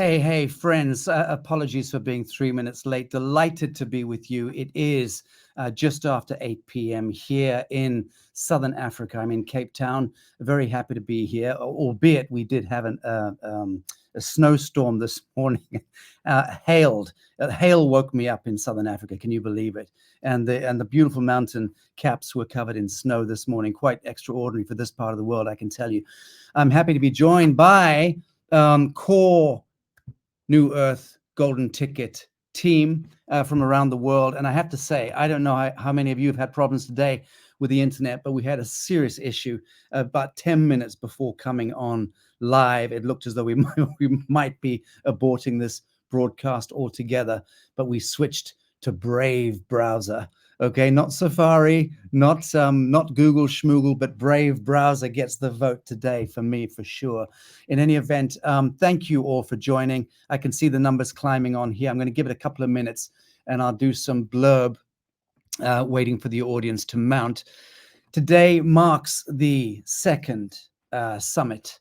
Hey, friends. Apologies for being 3 minutes late. Delighted to be with you. It is just after 8 p.m. here in Southern Africa. I'm in Cape Town. Very happy to be here, albeit we did have a snowstorm this morning. Hail woke me up in Southern Africa. Can you believe it? And the beautiful mountain caps were covered in snow this morning. Quite extraordinary for this part of the world, I can tell you. I'm happy to be joined by core NewEarth Golden Ticket team from around the world. And I have to say, I don't know how many of you have had problems today with the internet, but we had a serious issue about 10 minutes before coming on live. It looked as though we might be aborting this broadcast altogether, but we switched to Brave browser. Okay, not Safari, not Google Schmoogle, but Brave browser gets the vote today for me, for sure. In any event, thank you all for joining. I can see the numbers climbing on here. I'm going to give it a couple of minutes, and I'll do some blurb, waiting for the audience to mount. Today marks the second summit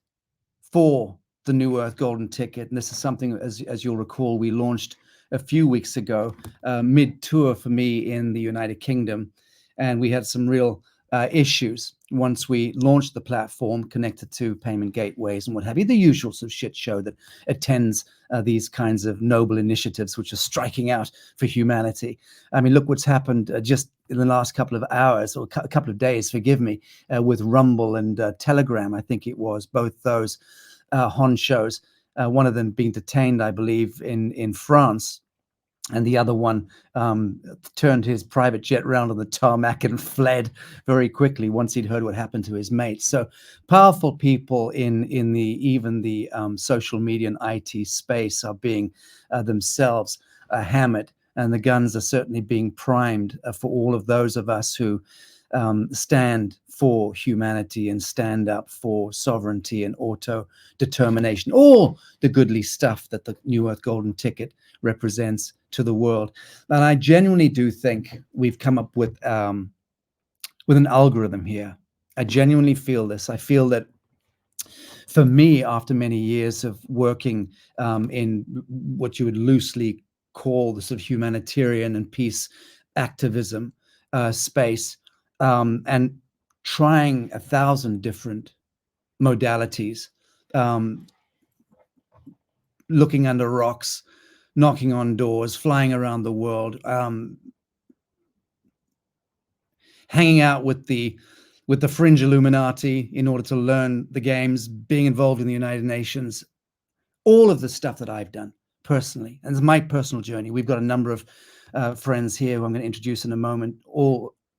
for the NewEarth Golden Ticket, and this is something, as you'll recall, we launched a few weeks ago, mid-tour for me in the United Kingdom. And we had some real issues once we launched the platform, connected to payment gateways and what have you, the usual sort of shit show that attends these kinds of noble initiatives, which are striking out for humanity. I mean, look what's happened just in the last couple of hours, or a couple of days, forgive me, with Rumble and Telegram, I think it was, both those honchos. One of them being detained, I believe, in France, and the other one turned his private jet round on the tarmac and fled very quickly once he'd heard what happened to his mate. So powerful people in the social media and IT space are being themselves hammered, and the guns are certainly being primed for all of those of us who stand for humanity and stand up for sovereignty and auto-determination, all the goodly stuff that the NewEarth Golden Ticket represents to the world. And I genuinely do think we've come up with an algorithm here. I genuinely feel this. I feel that for me, after many years of working in what you would loosely call the sort of humanitarian and peace activism space, and trying 1,000 different modalities, looking under rocks, knocking on doors, flying around the world, hanging out with the fringe Illuminati in order to learn the games, being involved in the United Nations, all of the stuff that I've done personally, and it's my personal journey. We've got a number of friends here who I'm going to introduce in a moment.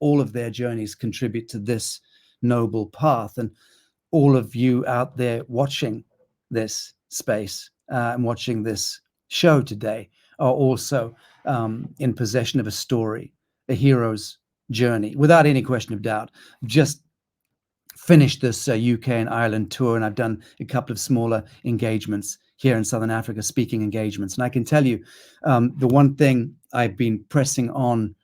All of their journeys contribute to this noble path. And all of you out there watching this space and watching this show today are also in possession of a story, a hero's journey, without any question of doubt. Just finished this UK and Ireland tour, and I've done a couple of smaller engagements here in Southern Africa, speaking engagements. And I can tell you, the one thing I've been pressing on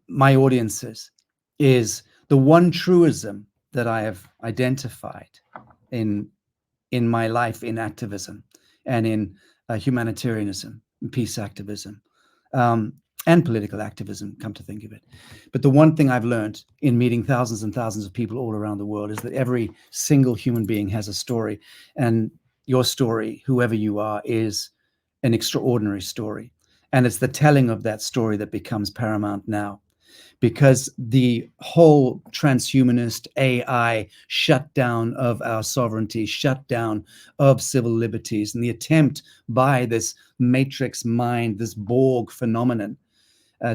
my audiences is the one truism that I have identified in my life in activism and in humanitarianism, and peace activism, and political activism, come to think of it. But the one thing I've learned in meeting thousands and thousands of people all around the world is that every single human being has a story, and your story, whoever you are, is an extraordinary story. And it's the telling of that story that becomes paramount now, because the whole transhumanist AI shutdown of our sovereignty, shutdown of civil liberties, and the attempt by this matrix mind, this Borg phenomenon,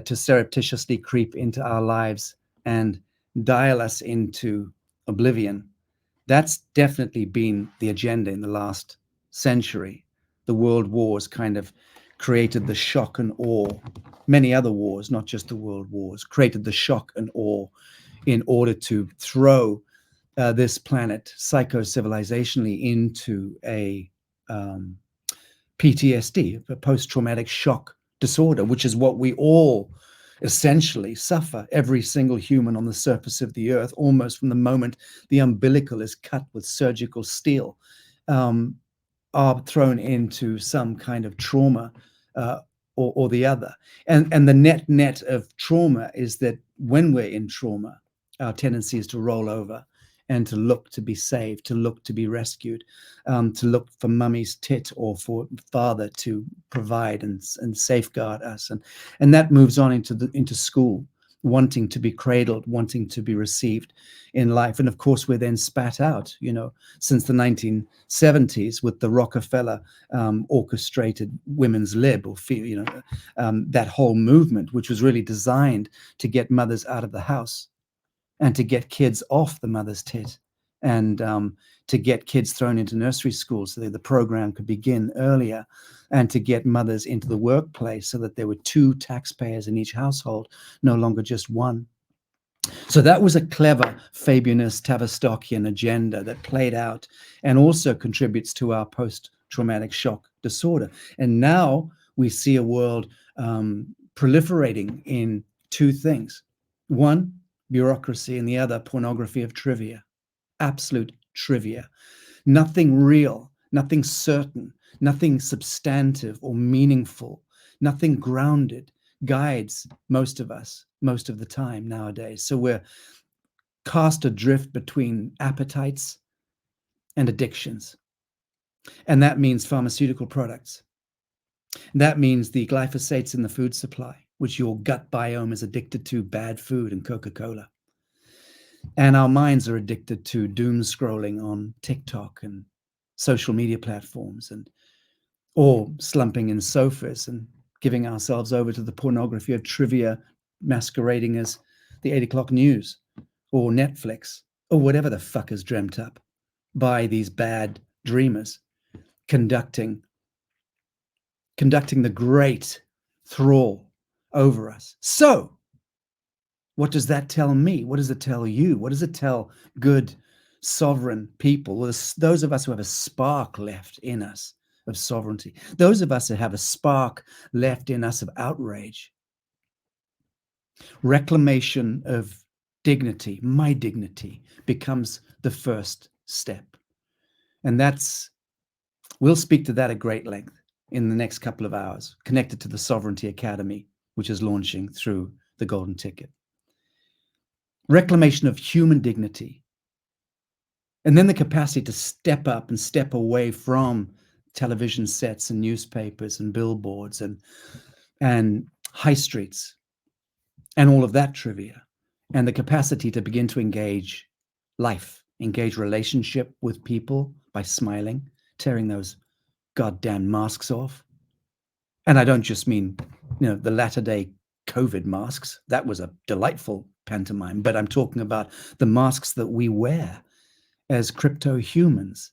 to surreptitiously creep into our lives and dial us into oblivion, that's definitely been the agenda in the last century. The world wars kind of created the shock and awe. Many other wars, not just the world wars, created the shock and awe in order to throw this planet psycho-civilizationally into a PTSD, a post-traumatic shock disorder, which is what we all essentially suffer, every single human on the surface of the earth, almost from the moment the umbilical is cut with surgical steel. are thrown into some kind of trauma uh, or the other. And the net of trauma is that when we're in trauma, our tendency is to roll over and to look to be saved, to look to be rescued, to look for mummy's tit or for father to provide and safeguard us. And that moves on into school, wanting to be cradled, wanting to be received in life. And of course, we're then spat out, since the 1970s with the Rockefeller orchestrated women's lib, or that whole movement, which was really designed to get mothers out of the house and to get kids off the mother's tit, and to get kids thrown into nursery schools so that the program could begin earlier, and to get mothers into the workplace so that there were 2 taxpayers in each household, no longer just one. So that was a clever Fabianist Tavistockian agenda that played out and also contributes to our post-traumatic shock disorder. And now we see a world proliferating in 2 things. One, bureaucracy, and the other, pornography of trivia. Absolute trivia. Nothing real, nothing certain, nothing substantive or meaningful, nothing grounded guides most of us most of the time nowadays. So we're cast adrift between appetites and addictions. And that means pharmaceutical products. That means the glyphosates in the food supply, which your gut biome is addicted to, bad food and Coca-Cola. And our minds are addicted to doom scrolling on TikTok and social media platforms, or slumping in sofas and giving ourselves over to the pornography of trivia masquerading as the 8 o'clock news or Netflix or whatever the fuck is dreamt up by these bad dreamers conducting the great thrall over us. So what does that tell me? What does it tell you? What does it tell good, sovereign people? Those of us who have a spark left in us of sovereignty, those of us that have a spark left in us of outrage. Reclamation of dignity, my dignity, becomes the first step. And we'll speak to that at great length in the next couple of hours, connected to the Sovereignty Academy, which is launching through the Golden Ticket. Reclamation of human dignity. And then the capacity to step up and step away from television sets and newspapers and billboards and high streets and all of that trivia. And the capacity to begin to engage life, engage relationship with people by smiling, tearing those goddamn masks off. And I don't just mean, the latter-day COVID masks. That was a delightful pantomime, but I'm talking about the masks that we wear as crypto-humans,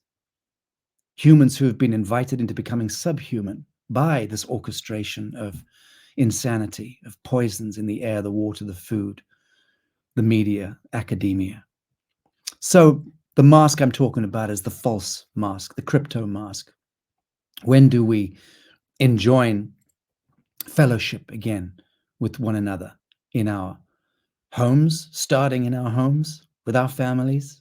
humans who have been invited into becoming subhuman by this orchestration of insanity, of poisons in the air, the water, the food, the media, academia. So the mask I'm talking about is the false mask, the crypto mask. When do we enjoin fellowship again with one another in our homes, starting in our homes with our families?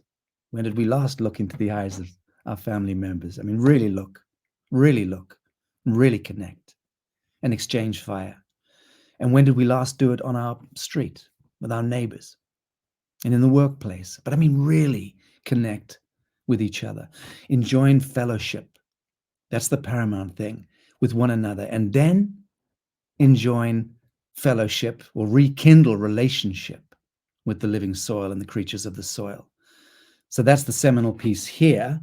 When did we last look into the eyes of our family members? I mean, really look, really connect and exchange fire. And when did we last do it on our street with our neighbors and in the workplace? But I mean, really connect with each other, enjoin fellowship. That's the paramount thing, with one another, and then enjoin fellowship or rekindle relationship with the living soil and the creatures of the soil. So that's the seminal piece here,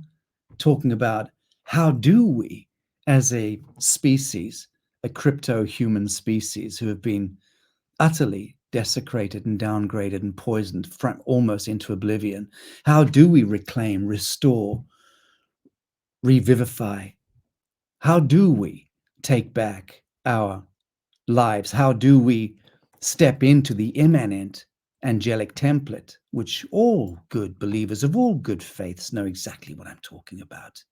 talking about how do we, as a species, a crypto-human species who have been utterly desecrated and downgraded and poisoned almost into oblivion, how do we reclaim, restore, revivify? How do we take back our lives? How do we step into the immanent angelic template, which all good believers of all good faiths know exactly what I'm talking about?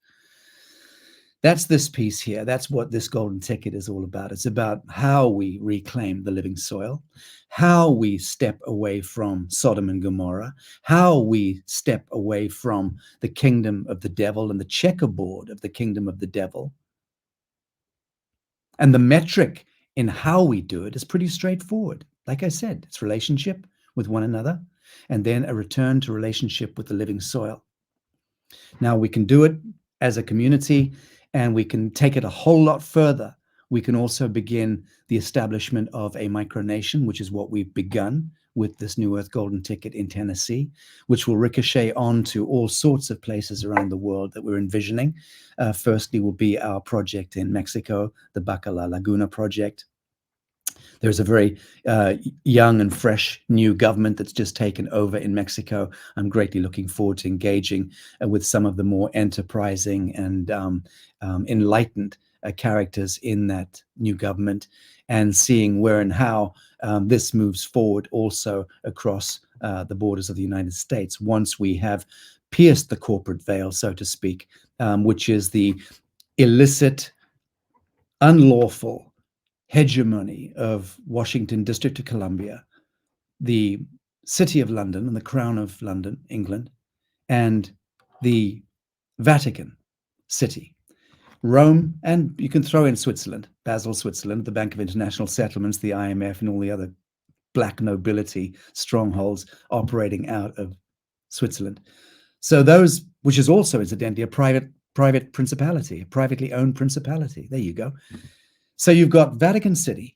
That's this piece here. That's what this golden ticket is all about. It's about how we reclaim the living soil, how we step away from Sodom and Gomorrah, how we step away from the kingdom of the devil and the checkerboard of the kingdom of the devil. And the metric in how we do it is pretty straightforward. Like I said, it's relationship with one another, and then a return to relationship with the living soil. Now we can do it as a community, and we can take it a whole lot further. We can also begin the establishment of a micronation, which is what we've begun with this New Earth Golden Ticket in Tennessee, which will ricochet on to all sorts of places around the world that we're envisioning. Firstly will be our project in Mexico, the Bacala Laguna project. There's a very young and fresh new government that's just taken over in Mexico. I'm greatly looking forward to engaging with some of the more enterprising and enlightened characters in that new government, and seeing where and how this moves forward also across the borders of the United States once we have pierced the corporate veil, so to speak, which is the illicit, unlawful hegemony of Washington, District of Columbia, the City of London and the Crown of London, England, and the Vatican City, Rome, and you can throw in Switzerland, Basel, Switzerland, the Bank of International Settlements, the IMF, and all the other black nobility strongholds operating out of Switzerland. So those, which is also incidentally a private principality, a privately owned principality. There you go. So you've got Vatican City,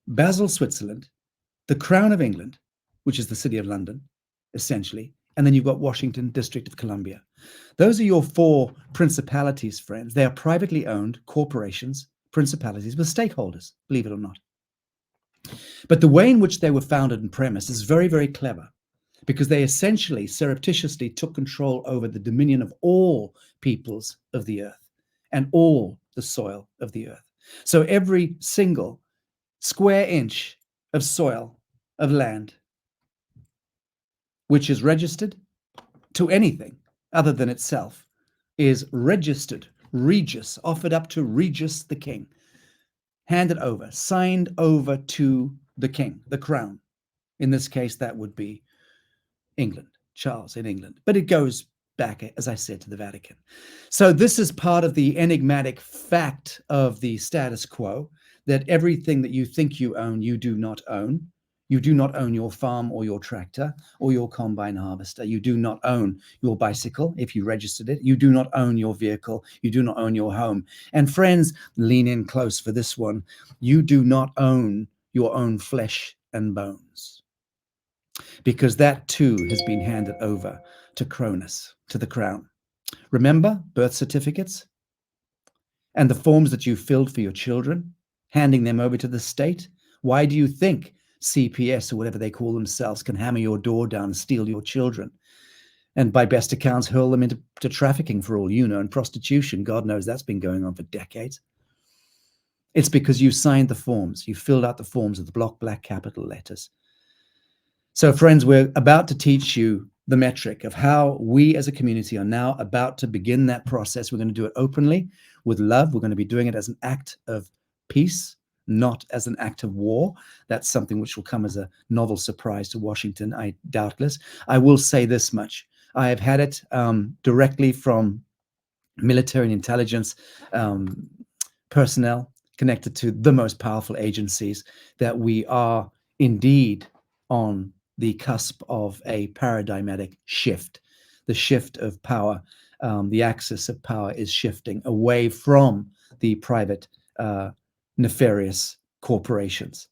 Basel, Switzerland, the Crown of England, which is the City of London, essentially, and then you've got Washington, District of Columbia. Those are your four principalities, friends. They are privately owned corporations, principalities with stakeholders, believe it or not. But the way in which they were founded and premised is very, very clever, because they essentially surreptitiously took control over the dominion of all peoples of the earth and all the soil of the earth. So every single square inch of soil, of land, which is registered to anything other than itself, is registered, Regus, offered up to Regus the king, handed over, signed over to the king, the crown. In this case, that would be England, Charles in England. But it goes back, as I said, to the Vatican. So this is part of the enigmatic fact of the status quo, that everything that you think you own, you do not own. You do not own your farm or your tractor or your combine harvester. You do not own your bicycle if you registered it. You do not own your vehicle. You do not own your home. And friends, lean in close for this one. You do not own your own flesh and bones, because that too has been handed over to Cronus, to the crown. Remember birth certificates and the forms that you filled for your children, handing them over to the state? Why do you think CPS, or whatever they call themselves, can hammer your door down and steal your children? And by best accounts, hurl them into trafficking for all you know, and prostitution. God knows that's been going on for decades. It's because you signed the forms. You filled out the forms with the block black capital letters. So friends, we're about to teach you the metric of how we as a community are now about to begin that process. We're going to do it openly with love. We're going to be doing it as an act of peace, not as an act of war. That's something which will come as a novel surprise to Washington, doubtless. I will say this much. I have had it directly from military and intelligence personnel connected to the most powerful agencies that we are indeed on the cusp of a paradigmatic shift. The shift of power, the axis of power is shifting away from the private nefarious corporations,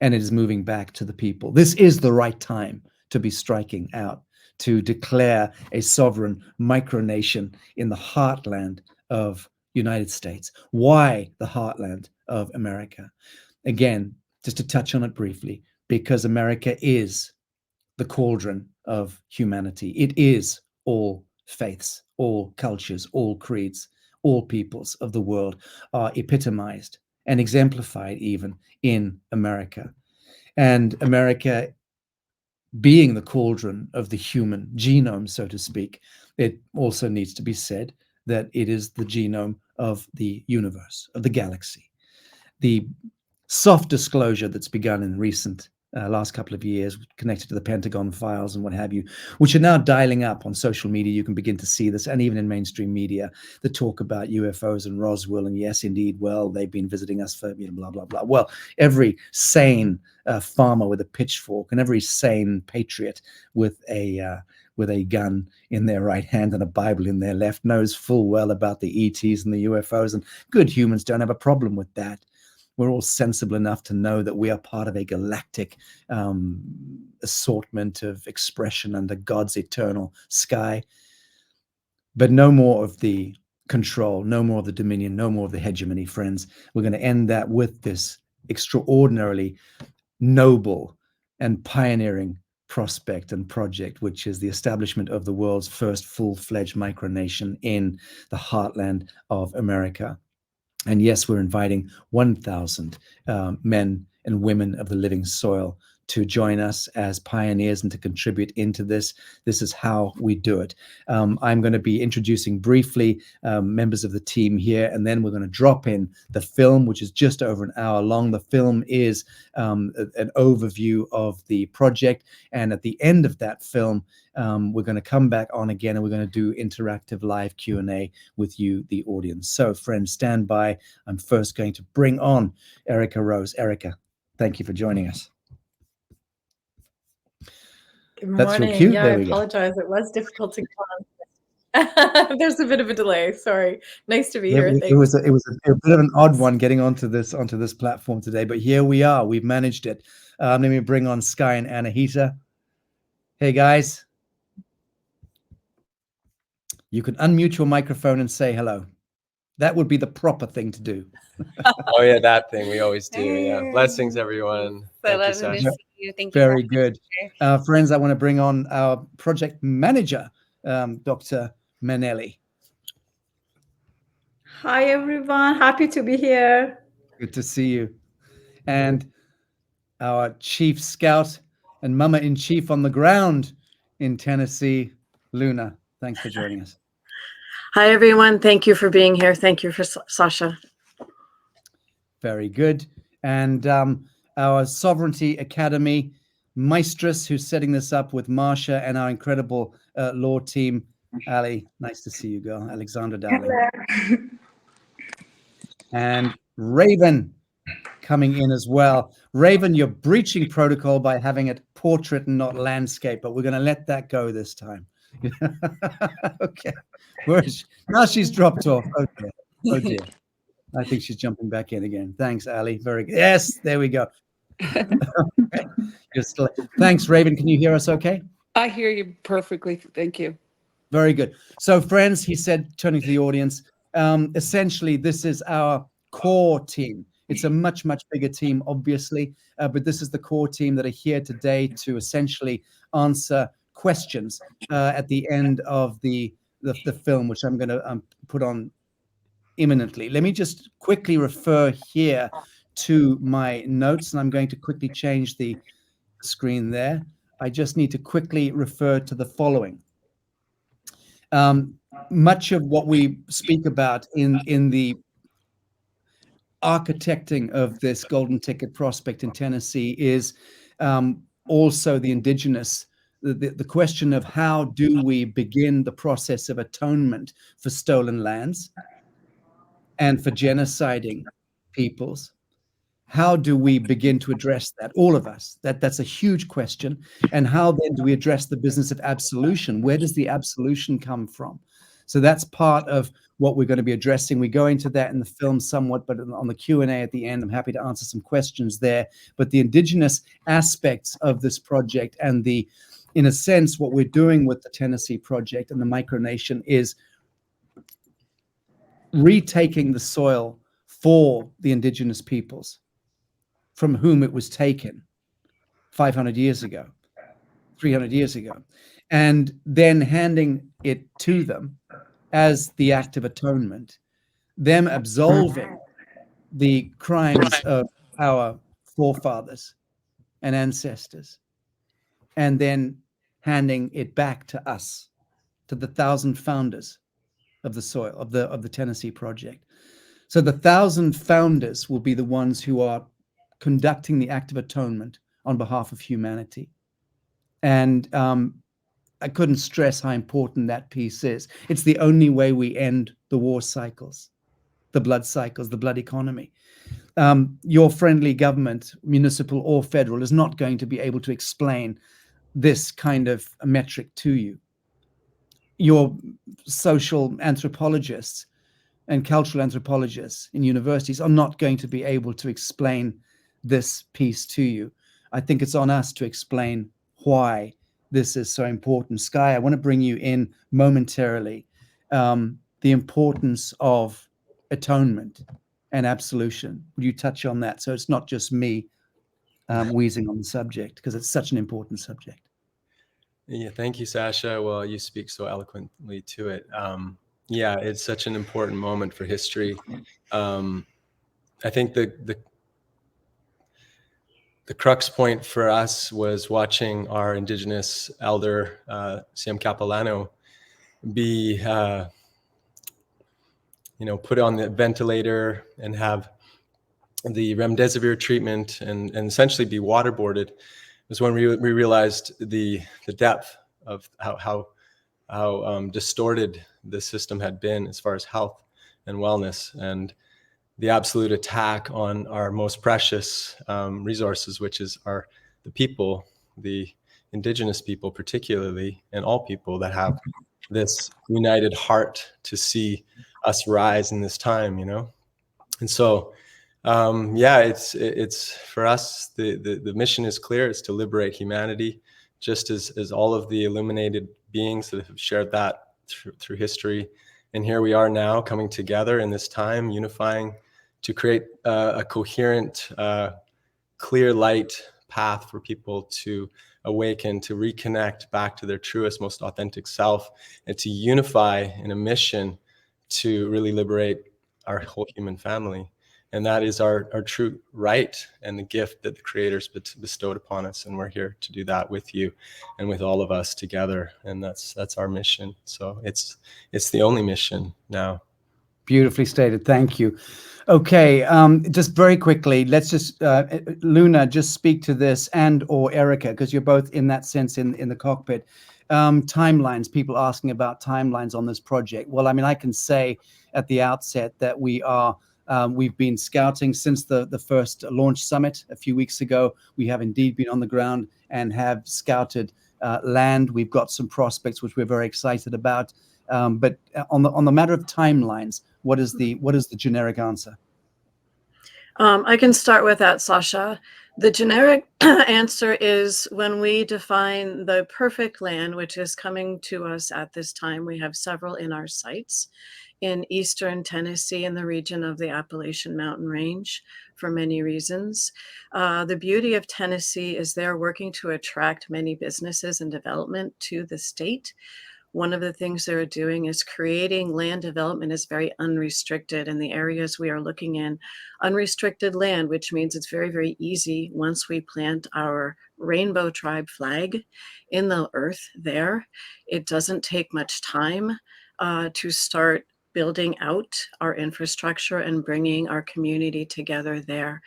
and it is moving back to the people. This is the right time to be striking out, to declare a sovereign micronation in the heartland of United States. Why the heartland of America? Again, just to touch on it briefly, because America is the cauldron of humanity. It is all faiths, all cultures, all creeds, all peoples of the world are epitomized and exemplified even in America. And America, being the cauldron of the human genome, so to speak, it also needs to be said that it is the genome of the universe, of the galaxy. The soft disclosure that's begun in recent last couple of years connected to the Pentagon files and what have you, which are now dialing up on social media. You can begin to see this, and even in mainstream media, the talk about UFOs and Roswell, and yes, indeed, well, they've been visiting us for, blah, blah, blah. Well, every sane farmer with a pitchfork and every sane patriot with a gun in their right hand and a Bible in their left knows full well about the ETs and the UFOs, and good humans don't have a problem with that. We're all sensible enough to know that we are part of a galactic assortment of expression under God's eternal sky. But no more of the control, no more of the dominion, no more of the hegemony, friends. We're going to end that with this extraordinarily noble and pioneering prospect and project, which is the establishment of the world's first full-fledged micronation in the heartland of America. And yes, we're inviting 1,000 men and women of the living soil to join us as pioneers and to contribute into this. This is how we do it. I'm going to be introducing briefly members of the team here, and then we're going to drop in the film, which is just over an hour long. The film is an overview of the project, and at the end of that film, we're going to come back on again, and we're going to do interactive live Q&A with you, the audience. So friends, stand by. I'm first going to bring on Erica Rose. Erica, thank you for joining us. Good morning. That's your cue. Yeah, I apologize. It was difficult to come on. There's a bit of a delay. Sorry. Nice to be here. It was a bit of an odd one getting onto this platform today, but here we are. We've managed it. Let me bring on Sky and Anahita. Hey guys, you can unmute your microphone and say hello. That would be the proper thing to do. Oh yeah, that thing we always do. Yeah. Blessings, everyone. Thank you, Sacha. Thank you. Very good. Friends, I want to bring on our project manager, Dr. Manelli. Hi, everyone. Happy to be here. Good to see you. And our chief scout and mama-in-chief on the ground in Tennessee, Luna. Thanks for joining us. Hi, everyone. Thank you for being here. Thank you for Sacha. Very good. And our Sovereignty Academy maestress who's setting this up with Marsha and our incredible law team, Ali. Nice to see you, girl. Alexander, darling. And Raven coming in as well. Raven, you're breaching protocol by having it portrait and not landscape, but we're going to let that go this time. Okay. Where is she? Now she's dropped off. Okay. Oh dear. I think she's jumping back in again. Thanks, Ali. Very good. Yes, there we go. Okay. Thanks, Raven. Can you hear us okay? I hear you perfectly. Thank you. Very good. So, friends, he said, turning to the audience, essentially, this is our core team. It's a much, much bigger team, obviously, but this is the core team that are here today to essentially answer questions at the end of the film, which I'm going to put on imminently. Let me just quickly refer here to my notes, and I'm going to quickly change the screen there. I just need to quickly refer to the following. Much of what we speak about in the architecting of this golden ticket prospect in Tennessee is also the indigenous, the question of how do we begin the process of atonement for stolen lands and for genociding peoples. How do we begin to address that? All of us. That's a huge question. And how then do we address the business of absolution? Where does the absolution come from? So that's part of what we're going to be addressing. We go into that in the film somewhat, but on the Q&A at the end, I'm happy to answer some questions there. But the indigenous aspects of this project and in a sense, what we're doing with the Tennessee project and the micronation is retaking the soil for the indigenous peoples from whom it was taken 500 years ago, 300 years ago, and then handing it to them as the act of atonement, them absolving the crimes of our forefathers and ancestors, and then handing it back to us, to the 1,000 founders of the soil, of the Tennessee project. So the 1,000 founders will be the ones who are conducting the act of atonement on behalf of humanity. And I couldn't stress how important that piece is. It's the only way we end the war cycles, the blood economy. Your friendly government, municipal or federal, is not going to be able to explain this kind of metric to you. Your social anthropologists and cultural anthropologists in universities are not going to be able to explain this piece to you. I think it's on us to explain why this is so important. Sky, I want to bring you in momentarily. The importance of atonement and absolution. Would you touch on that? So it's not just me wheezing on the subject, because it's such an important subject. Yeah, thank you, Sacha. Well, you speak so eloquently to it. Yeah, it's such an important moment for history. I think the crux point for us was watching our Indigenous elder, Sam Capilano, be put on the ventilator and have the remdesivir treatment and essentially be waterboarded. It was when we realized the depth of how distorted the system had been as far as health and wellness, and the absolute attack on our most precious resources, which is the people, the Indigenous people particularly, and all people that have this united heart to see us rise in this time, And so, yeah, it's for us, the mission is clear. It's to liberate humanity, just as all of the illuminated beings that have shared that through history. And here we are now coming together in this time, unifying to create a coherent, clear light path for people to awaken, to reconnect back to their truest, most authentic self, and to unify in a mission to really liberate our whole human family. And that is our true right and the gift that the creators bestowed upon us. And we're here to do that with you and with all of us together. And that's our mission. So it's the only mission now. Beautifully stated. Thank you. Okay, just very quickly, let's just, Luna, just speak to this, and or Erica, because you're both in that sense in the cockpit. Timelines, people asking about timelines on this project. Well, I mean, I can say at the outset that we've been scouting since the first launch summit a few weeks ago. We have indeed been on the ground and have scouted land. We've got some prospects which we're very excited about. But on the matter of timelines, what is the generic answer? I can start with that, Sacha. The generic answer is when we define the perfect land, which is coming to us at this time. We have several in our sights in eastern Tennessee in the region of the Appalachian Mountain Range for many reasons. The beauty of Tennessee is they're working to attract many businesses and development to the state. One of the things they're doing is creating land development is very unrestricted in the areas we are looking in. Unrestricted land, which means it's very, very easy once we plant our Rainbow Tribe flag in the earth there. It doesn't take much time to start building out our infrastructure and bringing our community together there.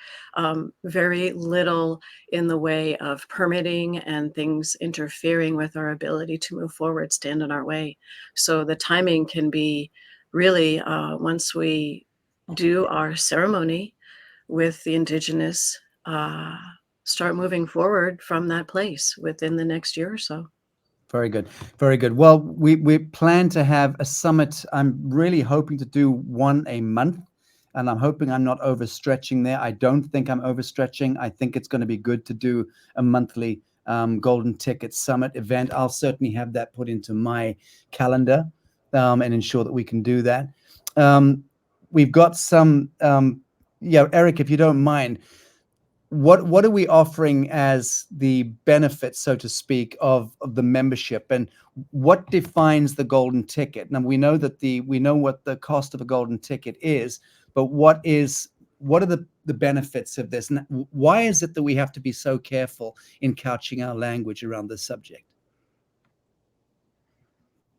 Very little in the way of permitting and things interfering with our ability to move forward stand in our way. So the timing can be really once we do our ceremony with the Indigenous, start moving forward from that place within the next year or so. Very good. Very good. Well, we plan to have a summit. I'm really hoping to do one a month, and I'm hoping I'm not overstretching there. I don't think I'm overstretching. I think it's going to be good to do a monthly Golden Ticket Summit event. I'll certainly have that put into my calendar and ensure that we can do that. We've got some, Eric, if you don't mind, what are we offering as the benefits, so to speak, of the membership, and what defines the golden ticket? Now we know what the cost of a golden ticket is, but what are the benefits of this, and why is it that we have to be so careful in couching our language around this subject?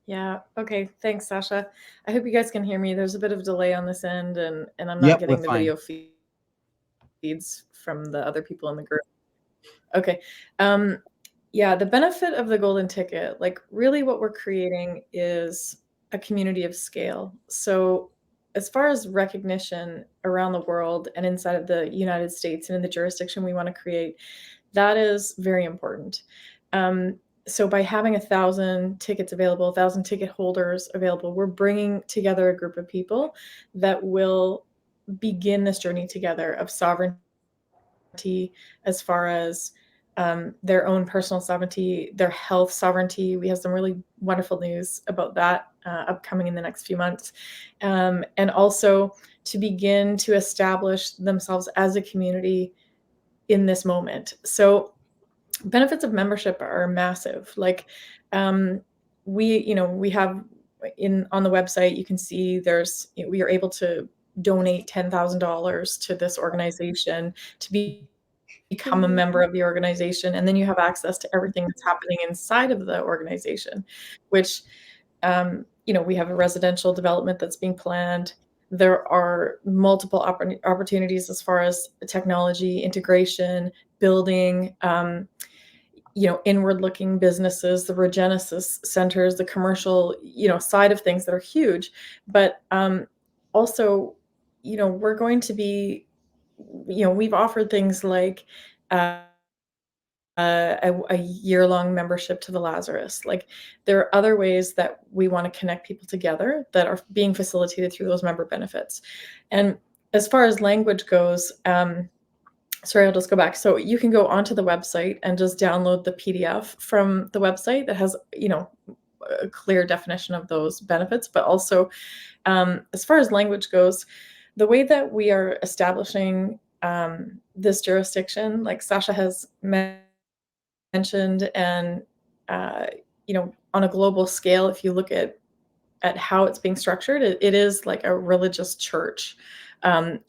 Yeah. Okay. Thanks, Sasha. I hope you guys can hear me. There's a bit of delay on this end, and I'm not Yep, getting we're the fine. video feeds from the other people in the group. Okay. Yeah, the benefit of the golden ticket, like really what we're creating is a community of scale. So as far as recognition around the world and inside of the United States and in the jurisdiction we want to create, that is very important. So by having 1,000 tickets available, 1,000 ticket holders available, we're bringing together a group of people that will begin this journey together of sovereignty as far as their own personal sovereignty, their health sovereignty. We have some really wonderful news about that upcoming in the next few months. And also to begin to establish themselves as a community in this moment. So benefits of membership are massive. Like we have on the website, you can see we are able to donate $10,000 to this organization to become a member of the organization, and then you have access to everything that's happening inside of the organization, which we have a residential development that's being planned. There are multiple opportunities as far as technology integration, building, inward-looking businesses, the Regenesis centers, the commercial, side of things that are huge. But also, we're going to be, we've offered things like a year-long membership to the Lazarus. Like there are other ways that we want to connect people together that are being facilitated through those member benefits. And as far as language goes, sorry, I'll just go back. So you can go onto the website and just download the PDF from the website that has, a clear definition of those benefits. But also, as far as language goes, the way that we are establishing this jurisdiction, like Sacha has mentioned, and on a global scale, if you look at how it's being structured, it is like a religious church. And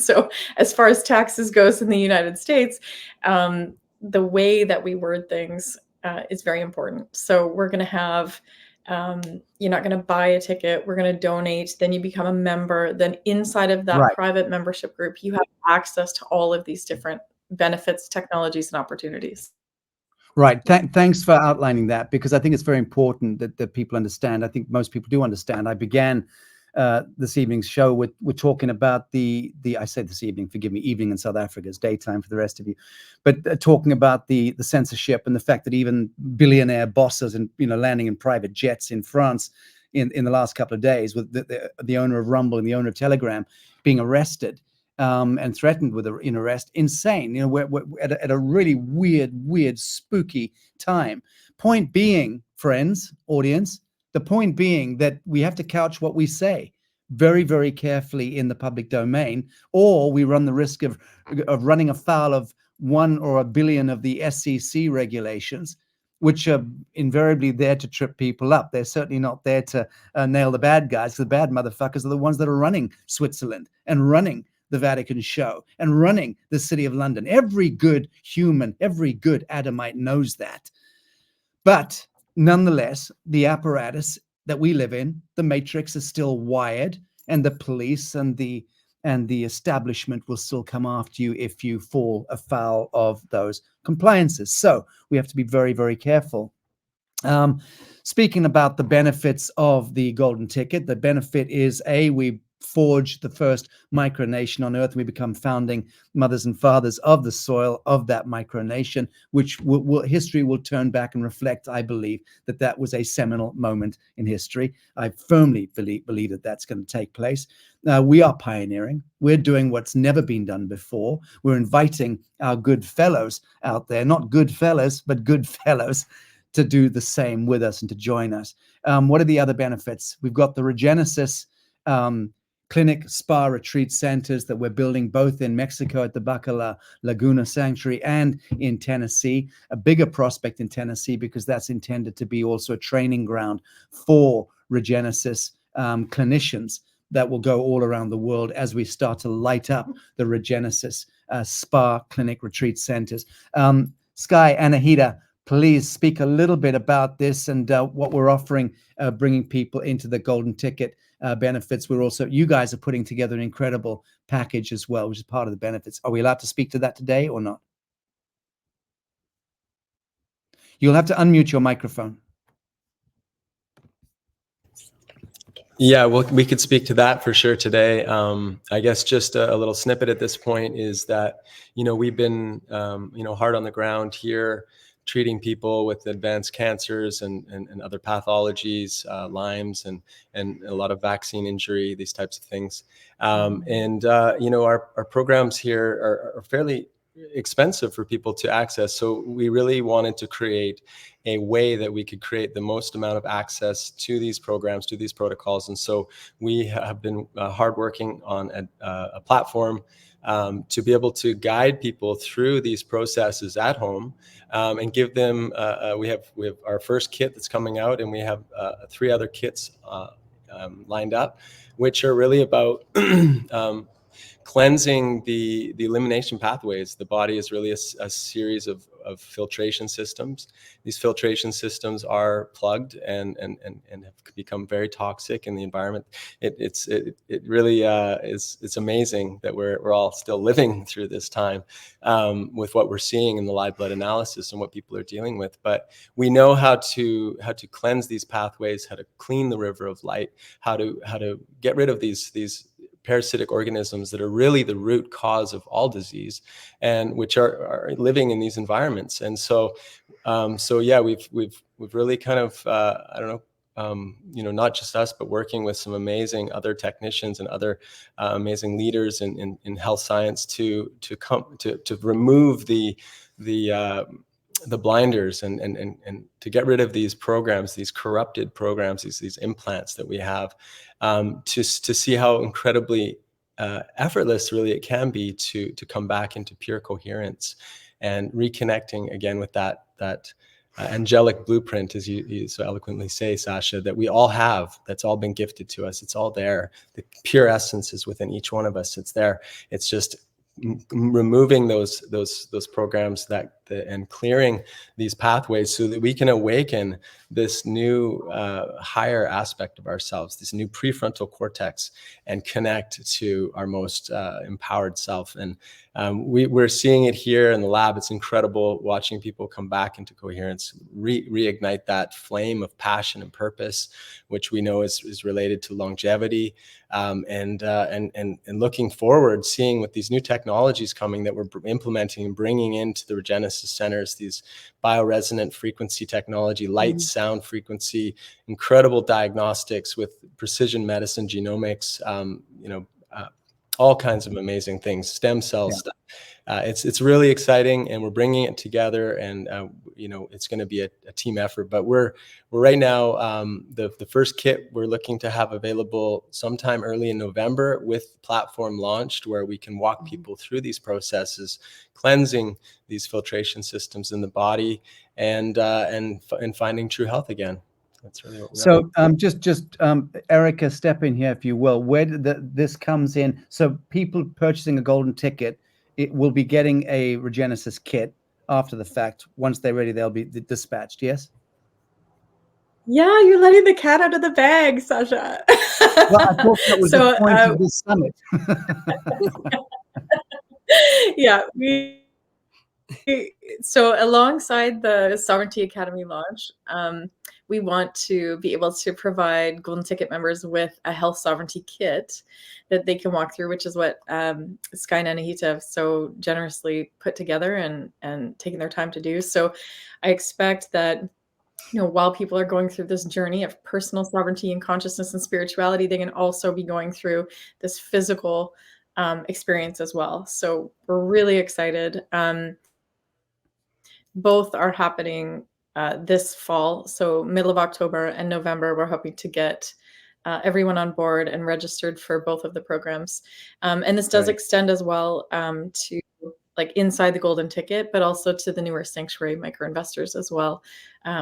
so as far as taxes goes in the United States, the way that we word things is very important. So we're going to have, you're not going to buy a ticket, we're going to donate, then you become a member, then inside of that private membership group, you have access to all of these different benefits, technologies, and opportunities. Right. Thanks for outlining that, because I think it's very important that people understand. I think most people do understand. I began this evening's show with talking about the I say this evening, forgive me, evening in South Africa is daytime for the rest of you, but talking about the censorship and the fact that even billionaire bosses and landing in private jets in France in the last couple of days, with the owner of Rumble and the owner of Telegram being arrested. And threatened with an arrest. Insane. We're at a really weird, spooky time. Point being, friends, audience, the point being that we have to couch what we say very, very carefully in the public domain, or we run the risk of running afoul of 1 or a billion of the SEC regulations, which are invariably there to trip people up. They're certainly not there to nail the bad guys. The bad motherfuckers are the ones that are running Switzerland and running the Vatican show and running the City of London. Every good human, every good Adamite knows that. But nonetheless, the apparatus that we live in, the matrix, is still wired, and the police and the establishment will still come after you if you fall afoul of those compliances. So we have to be very, very careful. Speaking about the benefits of the golden ticket, the benefit is we forge the first micronation on Earth. We become founding mothers and fathers of the soil of that micronation, which history will turn back and reflect. I believe that was a seminal moment in history. I firmly believe that that's going to take place. We are pioneering. We're doing what's never been done before. We're inviting our good fellows out there, not good fellas, but good fellows, to do the same with us and to join us. What are the other benefits? We've got the Regenesis clinic, spa, retreat centers that we're building both in Mexico at the Baca Laguna Sanctuary and in Tennessee. A bigger prospect in Tennessee because that's intended to be also a training ground for Regenesis clinicians that will go all around the world as we start to light up the Regenesis spa, clinic, retreat centers. Sky, Anahita, please speak a little bit about this and what we're offering, bringing people into the golden ticket benefits. You guys are putting together an incredible package as well, which is part of the benefits. Are we allowed to speak to that today or not? You'll have to unmute your microphone. Yeah, well, we could speak to that for sure today. I guess just a little snippet at this point is that, we've been, hard on the ground here, treating people with advanced cancers and other pathologies, Lyme's and a lot of vaccine injury, these types of things. Our programs here are fairly expensive for people to access. So we really wanted to create a way that we could create the most amount of access to these programs, to these protocols. And so we have been hard working on a platform to be able to guide people through these processes at home and give them, we have our first kit that's coming out, and we have 3 other kits lined up, which are really about cleansing the elimination pathways. The body is really a series of filtration systems. These filtration systems are plugged and have become very toxic in the environment. It really it's amazing that we're all still living through this time with what we're seeing in the live blood analysis and what people are dealing with. But we know how to cleanse these pathways, how to clean the river of light, how to get rid of these parasitic organisms that are really the root cause of all disease, and which are living in these environments. And so yeah, we've really kind of not just us, but working with some amazing other technicians and other amazing leaders in health science to remove the blinders and to get rid of these programs, these corrupted programs, these implants that we have, to see how incredibly effortless really it can be to come back into pure coherence and reconnecting again with that angelic blueprint, as you so eloquently say, Sacha, that we all have, that's all been gifted to us. It's all there. The pure essence is within each one of us. It's there. It's just removing those programs and clearing these pathways so that we can awaken this new higher aspect of ourselves, this new prefrontal cortex, and connect to our most empowered self. And we're seeing it here in the lab. It's incredible watching people come back into coherence, reignite that flame of passion and purpose, which we know is related to longevity, and looking forward, seeing with these new technologies coming that we're implementing and bringing into the Regenesis centers, these bioresonant frequency technology, light, sound frequency, incredible diagnostics with precision medicine, genomics, all kinds of amazing things, stem cells stuff. It's really exciting, and we're bringing it together, and it's going to be a team effort. But we're right now, the first kit we're looking to have available sometime early in November, with platform launched, where we can walk people through these processes, cleansing these filtration systems in the body, and finding true health again. That's really what we're so just Erica, step in here if you will. Where this comes in, so people purchasing a golden ticket, it will be getting a Regenesis kit after the fact. Once they're ready, they'll be dispatched. Yes. Yeah, you're letting the cat out of the bag, Sacha. Well, I thought that was the point of this summit. Yeah, so alongside the Sovereignty Academy launch, we want to be able to provide golden ticket members with a health sovereignty kit that they can walk through, which is what Sky and Anahita have so generously put together and taken their time to do. So I expect that, while people are going through this journey of personal sovereignty and consciousness and spirituality, they can also be going through this physical experience as well. So we're really excited. Both are happening this fall. So middle of October and November, we're hoping to get everyone on board and registered for both of the programs. And this does extend as well to inside the golden ticket, but also to the NewEarth Sanctuary micro-investors as well,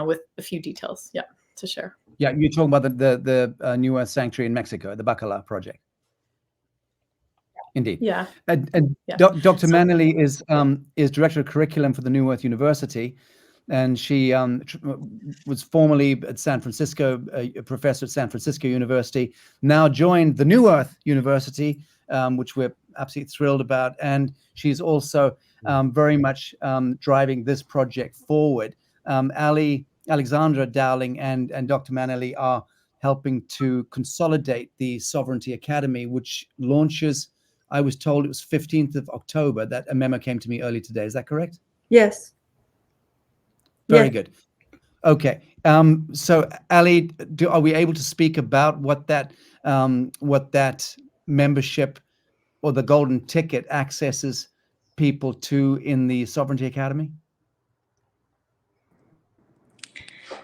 with a few details, to share. Yeah, you're talking about the NewEarth Sanctuary in Mexico, the Bacala project. Indeed. Yeah. And Dr. Manley is director of curriculum for the NewEarth University. and she was formerly at San Francisco, a professor at San Francisco University, now joined the NewEarth University, which we're absolutely thrilled about. And she's also very much driving this project forward. Alexandra Dowling and Dr. Manelli are helping to consolidate the Sovereignty Academy, which launches, I was told it was 15th of October. That a memo came to me early today. Is that correct? Yes. Very Yes. good. Okay. So Ali, are we able to speak about what that membership or the golden ticket accesses people to in the Sovereignty Academy?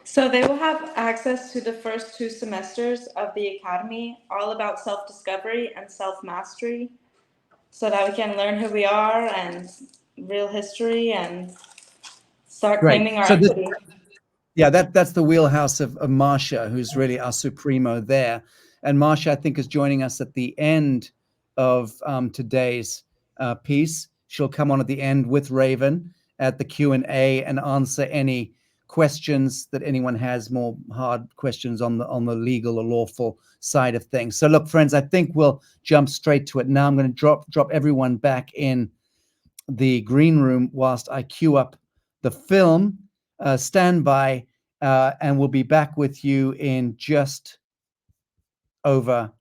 So they will have access to the first 2 semesters of the Academy, all about self-discovery and self-mastery, so that we can learn who we are and real history and start claiming our equity. Yeah, that's the wheelhouse of Marcia, who's really our supremo there. And Marcia, I think, is joining us at the end of today's piece. She'll come on at the end with Raven at the Q&A and answer any questions that anyone has, more hard questions on the legal or lawful side of things. So look, friends, I think we'll jump straight to it now. I'm going to drop everyone back in the green room whilst I queue up the film. Stand by, and we'll be back with you in just over.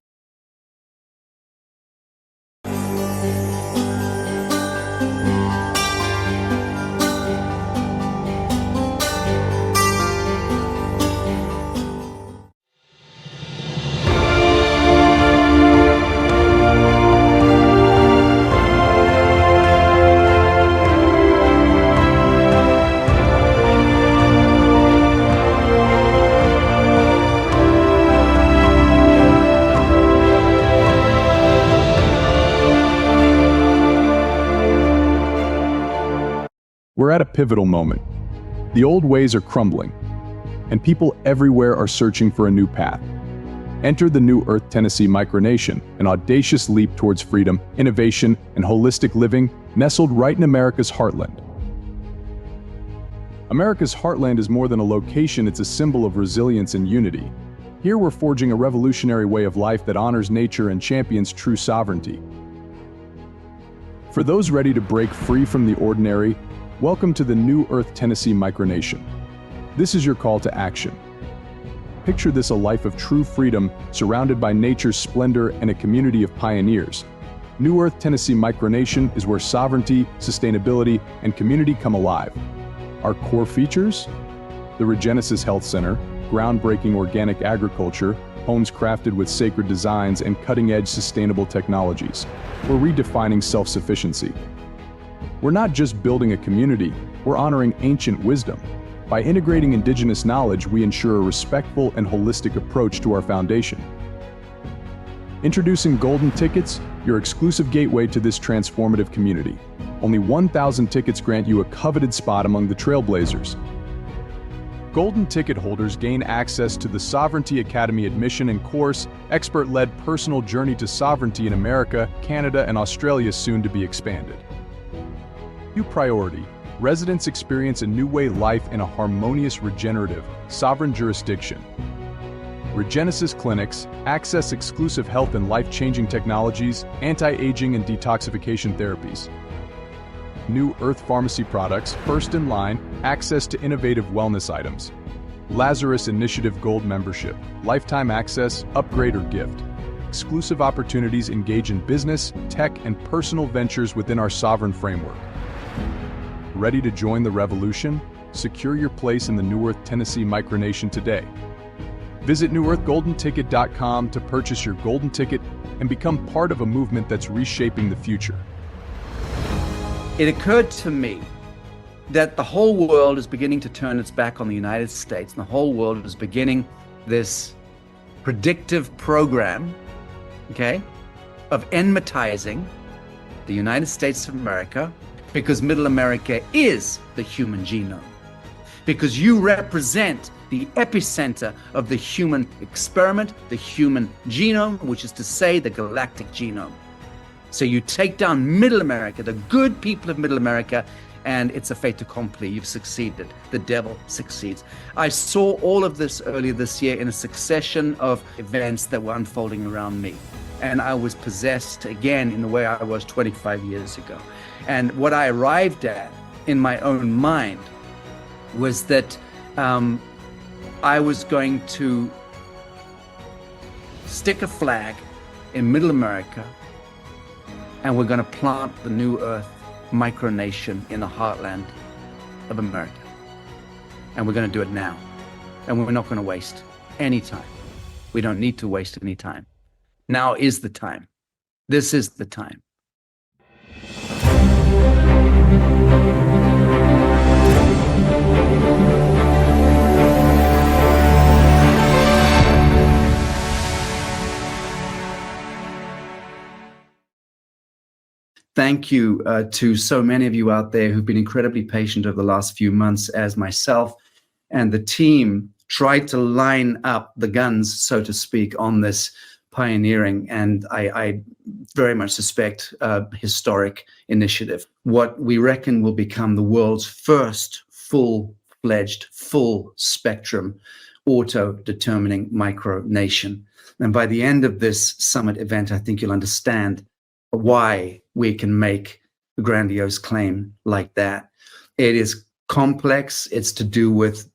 We're at a pivotal moment. The old ways are crumbling, and people everywhere are searching for a new path. Enter the NewEarth Tennessee Micronation, an audacious leap towards freedom, innovation, and holistic living nestled right in America's heartland. America's heartland is more than a location, it's a symbol of resilience and unity. Here we're forging a revolutionary way of life that honors nature and champions true sovereignty. For those ready to break free from the ordinary, welcome to the NewEarth Tennessee Micronation. This is your call to action. Picture this: a life of true freedom, surrounded by nature's splendor and a community of pioneers. NewEarth Tennessee Micronation is where sovereignty, sustainability, and community come alive. Our core features? The Regenesis Health Center, groundbreaking organic agriculture, homes crafted with sacred designs and cutting-edge sustainable technologies. We're redefining self-sufficiency. We're not just building a community, we're honoring ancient wisdom. By integrating indigenous knowledge, we ensure a respectful and holistic approach to our foundation. Introducing Golden Tickets, your exclusive gateway to this transformative community. Only 1,000 tickets grant you a coveted spot among the trailblazers. Golden Ticket holders gain access to the Sovereignty Academy admission and course, expert-led personal journey to sovereignty in America, Canada, and Australia, soon to be expanded. New priority: residents experience a new way life in a harmonious, regenerative, sovereign jurisdiction. Regenesis clinics access exclusive health and life-changing technologies, anti-aging and detoxification therapies. NewEarth Pharmacy products, first in line, access to innovative wellness items. Lazarus Initiative Gold membership, lifetime access, upgrade or gift. Exclusive opportunities: engage in business, tech, and personal ventures within our sovereign framework. Ready to join the revolution? Secure your place in the NewEarth Tennessee Micronation today. Visit NewEarthGoldenTicket.com to purchase your golden ticket and become part of a movement that's reshaping the future. It occurred to me that the whole world is beginning to turn its back on the United States, and the whole world is beginning this predictive program, okay, of enmatizing the United States of America, because Middle America is the human genome, because you represent the epicenter of the human experiment, the human genome, which is to say the galactic genome. So you take down Middle America, the good people of Middle America, and it's a fait accompli. You've succeeded. The devil succeeds. I saw all of this earlier this year in a succession of events that were unfolding around me. And I was possessed again in the way I was 25 years ago. And what I arrived at in my own mind was that I was going to stick a flag in Middle America, and we're going to plant the NewEarth Micronation in the heartland of America. And we're going to do it now. And we're not going to waste any time. We don't need to waste any time. Now is the time. This is the time. Thank you to so many of you out there who've been incredibly patient over the last few months as myself and the team tried to line up the guns, so to speak, on this pioneering and I very much suspect historic initiative. What we reckon will become the world's first full-fledged, full-spectrum auto-determining micronation. And by the end of this summit event, I think you'll understand why we can make a grandiose claim like that. It is complex. It's to do with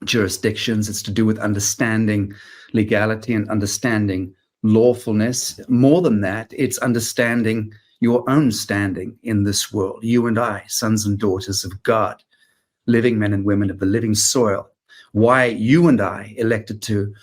jurisdictions. It's to do with understanding legality and understanding lawfulness. More than that, it's understanding your own standing in this world. You and I, sons and daughters of God, living men and women of the living soil. Why you and I elected to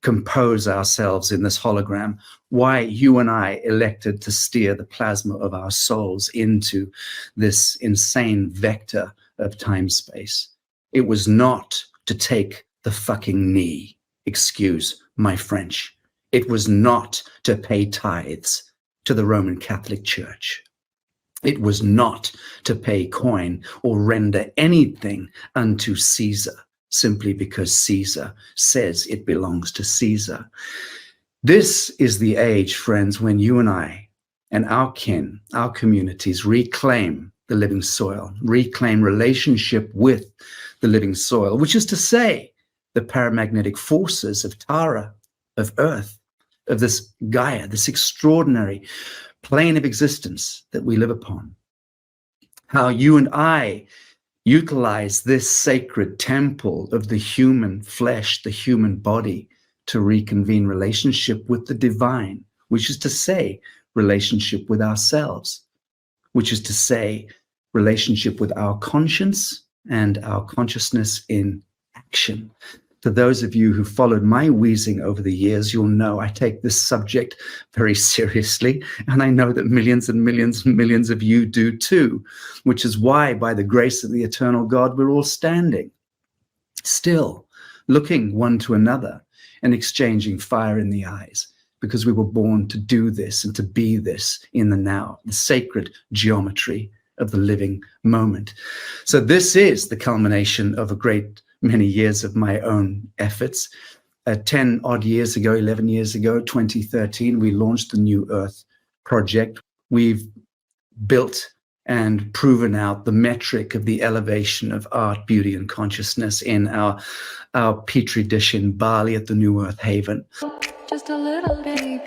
compose ourselves in this hologram, why you and I elected to steer the plasma of our souls into this insane vector of time-space. It was not to take the fucking knee, excuse my French. It was not to pay tithes to the Roman Catholic Church. It was not to pay coin or render anything unto Caesar, simply because Caesar says it belongs to Caesar. This is the age, friends, when you and I and our kin, our communities reclaim the living soil, reclaim relationship with the living soil, which is to say the paramagnetic forces of Tara, of Earth, of this Gaia, this extraordinary plane of existence that we live upon. How you and I utilize this sacred temple of the human flesh, the human body, to reconvene relationship with the divine, which is to say relationship with ourselves, which is to say relationship with our conscience and our consciousness in action. To those of you who followed my wheezing over the years, you'll know I take this subject very seriously, and I know that millions and millions and millions of you do too, which is why, by the grace of the eternal God, we're all standing, still looking one to another and exchanging fire in the eyes, because we were born to do this and to be this in the now, the sacred geometry of the living moment. So this is the culmination of a great many years of my own efforts. 10 odd years ago, 11 years ago, 2013, we launched the NewEarth project. We've built and proven out the metric of the elevation of art, beauty, and consciousness in our petri dish in Bali at the NewEarth Haven. Just a little baby,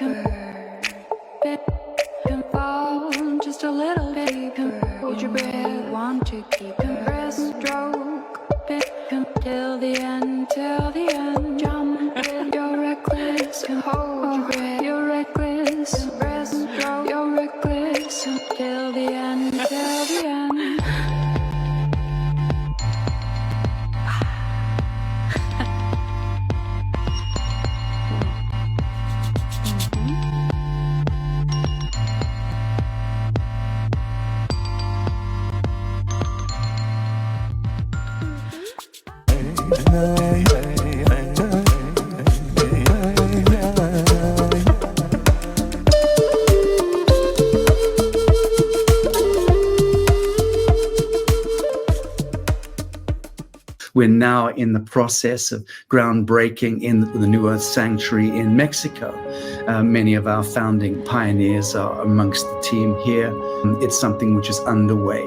just a little baby. Hold your breath, want to keep breaststroke till the end, till the end. Jump with your reckless, hold your breath, you're reckless. Breaststroke, you're reckless till the end, till the end. We're now in the process of groundbreaking in the New Earth Sanctuary in Mexico. Many of our founding pioneers are amongst the team here. It's something which is underway.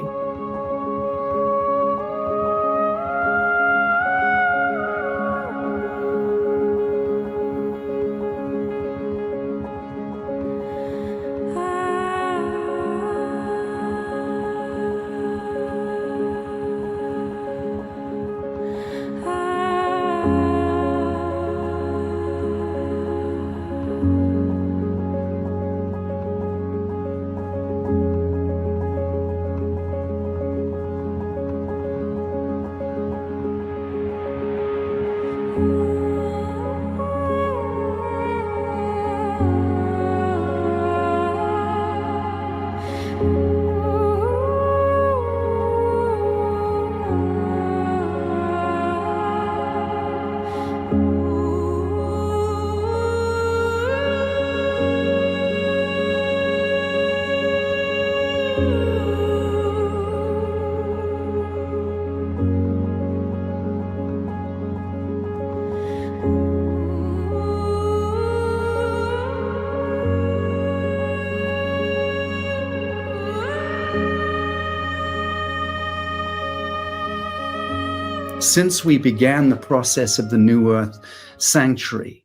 Since we began the process of the New Earth Sanctuary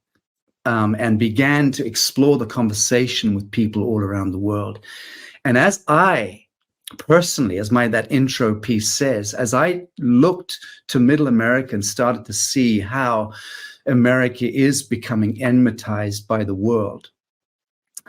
and began to explore the conversation with people all around the world, and as I personally, as that intro piece says, as I looked to Middle America and started to see how America is becoming enmatized by the world,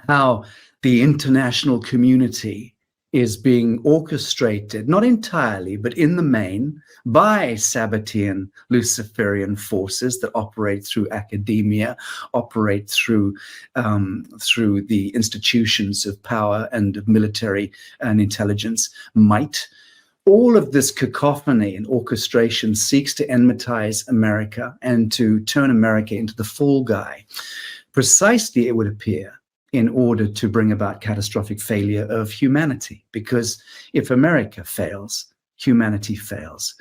how the international community is being orchestrated, not entirely, but in the main, by Sabbatean Luciferian forces that operate through academia, operate through the institutions of power and of military and intelligence might. All of this cacophony and orchestration seeks to enmatize America and to turn America into the fall guy. Precisely, it would appear, in order to bring about catastrophic failure of humanity. Because if America fails, humanity fails.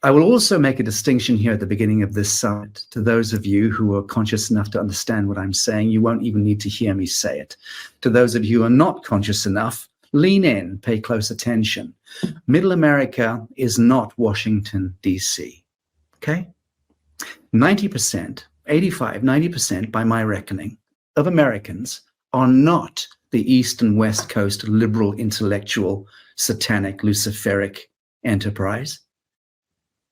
I will also make a distinction here at the beginning of this summit. To those of you who are conscious enough to understand what I'm saying, you won't even need to hear me say it. To those of you who are not conscious enough, lean in, pay close attention. Middle America is not Washington, D.C. Okay? 90%, 90% by my reckoning, of Americans are not the East and West Coast liberal, intellectual, satanic, Luciferic enterprise.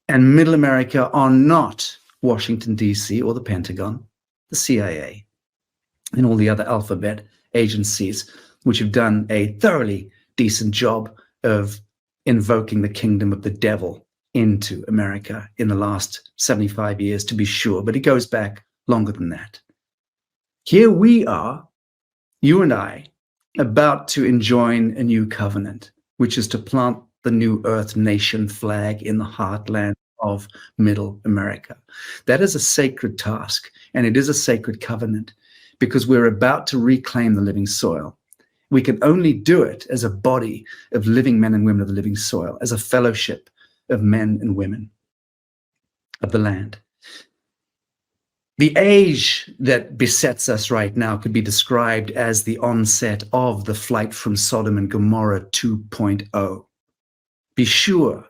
And Middle America are not Washington, D.C. or the Pentagon, the CIA, and all the other alphabet agencies which have done a thoroughly decent job of invoking the kingdom of the devil into America in the last 75 years, to be sure, but it goes back longer than that. Here we are, you and I, about to enjoin a new covenant, which is to plant the New Earth Nation flag in the heartland of Middle America. That is a sacred task, and it is a sacred covenant, because we're about to reclaim the living soil. We can only do it as a body of living men and women of the living soil, as a fellowship of men and women of the land. The age that besets us right now could be described as the onset of the flight from Sodom and Gomorrah 2.0. Be sure,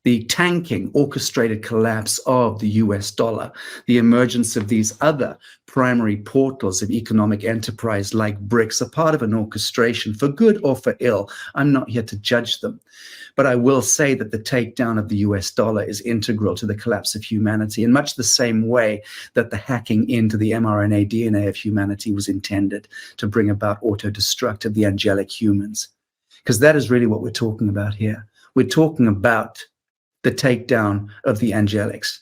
the tanking, orchestrated collapse of the US dollar, the emergence of these other primary portals of economic enterprise like BRICS, are part of an orchestration, for good or for ill. I'm not here to judge them. But I will say that the takedown of the US dollar is integral to the collapse of humanity, in much the same way that the hacking into the mRNA DNA of humanity was intended to bring about auto-destruct of the angelic humans. Because that is really what we're talking about here. We're talking about the takedown of the angelics.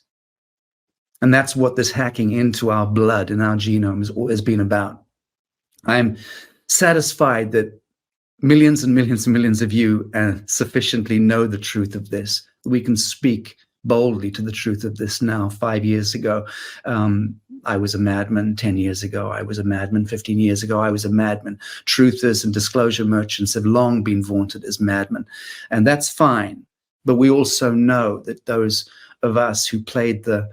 And that's what this hacking into our blood and our genome has been about. I'm satisfied that millions and millions and millions of you sufficiently know the truth of this. We can speak boldly to the truth of this now. 5 years ago, I was a madman. 10 years ago, I was a madman. 15 years ago, I was a madman. Truthers and disclosure merchants have long been vaunted as madmen. And that's fine. But we also know that those of us who played the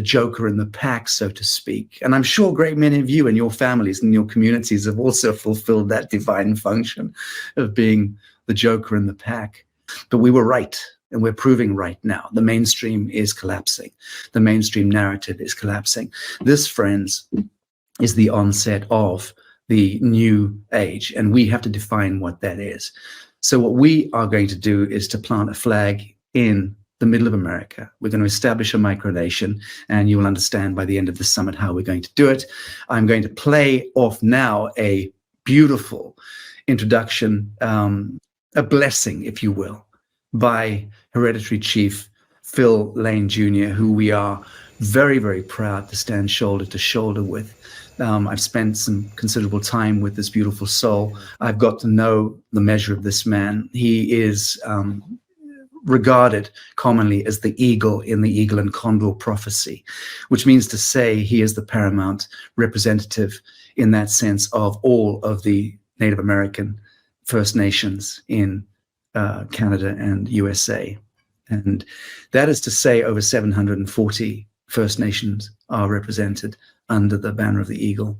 joker in the pack, so to speak. And I'm sure a great many of you and your families and your communities have also fulfilled that divine function of being the joker in the pack. But we were right, and we're proving right now. The mainstream is collapsing. The mainstream narrative is collapsing. This, friends, is the onset of the new age, and we have to define what that is. So what we are going to do is to plant a flag in the middle of America. We're going to establish a micronation, and you will understand by the end of the summit how we're going to do it. I'm going to play off now a beautiful introduction, a blessing, if you will, by Hereditary Chief Phil Lane Jr., who we are very, very proud to stand shoulder to shoulder with. I've spent some considerable time with this beautiful soul. I've got to know the measure of this man. He is regarded commonly as the eagle in the eagle and condor prophecy, which means to say he is the paramount representative in that sense of all of the Native American First Nations in Canada and USA. And that is to say over 740 First Nations are represented under the banner of the eagle.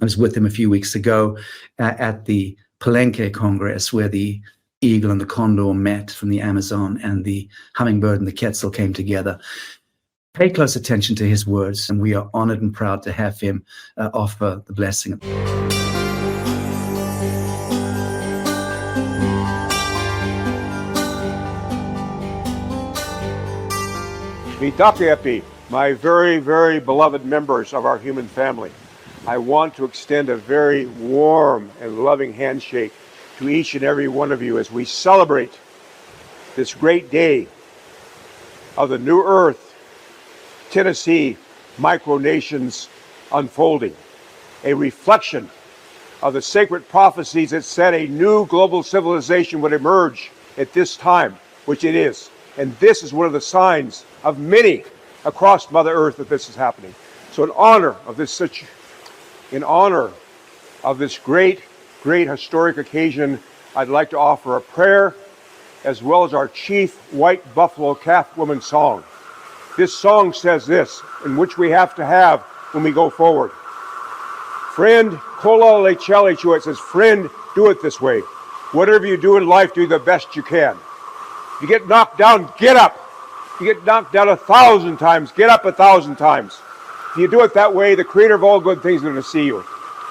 I was with him a few weeks ago at the Palenque Congress, where the eagle and the condor met from the Amazon, and the hummingbird and the quetzal came together. Pay close attention to his words, and we are honored and proud to have him offer the blessing. Mitakepi, my very, very beloved members of our human family, I want to extend a very warm and loving handshake to each and every one of you as we celebrate this great day of the NewEarth Tennessee Micronations unfolding, a reflection of the sacred prophecies that said a new global civilization would emerge at this time, which it is. And this is one of the signs of many across Mother Earth that this is happening. So in honor of this great historic occasion, I'd like to offer a prayer as well as our chief White Buffalo Calf Woman song. This song says this, in which we have to have when we go forward. Friend, kola le chale chua, it says, friend, do it this way. Whatever you do in life, do the best you can. If you get knocked down, get up. If you get knocked down 1,000 times, get up 1,000 times. If you do it that way, the creator of all good things is going to see you.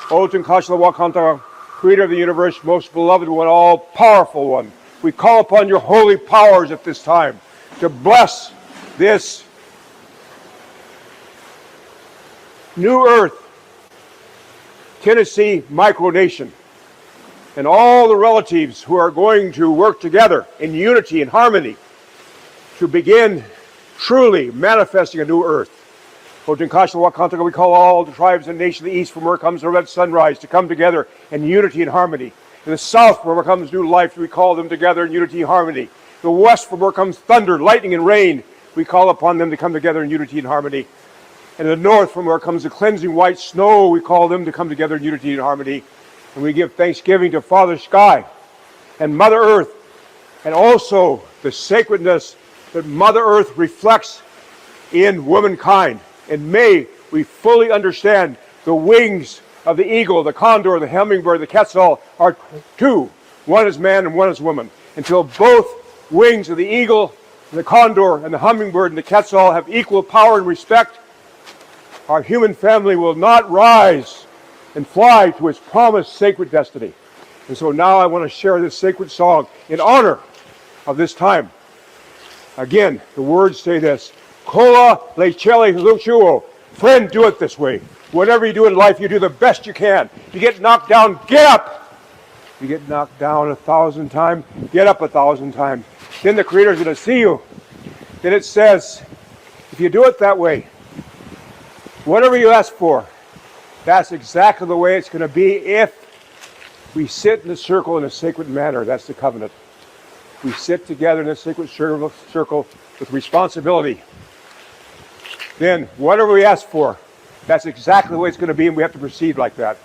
Otun Kashla Wakanta, creator of the universe, most beloved one, all powerful one. We call upon your holy powers at this time to bless this NewEarth Tennessee Micronation and all the relatives who are going to work together in unity and harmony to begin truly manifesting a new earth. We call all the tribes and nations of the east from where comes the red sunrise to come together in unity and harmony. In the south from where comes new life, we call them together in unity and harmony. The west from where comes thunder, lightning, and rain, we call upon them to come together in unity and harmony. And in the north from where comes the cleansing white snow, we call them to come together in unity and harmony. And we give thanksgiving to Father Sky and Mother Earth, and also the sacredness that Mother Earth reflects in womankind. And may we fully understand the wings of the eagle, the condor, the hummingbird, the quetzal are two. One is man and one is woman. Until both wings of the eagle, the condor, and the hummingbird and the quetzal have equal power and respect, our human family will not rise and fly to its promised sacred destiny. And so now I want to share this sacred song in honor of this time. Again, the words say this: Kola le chele luchuo. Friend, do it this way. Whatever you do in life, you do the best you can. If you get knocked down, get up. If you get knocked down 1,000 times, get up 1,000 times. Then the Creator is going to see you. Then it says, if you do it that way, whatever you ask for, that's exactly the way it's going to be if we sit in the circle in a sacred manner. That's the covenant. We sit together in a sacred circle with responsibility. Then whatever we ask for, that's exactly the way it's going to be, and we have to proceed like that.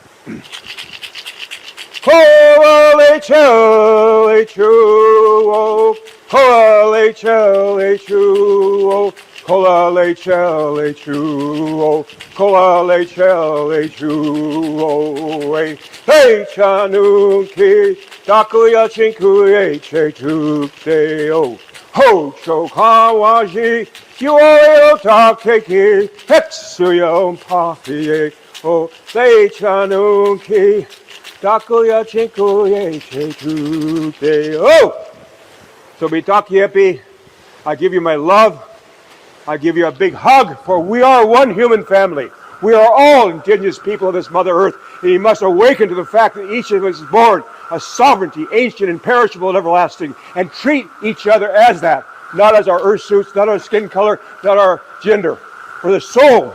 Holy chili chuo, Kola le chele chu, kola le chele chu, kola le chele chu, hey chanu ki, takuya chinku ye che tu de o, ho cho kawaji, you oil tak keki, hetsuya pa ye, o, hey chanu ki, takuya chinku ye che tu de o. So Mitaki Epi, I give you my love. I give you a big hug, for we are one human family. We are all indigenous people of this Mother Earth, and you must awaken to the fact that each of us is born a sovereignty, ancient, imperishable, and everlasting, and treat each other as that, not as our earth suits, not our skin color, not our gender. For the soul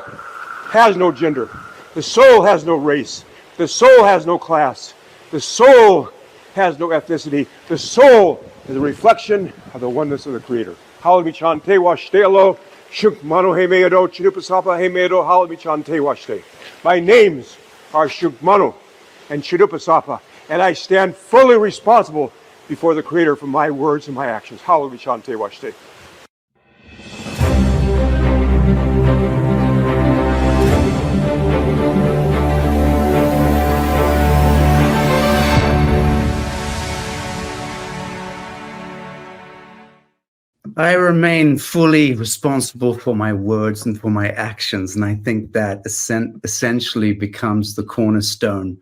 has no gender. The soul has no race. The soul has no class. The soul has no ethnicity. The soul is a reflection of the oneness of the Creator. Hallelujah chante washtelo, shuk mano hemedo, chidupasapa hemedo, hallelujah chante washte. My names are Shuk Manu and Chidupasapa, and I stand fully responsible before the Creator for my words and my actions. Hallelujah chante washte. I remain fully responsible for my words and for my actions. And I think that essentially becomes the cornerstone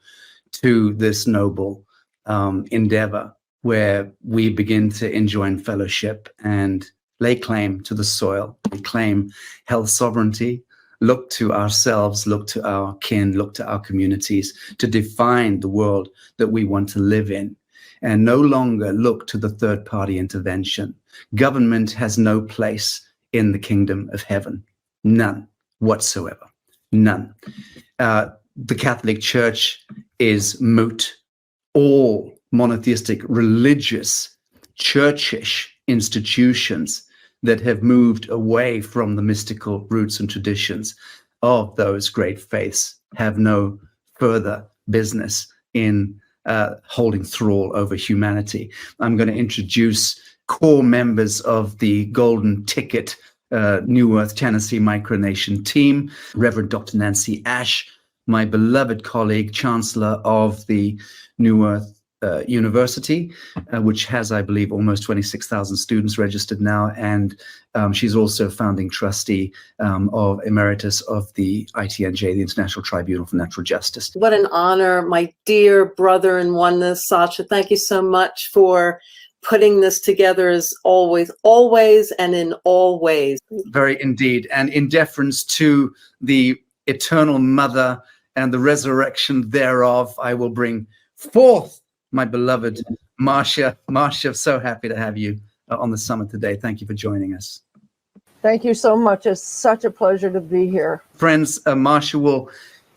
to this noble endeavor, where we begin to enjoin fellowship and lay claim to the soil, claim health sovereignty, look to ourselves, look to our kin, look to our communities to define the world that we want to live in, and no longer look to the third-party intervention. Government has no place in the kingdom of heaven. None whatsoever. None. The Catholic Church is moot. All monotheistic, religious, churchish institutions that have moved away from the mystical roots and traditions of those great faiths have no further business in holding thrall over humanity. I'm going to introduce core members of the Golden Ticket NewEarth Tennessee Micronation team. Reverend Dr. Nancy Ash, my beloved colleague, Chancellor of the NewEarth University, which has, I believe, almost 26,000 students registered now. And she's also founding trustee of emeritus of the ITNJ, the International Tribunal for Natural Justice. What an honor, my dear brother in oneness, Sacha. Thank you so much for putting this together as always and in all ways. Very indeed. And in deference to the eternal mother and the resurrection thereof, I will bring forth my beloved Marcia. Marcia, so happy to have you on the summit today. Thank you for joining us. Thank you so much. It's such a pleasure to be here. Friends, Marcia will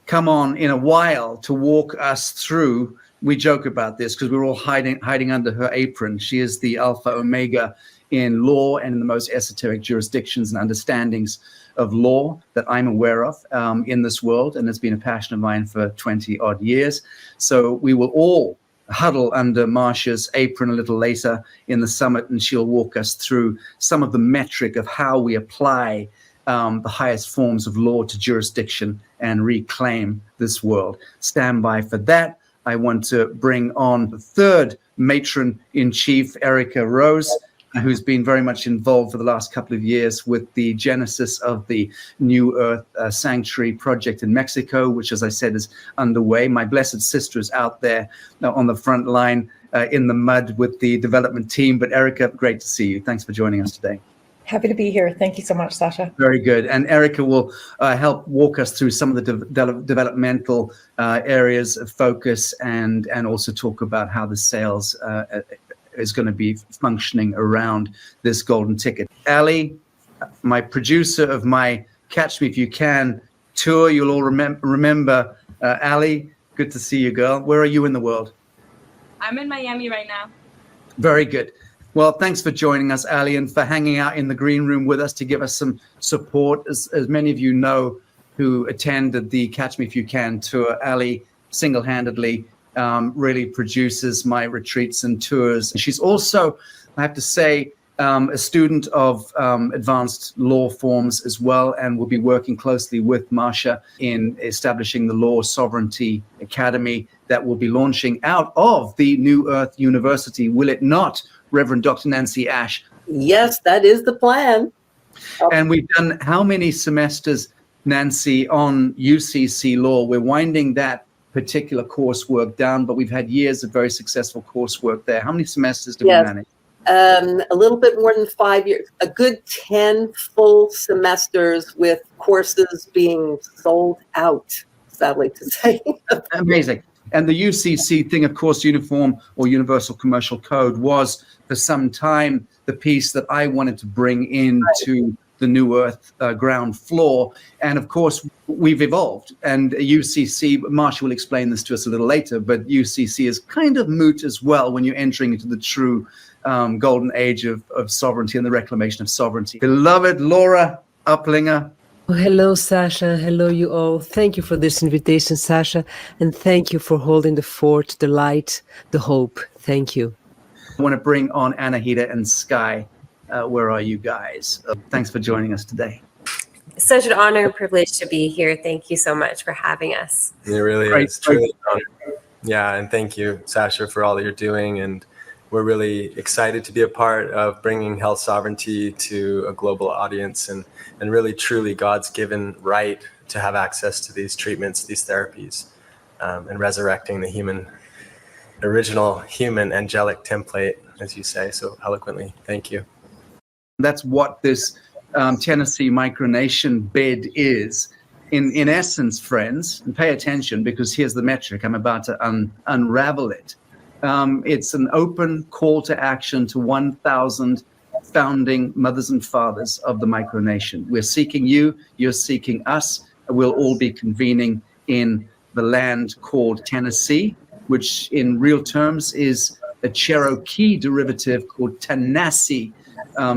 come on in a while to walk us through. We joke about this because we're all hiding under her apron. She is the alpha omega in law and in the most esoteric jurisdictions and understandings of law that I'm aware of in this world, and it's been a passion of mine for 20 odd years. So we will all huddle under Marcia's apron a little later in the summit, and she'll walk us through some of the metric of how we apply the highest forms of law to jurisdiction and reclaim this world. Stand by for that. I want to bring on the third matron-in-chief, Erica Rose, who's been very much involved for the last couple of years with the genesis of the NewEarth Sanctuary project in Mexico, which, as I said, is underway. My blessed sister is out there on the front line in the mud with the development team. But Erica, great to see you. Thanks for joining us today. Happy to be here. Thank you so much, Sacha. Very good. And Erica will help walk us through some of the developmental areas of focus and also talk about how the sales is going to be functioning around this golden ticket. Ali, my producer of my Catch Me If You Can tour, you'll all remember Ali. Good to see you, girl. Where are you in the world? I'm in Miami right now. Very good. Well, thanks for joining us, Ali, and for hanging out in the green room with us to give us some support. As many of you know who attended the Catch Me If You Can tour, Ali single-handedly really produces my retreats and tours. She's also, I have to say, a student of advanced law forms as well, and will be working closely with Marsha in establishing the Law Sovereignty Academy that will be launching out of the NewEarth University. Will it not, Reverend Dr. Nancy Ash? Yes, that is the plan. And we've done how many semesters, Nancy, on UCC Law? We're winding that particular coursework down, but we've had years of very successful coursework there. How many semesters did we manage? A little bit more than 5 years, a good 10 full semesters with courses being sold out, sadly to say. Amazing. And the UCC thing, of course, Uniform or Universal Commercial Code, was for some time the piece that I wanted to bring into the NewEarth ground floor. And of course, we've evolved. And UCC, Marsha will explain this to us a little later, but UCC is kind of moot as well when you're entering into the true golden age of sovereignty and the reclamation of sovereignty. Beloved Laura Uplinger. Oh, hello, Sacha. Hello, you all. Thank you for this invitation, Sacha. And thank you for holding the fort, the light, the hope. Thank you. I want to bring on Anahita and Sky. Where are you guys? Thanks for joining us today. Such an honor and privilege to be here. Thank you so much for having us. It really is truly an honor. Yeah, and thank you, Sacha, for all that you're doing. And we're really excited to be a part of bringing health sovereignty to a global audience and really truly God's given right to have access to these treatments, these therapies, and resurrecting the original human angelic template, as you say so eloquently. Thank you. That's what this Tennessee Micronation bed is. In essence, friends, and pay attention because here's the metric. I'm about to unravel it. It's an open call to action to 1,000 founding mothers and fathers of the micronation. We're seeking you, you're seeking us. We'll all be convening in the land called Tennessee, which in real terms is a Cherokee derivative called Tanasi.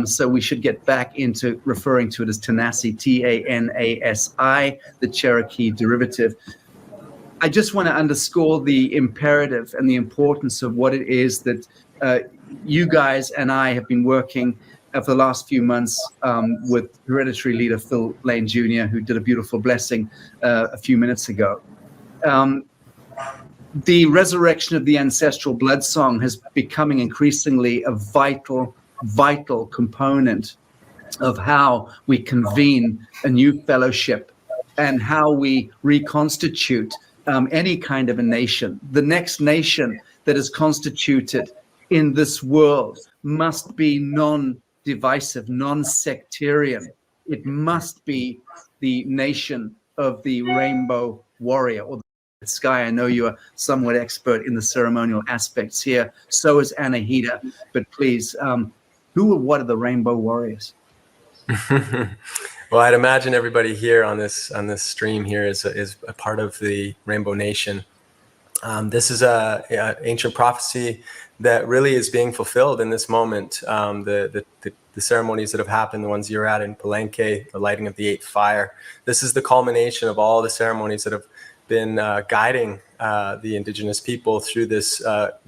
So we should get back into referring to it as Tanasi, T-A-N-A-S-I, the Cherokee derivative. I just want to underscore the imperative and the importance of what it is that you guys and I have been working for the last few months with hereditary leader Phil Lane Jr., who did a beautiful blessing a few minutes ago. The resurrection of the ancestral blood song has becoming increasingly a vital component of how we convene a new fellowship and how we reconstitute any kind of a nation. The next nation that is constituted in this world must be non-divisive, non-sectarian. It must be the nation of the rainbow warrior or the sky. I know you are somewhat expert in the ceremonial aspects here. So is Anahita. But please, who or what are the rainbow warriors? Well, I'd imagine everybody here on this stream here is a part of the Rainbow Nation. This is a ancient prophecy that really is being fulfilled in this moment. The ceremonies that have happened, the ones you're at in Palenque, the lighting of the 8th fire. This is the culmination of all the ceremonies that have been guiding the indigenous people through this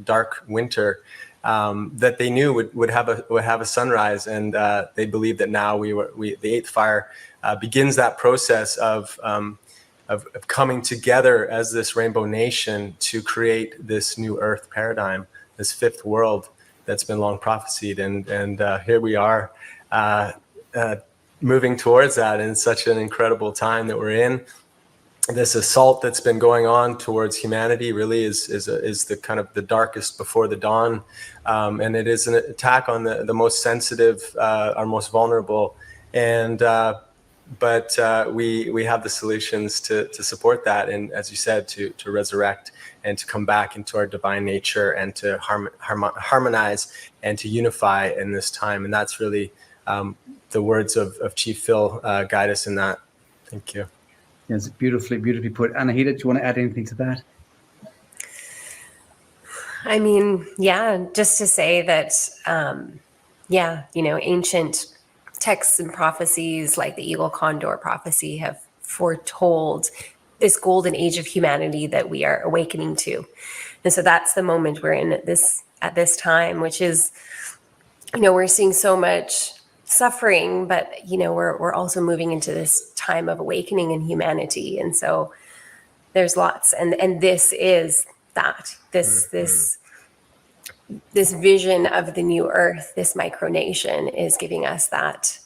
dark winter. That they knew would have a sunrise, and they believed that now the 8th fire begins that process of coming together as this rainbow nation to create this new earth paradigm, this 5th world that's been long prophesied, and here we are moving towards that in such an incredible time that we're in. This assault that's been going on towards humanity really is the kind of the darkest before the dawn, and it is an attack on the most sensitive, our most vulnerable, and but we have the solutions to support that, and as you said, to resurrect and to come back into our divine nature and to harmonize and to unify in this time, and that's really the words of Chief Phil guide us in that. Thank you. Yes, beautifully put. Anahita, do you want to add anything to that? I mean, yeah, just to say that, ancient texts and prophecies like the Eagle Condor prophecy have foretold this golden age of humanity that we are awakening to. And so that's the moment we're in at this time, which is we're seeing so much suffering, but we're also moving into this time of awakening in humanity, and so there's lots, and this is that this vision of the new earth, this micronation, is giving us that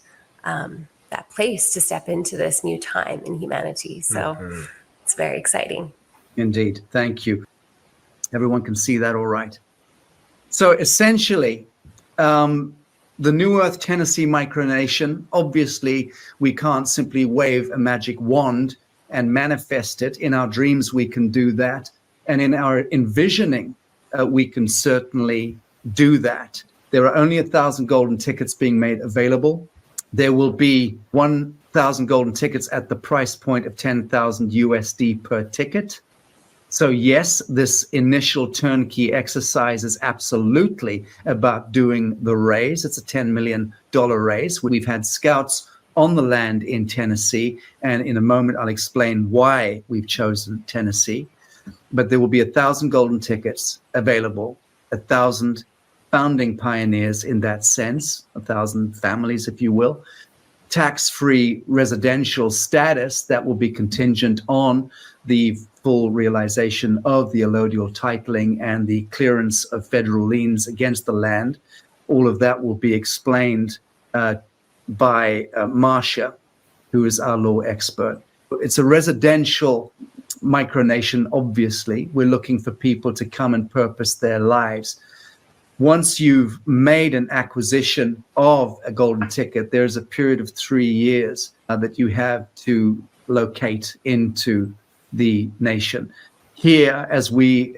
that place to step into this new time in humanity. So it's very exciting. Indeed. Thank you. Everyone can see that all right. So essentially, the NewEarth Tennessee Micronation, obviously, we can't simply wave a magic wand and manifest it. In our dreams, we can do that. And in our envisioning, we can certainly do that. There are only 1,000 golden tickets being made available. There will be 1,000 golden tickets at the price point of 10,000 USD per ticket. So yes, this initial turnkey exercise is absolutely about doing the raise. It's a $10 million raise. We've had scouts on the land in Tennessee, and in a moment I'll explain why we've chosen Tennessee. But there will be 1,000 golden tickets available, 1,000 founding pioneers in that sense, 1,000 families, if you will, tax-free residential status that will be contingent on the full realization of the allodial titling and the clearance of federal liens against the land. All of that will be explained by Marcia, who is our law expert. It's a residential micronation, obviously. We're looking for people to come and purpose their lives. Once you've made an acquisition of a golden ticket, there's a period of 3 years that you have to locate into the nation. Here, as we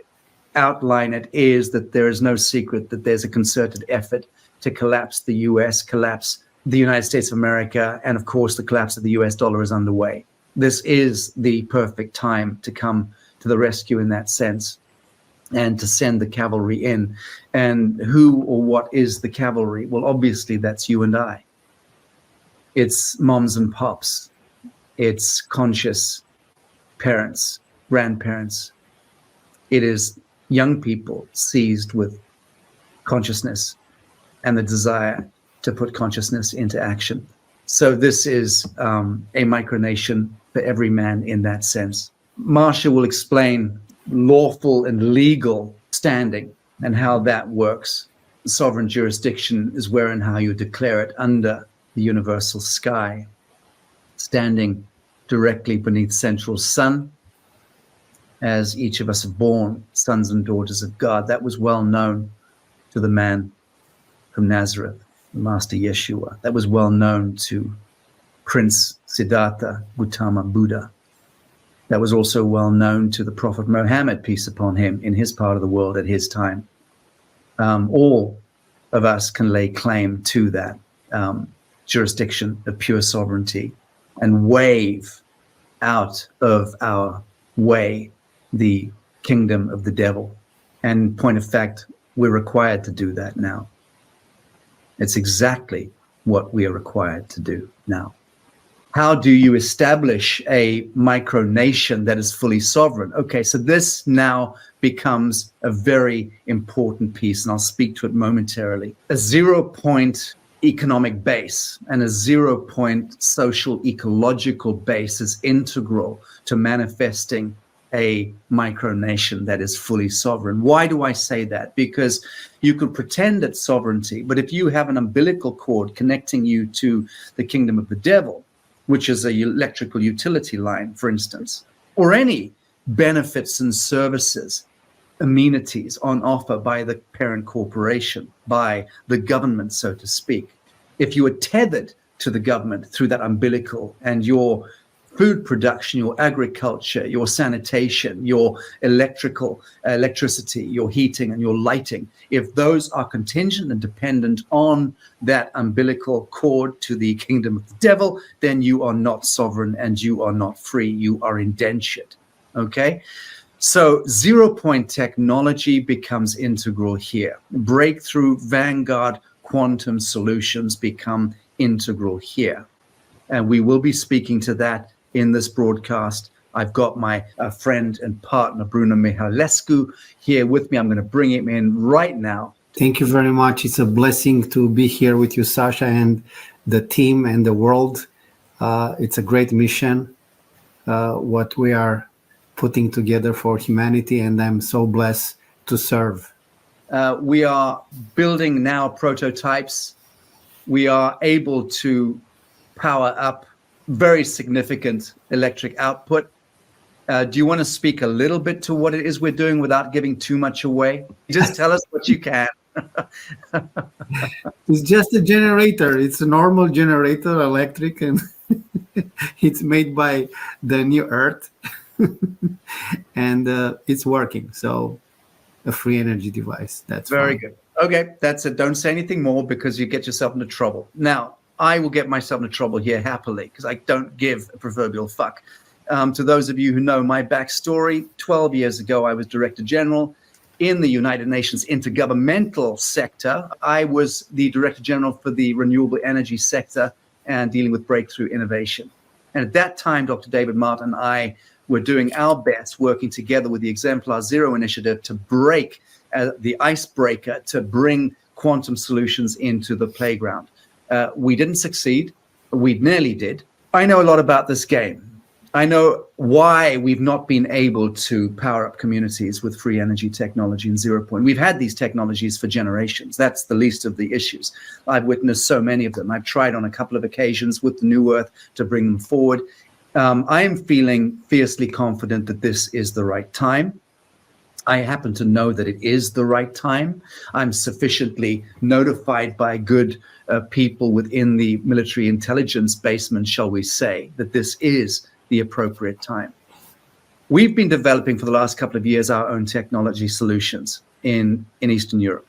outline it, is that there is no secret that there's a concerted effort to collapse the US, collapse the United States of America, and of course the collapse of the US dollar is underway. This is the perfect time to come to the rescue in that sense, and to send the cavalry in. And who or what is the cavalry? Well, obviously that's you and I. It's moms and pops. It's conscious parents, grandparents. It is young people seized with consciousness and the desire to put consciousness into action. So this is a micronation for every man in that sense. Marcia will explain lawful and legal standing and how that works. Sovereign jurisdiction is where and how you declare it under the universal sky, standing directly beneath central sun, as each of us are born sons and daughters of God. That was well known to the man from Nazareth, the Master Yeshua. That was well known to Prince Siddhartha Gautama Buddha. That was also well known to the Prophet Muhammad, peace upon him, in his part of the world at his time. All of us can lay claim to that jurisdiction of pure sovereignty and wave out of our way the kingdom of the devil. And point of fact, we're required to do that now. It's exactly what we are required to do now. How do you establish a micronation that is fully sovereign? Okay, so this now becomes a very important piece, and I'll speak to it momentarily. A 0-point economic base and a 0-point social ecological base is integral to manifesting a micronation that is fully sovereign. Why do I say that? Because you could pretend it's sovereignty, but if you have an umbilical cord connecting you to the kingdom of the devil, which is an electrical utility line, for instance, or any benefits and services, amenities on offer by the parent corporation, by the government, so to speak. If you are tethered to the government through that umbilical, and your food production, your agriculture, your sanitation, your electricity, your heating and your lighting, if those are contingent and dependent on that umbilical cord to the kingdom of the devil, then you are not sovereign and you are not free. You are indentured. Okay? So 0-point technology becomes integral here. Breakthrough vanguard quantum solutions become integral here. And we will be speaking to that in this broadcast. I've got my friend and partner, Bruno Mihalescu, here with me. I'm going to bring him in right now Thank you very much. It's a blessing to be here with you, Sacha, and the team and the world. It's a great mission, what we are putting together for humanity, and I'm so blessed to serve. We are building now prototypes. We are able to power up very significant electric output. Do you want to speak a little bit to what it is we're doing without giving too much away? Just tell us what you can. It's just a generator. It's a normal generator, electric, and it's made by the NewEarth, and it's working. So a free energy device. That's very fine. good. Okay, that's it. Don't say anything more because you get yourself into trouble. Now, I will get myself into trouble here happily because I don't give a proverbial fuck. To those of you who know my backstory, 12 years ago, I was Director General in the United Nations Intergovernmental Sector. I was the Director General for the renewable energy sector and dealing with breakthrough innovation. And at that time, Dr. David Martin and I were doing our best, working together with the Exemplar Zero Initiative to break the icebreaker, to bring quantum solutions into the playground. We didn't succeed. We nearly did. I know a lot about this game. I know why we've not been able to power up communities with free energy technology and 0 point. We've had these technologies for generations. That's the least of the issues. I've witnessed so many of them. I've tried on a couple of occasions with the NewEarth to bring them forward. I am feeling fiercely confident that this is the right time. I happen to know that it is the right time. I'm sufficiently notified by good people within the military intelligence basement, shall we say, that this is the appropriate time. We've been developing for the last couple of years our own technology solutions in Eastern Europe,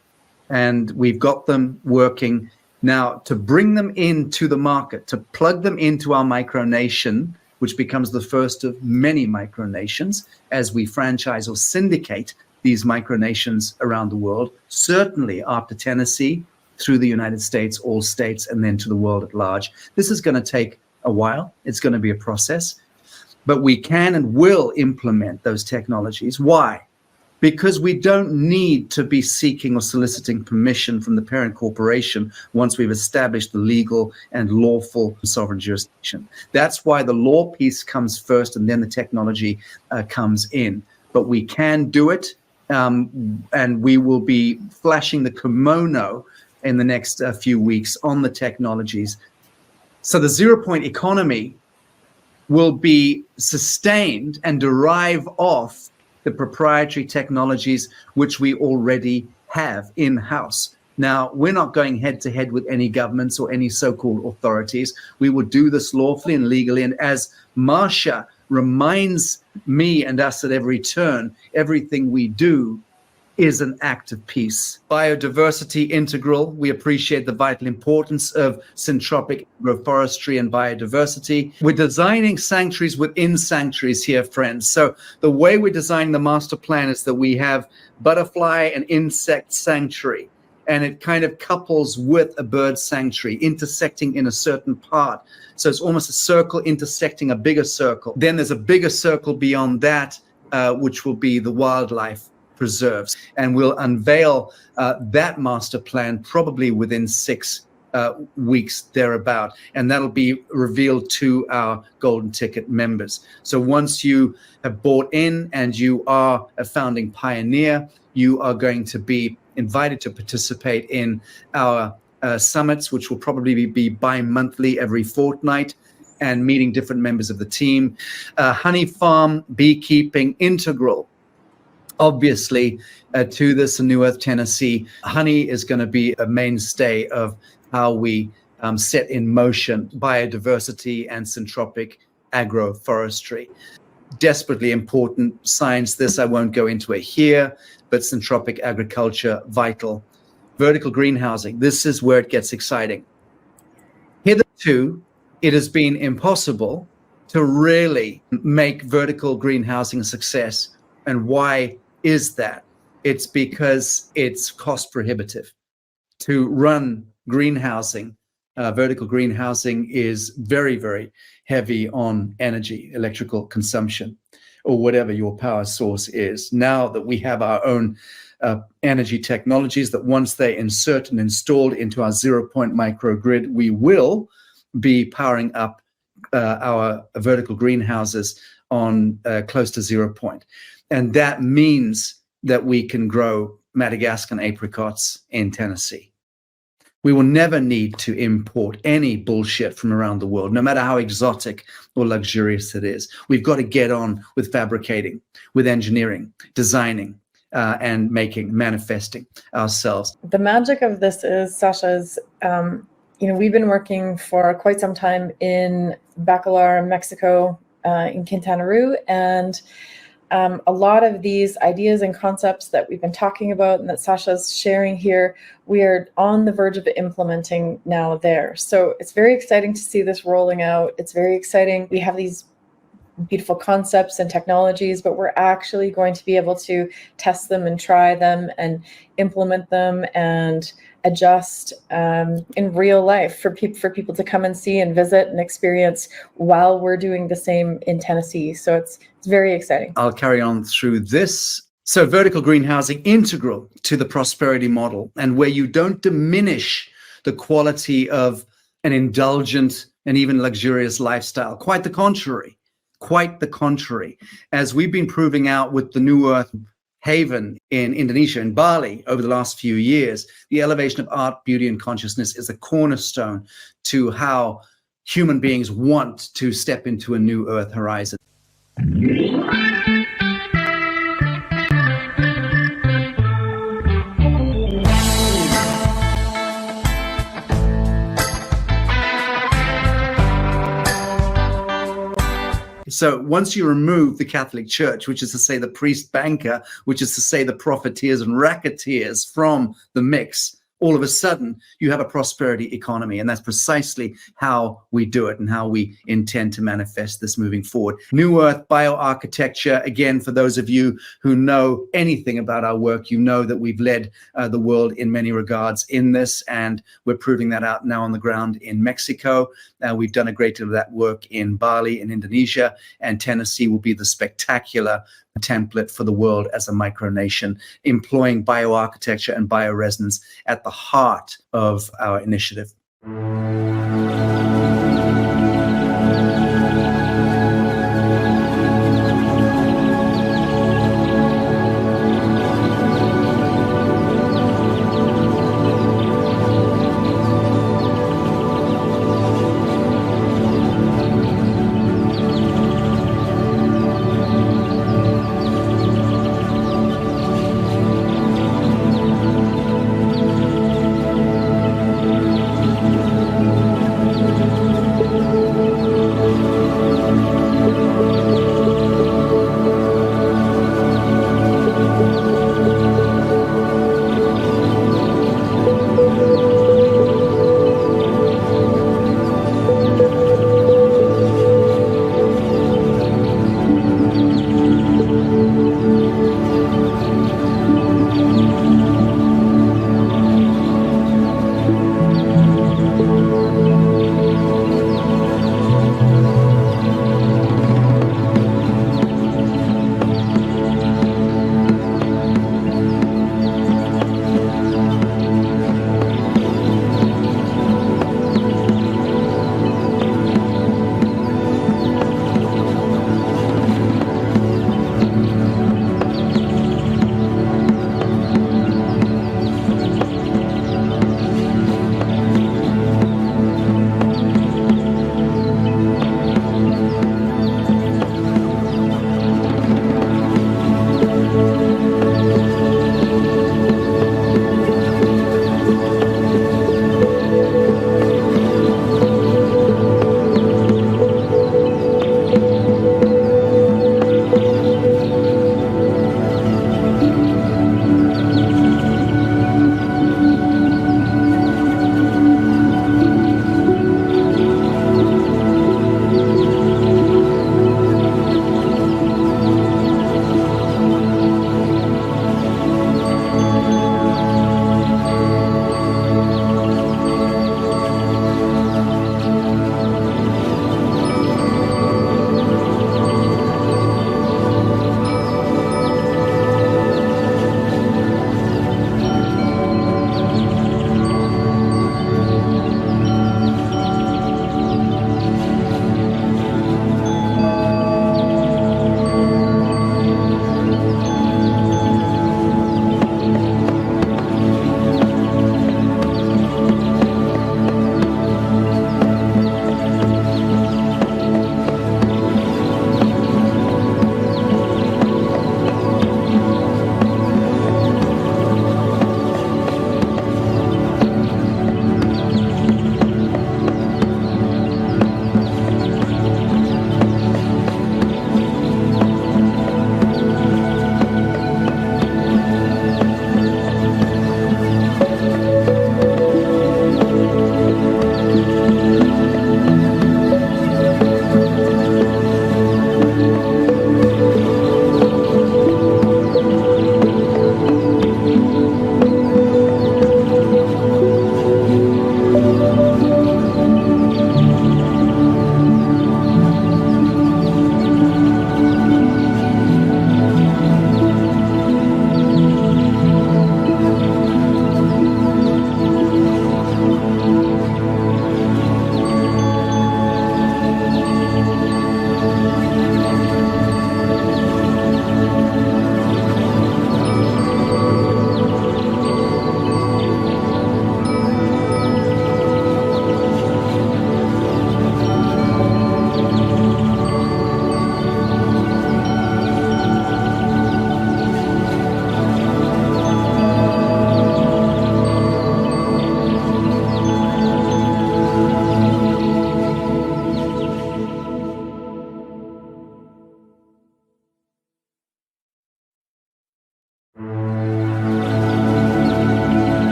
and we've got them working now to bring them into the market, to plug them into our micronation, which becomes the first of many micronations as we franchise or syndicate these micronations around the world, certainly after Tennessee, through the United States, all states, and then to the world at large. This is going to take a while. It's going to be a process. But we can and will implement those technologies. Why? Because we don't need to be seeking or soliciting permission from the parent corporation once we've established the legal and lawful sovereign jurisdiction. That's why the law piece comes first and then the technology comes in. But we can do it, and we will be flashing the kimono in the next few weeks on the technologies. So the 0 point economy will be sustained and derive off the proprietary technologies which we already have in-house. Now, we're not going head-to-head with any governments or any so-called authorities. We will do this lawfully and legally. And as Marsha reminds me and us at every turn, everything we do is an act of peace. Biodiversity integral. We appreciate the vital importance of syntropic agroforestry and biodiversity. We're designing sanctuaries within sanctuaries here, friends. So the way we're designing the master plan is that we have butterfly and insect sanctuary, and it kind of couples with a bird sanctuary, intersecting in a certain part. So it's almost a circle intersecting a bigger circle. Then there's a bigger circle beyond that, which will be the wildlife preserves. And we'll unveil that master plan probably within 6 weeks thereabout. And that'll be revealed to our Golden Ticket members. So once you have bought in and you are a founding pioneer, you are going to be invited to participate in our summits, which will probably be bi-monthly, every fortnight, and meeting different members of the team. Honey farm, beekeeping, integral. Obviously, to this NewEarth Tennessee, honey is going to be a mainstay of how we set in motion biodiversity and syntropic agroforestry. Desperately important science. This I won't go into it here, but syntropic agriculture, vital. Vertical greenhousing. This is where it gets exciting. Hitherto, it has been impossible to really make vertical greenhousing a success. And why is that? It's because it's cost prohibitive. To run greenhousing, vertical greenhousing is very, very heavy on energy, electrical consumption. or whatever your power source is. Now that we have our own energy technologies, that once they're inserted and installed into our 0-point microgrid, we will be powering up our vertical greenhouses on close to 0 point. And that means that we can grow Madagascan apricots in Tennessee. We will never need to import any bullshit from around the world, no matter how exotic or luxurious it is. We've got to get on with fabricating, with engineering, designing, and manifesting ourselves. The magic of this is, Sacha's, we've been working for quite some time in Bacalar, Mexico, in Quintana Roo, and a lot of these ideas and concepts that we've been talking about and that Sacha's sharing here, we are on the verge of implementing now there. So it's very exciting to see this rolling out. It's very exciting. We have these beautiful concepts and technologies, but we're actually going to be able to test them and try them and implement them and adjust in real life for people to come and see and visit and experience while we're doing the same in Tennessee. So it's very exciting. I'll carry on through this. So vertical greenhousing, integral to the prosperity model, and where you don't diminish the quality of an indulgent and even luxurious lifestyle. Quite the contrary. Quite the contrary. As we've been proving out with the NewEarth Haven in Indonesia, in Bali, over the last few years, the elevation of art, beauty, and consciousness is a cornerstone to how human beings want to step into a new earth horizon. So once you remove the Catholic Church, which is to say the priest banker, which is to say the profiteers and racketeers from the mix, all of a sudden you have a prosperity economy. And that's precisely how we do it and how we intend to manifest this moving forward. New Earth bioarchitecture, again, for those of you who know anything about our work, you know that we've led the world in many regards in this, and we're proving that out now on the ground in Mexico. We've done a great deal of that work in Bali, in Indonesia, and Tennessee will be the spectacular template for the world as a micronation, employing bioarchitecture and bioresonance at the heart of our initiative.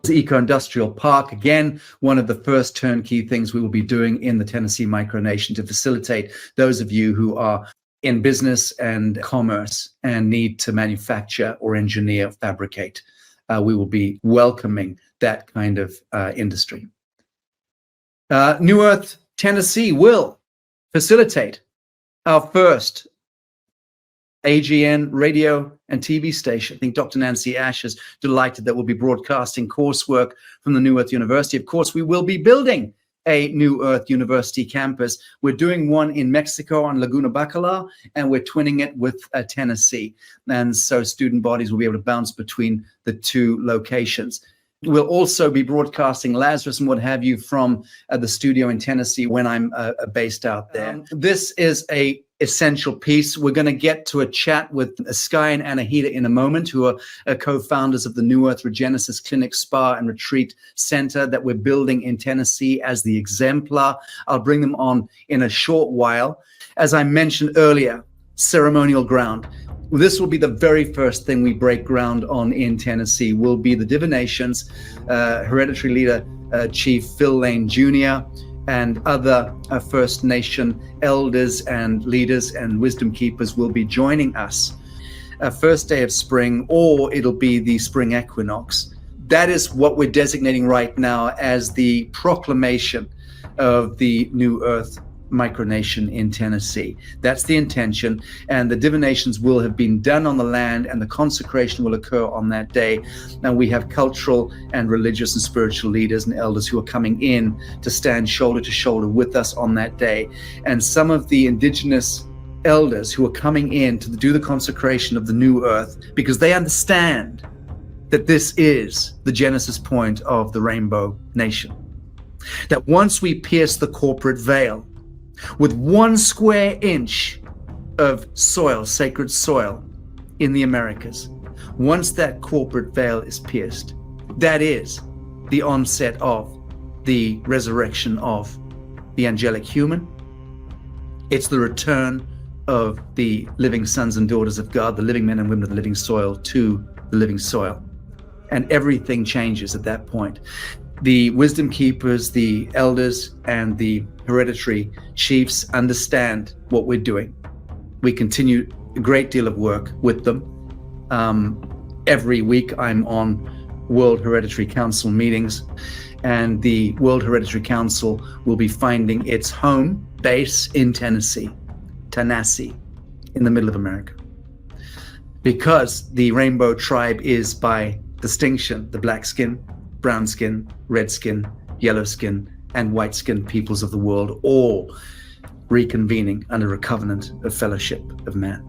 Eco-Industrial Park, again, one of the first turnkey things we will be doing in the Tennessee Micronation to facilitate those of you who are in business and commerce and need to manufacture or engineer, fabricate. We will be welcoming that kind of industry. NewEarth Tennessee will facilitate our first AGN radio and TV station. I think Dr. Nancy Ash is delighted that we'll be broadcasting coursework from the NewEarth University. Of course, we will be building a NewEarth University campus. We're doing one in Mexico on Laguna Bacalar, and we're twinning it with Tennessee. And so student bodies will be able to bounce between the two locations. We'll also be broadcasting Lazarus and what have you from the studio in Tennessee when I'm based out there. This is a essential piece. We're going to get to a chat with Sky and Anahita in a moment, who are co-founders of the NewEarth Regenesis Clinic, Spa and Retreat Center that we're building in Tennessee as the exemplar. I'll bring them on in a short while. As I mentioned earlier, ceremonial ground. This will be the very first thing we break ground on in Tennessee, will be the divinations. Hereditary leader Chief Phil Lane Jr. and other First Nation elders and leaders and wisdom keepers will be joining us. First day of spring, or it'll be the spring equinox. That is what we're designating right now as the proclamation of the NewEarth Micronation in Tennessee. That's the intention, and the divinations will have been done on the land, and the consecration will occur on that day. And we have cultural and religious and spiritual leaders and elders who are coming in to stand shoulder to shoulder with us on that day. And some of the indigenous elders who are coming in to do the consecration of the new earth, because they understand that this is the genesis point of the Rainbow Nation. That once we pierce the corporate veil, with 1 square inch of soil, sacred soil in the Americas, once that corporate veil is pierced, that is the onset of the resurrection of the angelic human. It's the return of the living sons and daughters of God, the living men and women of the living soil, to the living soil. And everything changes at that point. The wisdom keepers, the elders, and the hereditary chiefs understand what we're doing. We continue a great deal of work with them. Every week I'm on World Hereditary Council meetings, and the World Hereditary Council will be finding its home base in Tennessee, in the middle of America. Because the Rainbow Tribe is by distinction the black skin, brown skin, red skin, yellow skin, and white skin peoples of the world, all reconvening under a covenant of fellowship of man.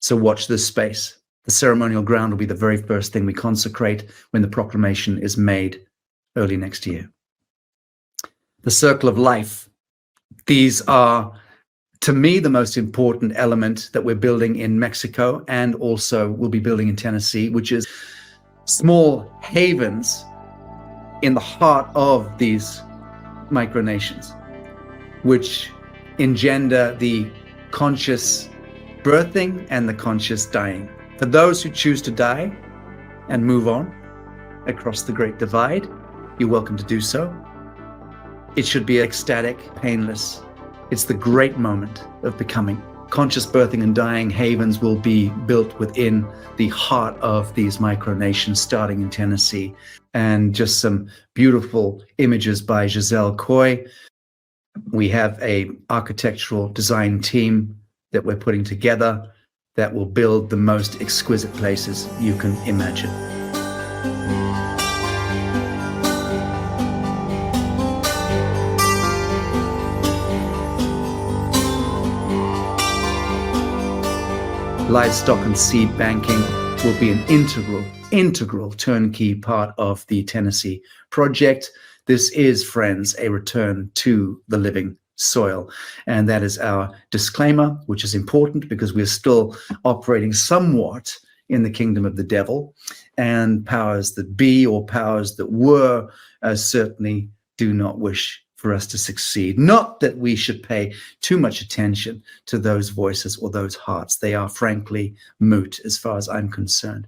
So watch this space. The ceremonial ground will be the very first thing we consecrate when the proclamation is made early next year. The circle of life. These are, to me, the most important element that we're building in Mexico, and also we'll be building in Tennessee, which is small havens in the heart of these micronations, which engender the conscious birthing and the conscious dying. For those who choose to die and move on across the Great Divide, you're welcome to do so. It should be ecstatic, painless. It's the great moment of becoming. Conscious birthing and dying havens will be built within the heart of these micronations, starting in Tennessee. And just some beautiful images by Giselle Coy. We have an architectural design team that we're putting together that will build the most exquisite places you can imagine. Livestock and seed banking will be an integral turnkey part of the Tennessee project. This is, friends, a return to the living soil. And that is our disclaimer, which is important because we're still operating somewhat in the kingdom of the devil, and powers that be or powers that were certainly do not wish for us to succeed. Not that we should pay too much attention to those voices or those hearts. They are frankly moot as far as I'm concerned.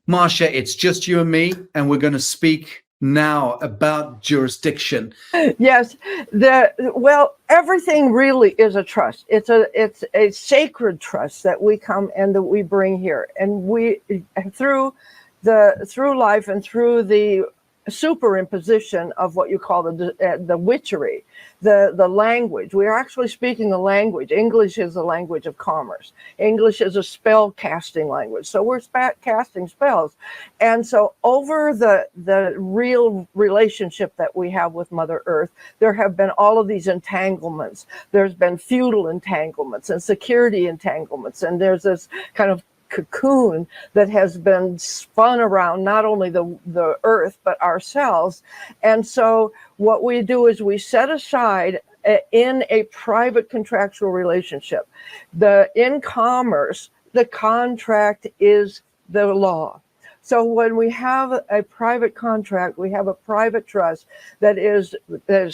Marcia, it's just you and me, and we're going to speak now about jurisdiction. Yes, well, everything really is a trust. It's a sacred trust that we come and that we bring here, and we through life and through the superimposition of what you call the witchery, the language. We are actually speaking the language. English is the language of commerce. English is a spell casting language. So we're casting spells. And so over the real relationship that we have with Mother Earth, there have been all of these entanglements. There's been feudal entanglements and security entanglements. And there's this kind of cocoon that has been spun around not only the earth but ourselves. And so what we do is we set aside in a private contractual relationship, in commerce, the contract is the law. So when we have a private contract, we have a private trust that is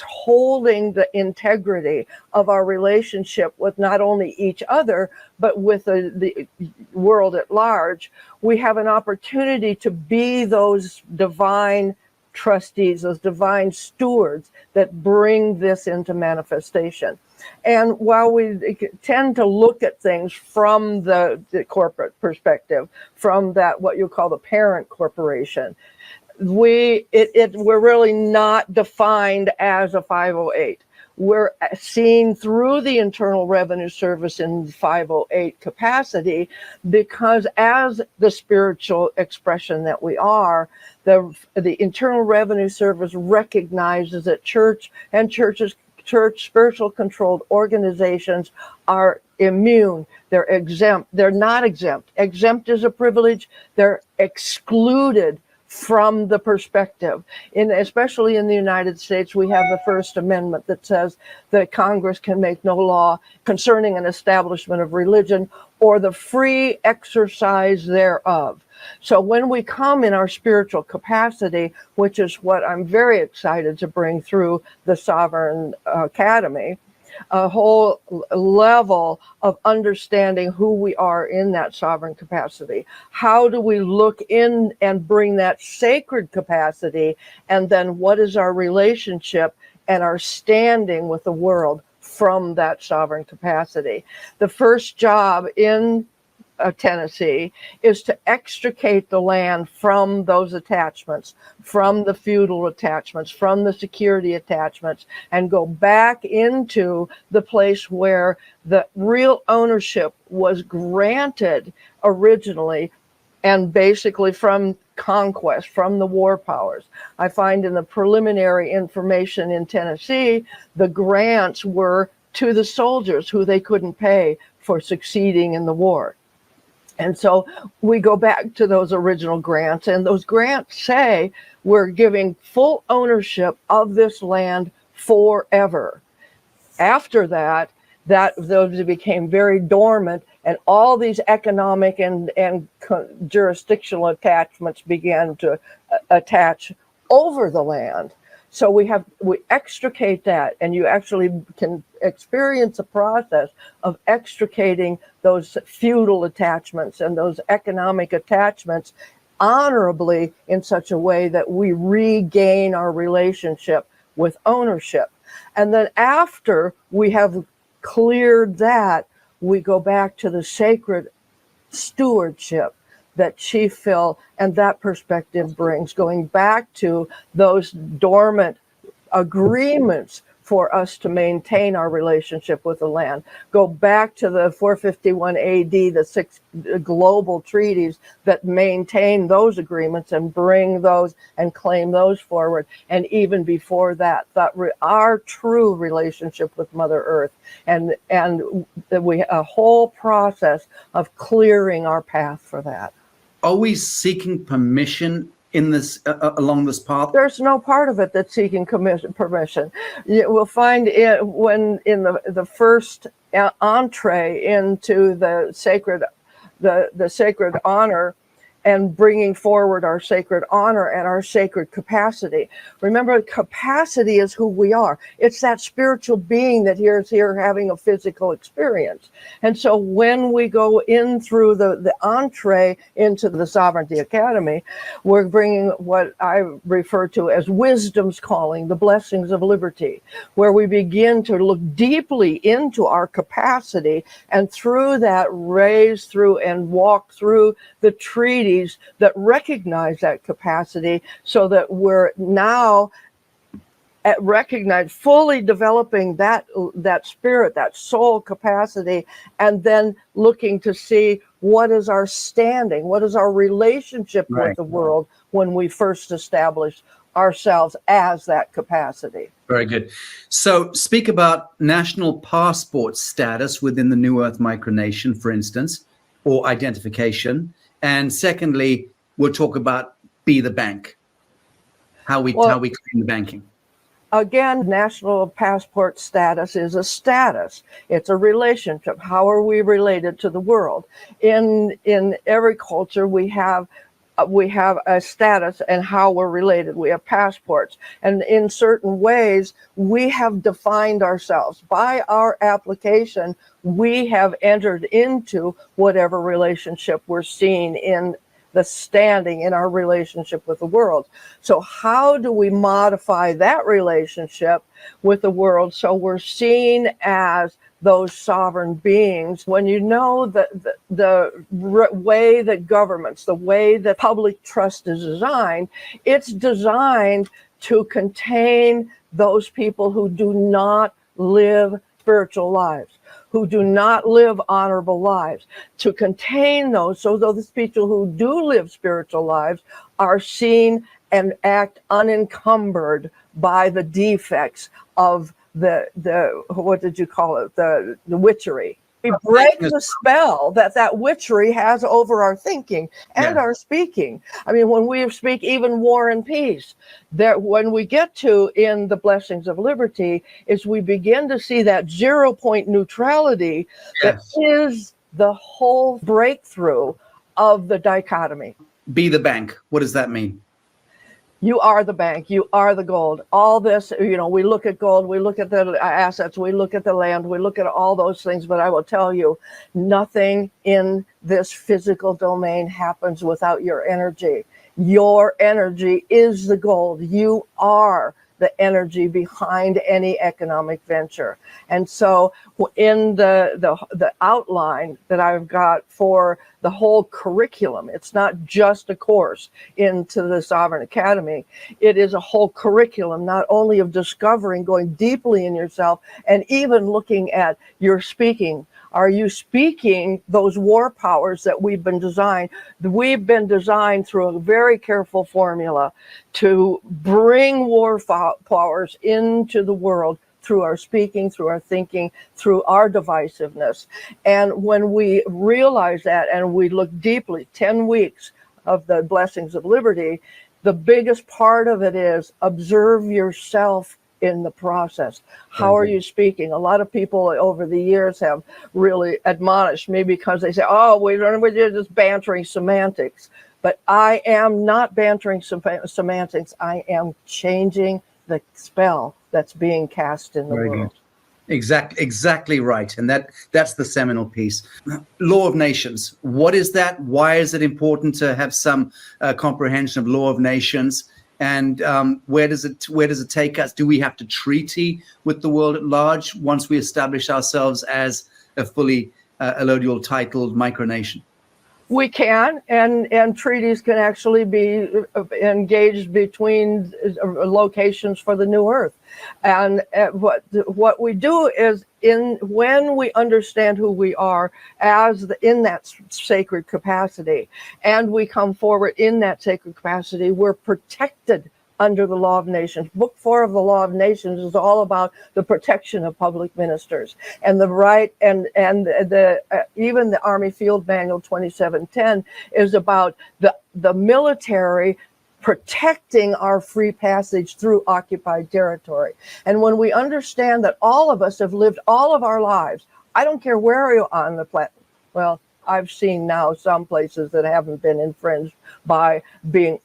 holding the integrity of our relationship with not only each other, but with the world at large. We have an opportunity to be those divine trustees, those divine stewards that bring this into manifestation. And while we tend to look at things from the corporate perspective, from that what you call the parent corporation, we're really not defined as a 508. We're seen through the Internal Revenue Service in 508 capacity, because as the spiritual expression that we are, the Internal Revenue Service recognizes that church spiritual controlled organizations are immune. They're exempt. They're not exempt. Exempt is a privilege. They're excluded from the perspective. Especially in the United States, we have the First Amendment that says that Congress can make no law concerning an establishment of religion or the free exercise thereof. So when we come in our spiritual capacity, which is what I'm very excited to bring through the Sovereign Academy, a whole level of understanding who we are in that sovereign capacity. How do we look in and bring that sacred capacity? And then what is our relationship and our standing with the world from that sovereign capacity? The first job in Tennessee is to extricate the land from those attachments, from the feudal attachments, from the security attachments, and go back into the place where the real ownership was granted originally, and basically from conquest, from the war powers. I find in the preliminary information in Tennessee, the grants were to the soldiers who they couldn't pay for succeeding in the war. And so we go back to those original grants, and those grants say we're giving full ownership of this land forever. After that those became very dormant, and all these economic and jurisdictional attachments began to attach over the land. So we extricate that, and you actually can experience a process of extricating those feudal attachments and those economic attachments honorably in such a way that we regain our relationship with ownership. And then after we have cleared that, we go back to the sacred stewardship that Chief Phil and that perspective brings, going back to those dormant agreements for us to maintain our relationship with the land. Go back to the 451 AD, the 6 global treaties that maintain those agreements and bring those and claim those forward. And even before that, our true relationship with Mother Earth, and a whole process of clearing our path for that. Are we seeking permission in this along this path? There's no part of it that's seeking permission. We'll find it when in the first entree into the sacred honor, and bringing forward our sacred honor and our sacred capacity. Remember, capacity is who we are. It's that spiritual being that is here having a physical experience. And so when we go in through the entree into the Sovereignty Academy, we're bringing what I refer to as wisdom's calling, the blessings of liberty, where we begin to look deeply into our capacity, and through that raise through and walk through the treaties that recognize that capacity, so that we're now fully developing that spirit, that soul capacity, and then looking to see what is our standing, what is our relationship with the world when we first establish ourselves as that capacity. Very good. So speak about national passport status within the NewEarth Micronation, for instance, or identification. And secondly, we'll talk about Be the Bank, how we claim the banking. Again, national passport status is a status. It's a relationship. How are we related to the world? In every culture, we have a status and how we're related. We have passports. And in certain ways, we have defined ourselves. By our application, we have entered into whatever relationship we're seeing in the standing in our relationship with the world. So how do we modify that relationship with the world so we're seen as those sovereign beings? When you know the way that governments, the way that public trust is designed, it's designed to contain those people who do not live spiritual lives, who do not live honorable lives, to contain those, so those people who do live spiritual lives are seen and act unencumbered by the defects of the what did you call it, the witchery. We break the spell that witchery has over our thinking and our speaking. I mean, when we speak even war and peace, that when we get to in the blessings of liberty, is we begin to see that 0 point neutrality that is the whole breakthrough of the dichotomy. Be the bank. What does that mean? You are the bank, you are the gold. All this, we look at gold, we look at the assets, we look at the land, we look at all those things, but I will tell you, nothing in this physical domain happens without your energy. Your energy is the gold. You are the energy behind any economic venture. And so in the outline that I've got for the whole curriculum, it's not just a course into the Sovereign Academy. It is a whole curriculum, not only of discovering, going deeply in yourself, and even looking at your speaking. Are you speaking those war powers that we've been designed? We've been designed through a very careful formula to bring war powers into the world through our speaking, through our thinking, through our divisiveness. And when we realize that and we look deeply, 10 weeks of the blessings of liberty, the biggest part of it is observe yourself in the process. How are you speaking? A lot of people over the years have really admonished me because they say, oh, we're just bantering semantics. But I am not bantering semantics. I am changing the spell that's being cast in the world. Exactly right. And that's the seminal piece. Law of nations. What is that? Why is it important to have some comprehension of law of nations? And where does it take us? Do we have to treaty with the world at large once we establish ourselves as a fully allodial titled micronation? We can, and treaties can actually be engaged between locations for the new earth. And what we do is, when we understand who we are in that sacred capacity, and we come forward in that sacred capacity, we're protected under the Law of Nations. Book 4 of the Law of Nations is all about the protection of public ministers and the right, and the even the Army Field Manual 2710 is about the military protecting our free passage through occupied territory. And when we understand that all of us have lived all of our lives, I don't care where you're on the planet. Well, I've seen now some places that haven't been infringed by being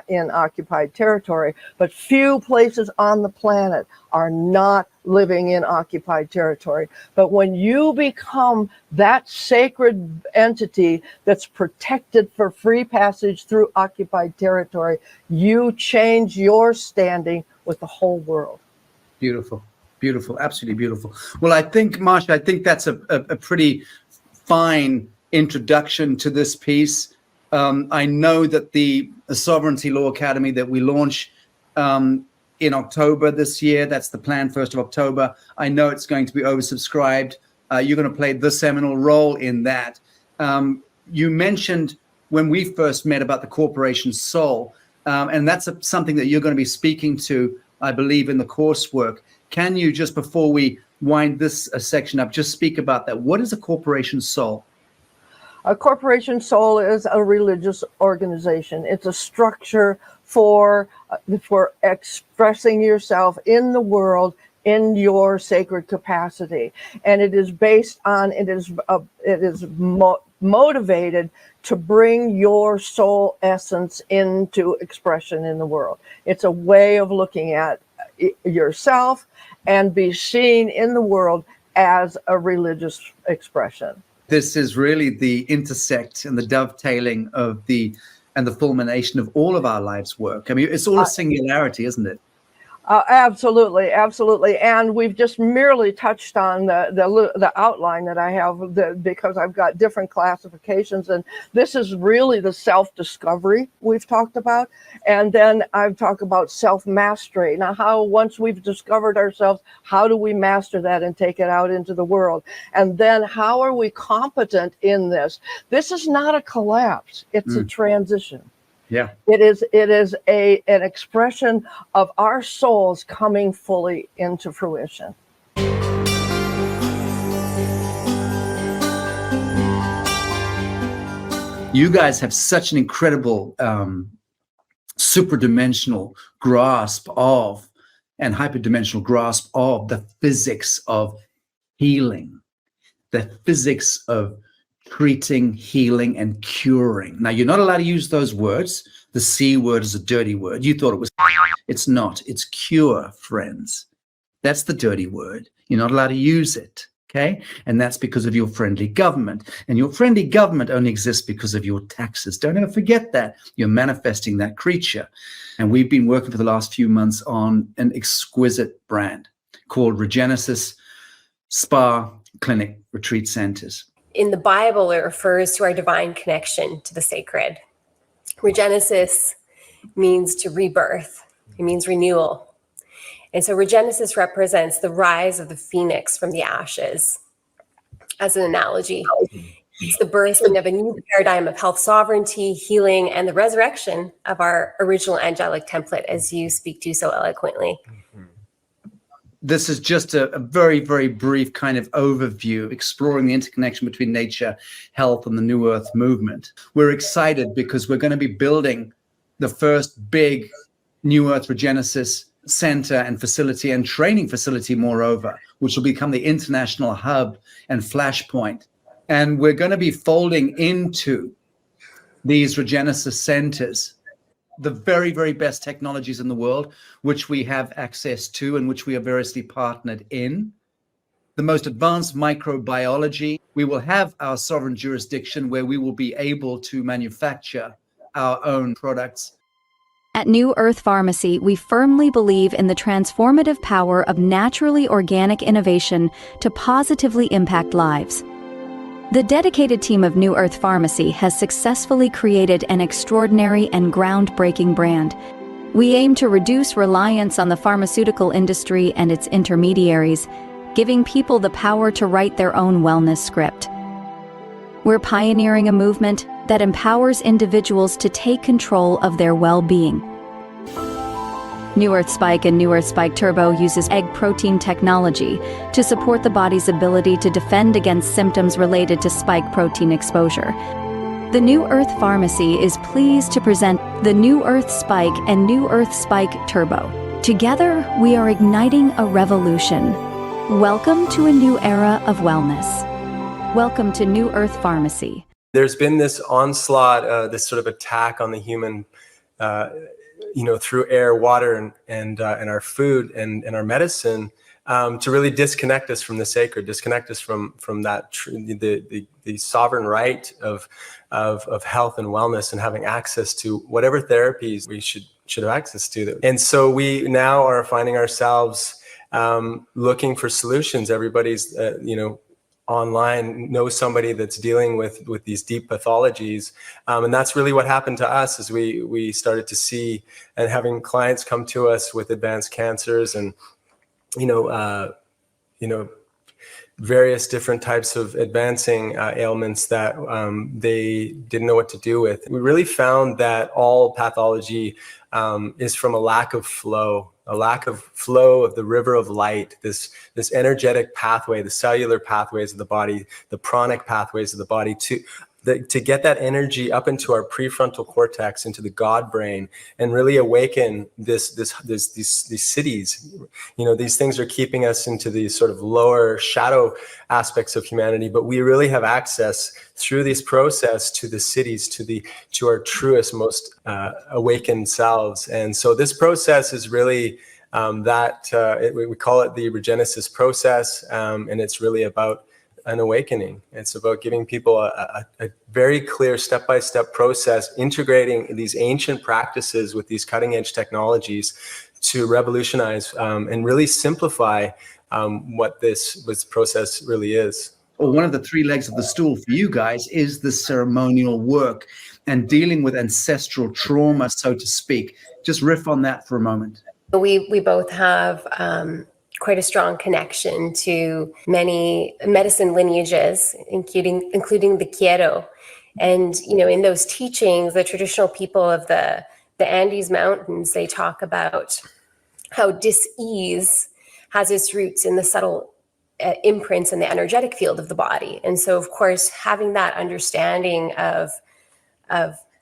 in occupied territory, but few places on the planet are not living in occupied territory. But when you become that sacred entity that's protected for free passage through occupied territory, you change your standing with the whole world. Beautiful, beautiful, absolutely beautiful. Well, I think, Marsha, I think that's a pretty fine introduction to this piece. I know that the Sovereignty Law Academy that we launch in October this year, that's the plan, 1st of October. I know it's going to be oversubscribed. You're going to play the seminal role in that. You mentioned when we first met about the corporation soul, and that's something that you're going to be speaking to, I believe, in the coursework. Can you, just before we wind this section up, just speak about that? What is a corporation soul? A corporation soul is a religious organization. It's a structure for expressing yourself in the world in your sacred capacity, and it is based on motivated to bring your soul essence into expression in the world. It's a way of looking at yourself and be seen in the world as a religious expression. This is really the intersect and the dovetailing of the fulmination of all of our life's work. I mean, it's all a singularity, isn't it? Absolutely, absolutely. And we've just merely touched on the outline that I have, because I've got different classifications. And this is really the self-discovery we've talked about. And then I've talked about self-mastery. Now, how, once we've discovered ourselves, how do we master that and take it out into the world? And then how are we competent in this? This is not a collapse. It's a transition. Yeah. It is an expression of our souls coming fully into fruition. You guys have such an incredible superdimensional grasp of and hyperdimensional grasp of the physics of healing, the physics of treating, healing, and curing. Now, you're not allowed to use those words. The C word is a dirty word. You thought it was. It's not. It's cure, friends. That's the dirty word. You're not allowed to use it, okay? And that's because of your friendly government. And your friendly government only exists because of your taxes. Don't ever forget that. You're manifesting that creature. And we've been working for the last few months on an exquisite brand called Regenesis Spa Clinic Retreat Centers. In the Bible, it refers to our divine connection to the sacred. Regenesis means to rebirth. It means renewal. And so Regenesis represents the rise of the phoenix from the ashes. As an analogy, it's the birthing of a new paradigm of health sovereignty, healing, and the resurrection of our original angelic template, as you speak to so eloquently. This is just a very, very brief kind of overview of exploring the interconnection between nature, health, and the New Earth movement. We're excited because we're going to be building the first big New Earth Regenesis center and facility and training facility, moreover, which will become the international hub and flashpoint. And we're going to be folding into these Regenesis centers the very, very best technologies in the world, which we have access to and which we are variously partnered in. The most advanced microbiology. We will have our sovereign jurisdiction where we will be able to manufacture our own products. At NewEarth Pharmacy, we firmly believe in the transformative power of naturally organic innovation to positively impact lives. The dedicated team of NewEarth Pharmacy has successfully created an extraordinary and groundbreaking brand. We aim to reduce reliance on the pharmaceutical industry and its intermediaries, giving people the power to write their own wellness script. We're pioneering a movement that empowers individuals to take control of their well-being. NewEarth Spike and NewEarth Spike Turbo uses egg protein technology to support the body's ability to defend against symptoms related to spike protein exposure. The NewEarth Pharmacy is pleased to present the NewEarth Spike and NewEarth Spike Turbo. Together, we are igniting a revolution. Welcome to a new era of wellness. Welcome to NewEarth Pharmacy. There's been this onslaught, this sort of attack on the human, through air, water, and our food and our medicine, to really disconnect us from the sacred, disconnect us from that the sovereign right of health and wellness and having access to whatever therapies we should have access to. And so we now are finding ourselves looking for solutions. Everybody's online knows somebody that's dealing with these deep pathologies, and that's really what happened to us as we started to see and having clients come to us with advanced cancers and various different types of advancing ailments that they didn't know what to do with. We really found that all pathology is from a lack of flow of the river of light, this energetic pathway, the cellular pathways of the body, the pranic pathways of the body to get that energy up into our prefrontal cortex, into the God brain, and really awaken these cities. These things are keeping us into these sort of lower shadow aspects of humanity, but we really have access through this process to the cities, to our truest, most awakened selves. And so this process is really we call it the regenesis process, and it's really about an awakening. It's about giving people a very clear step-by-step process, integrating these ancient practices with these cutting-edge technologies to revolutionize and really simplify what this process really is. Well, one of the three legs of the stool for you guys is the ceremonial work and dealing with ancestral trauma, so to speak. Just riff on that for a moment. We both have quite a strong connection to many medicine lineages, including the Quiero. And, in those teachings, the traditional people of the Andes Mountains, they talk about how dis-ease has its roots in the subtle imprints in the energetic field of the body. And so, of course, having that understanding of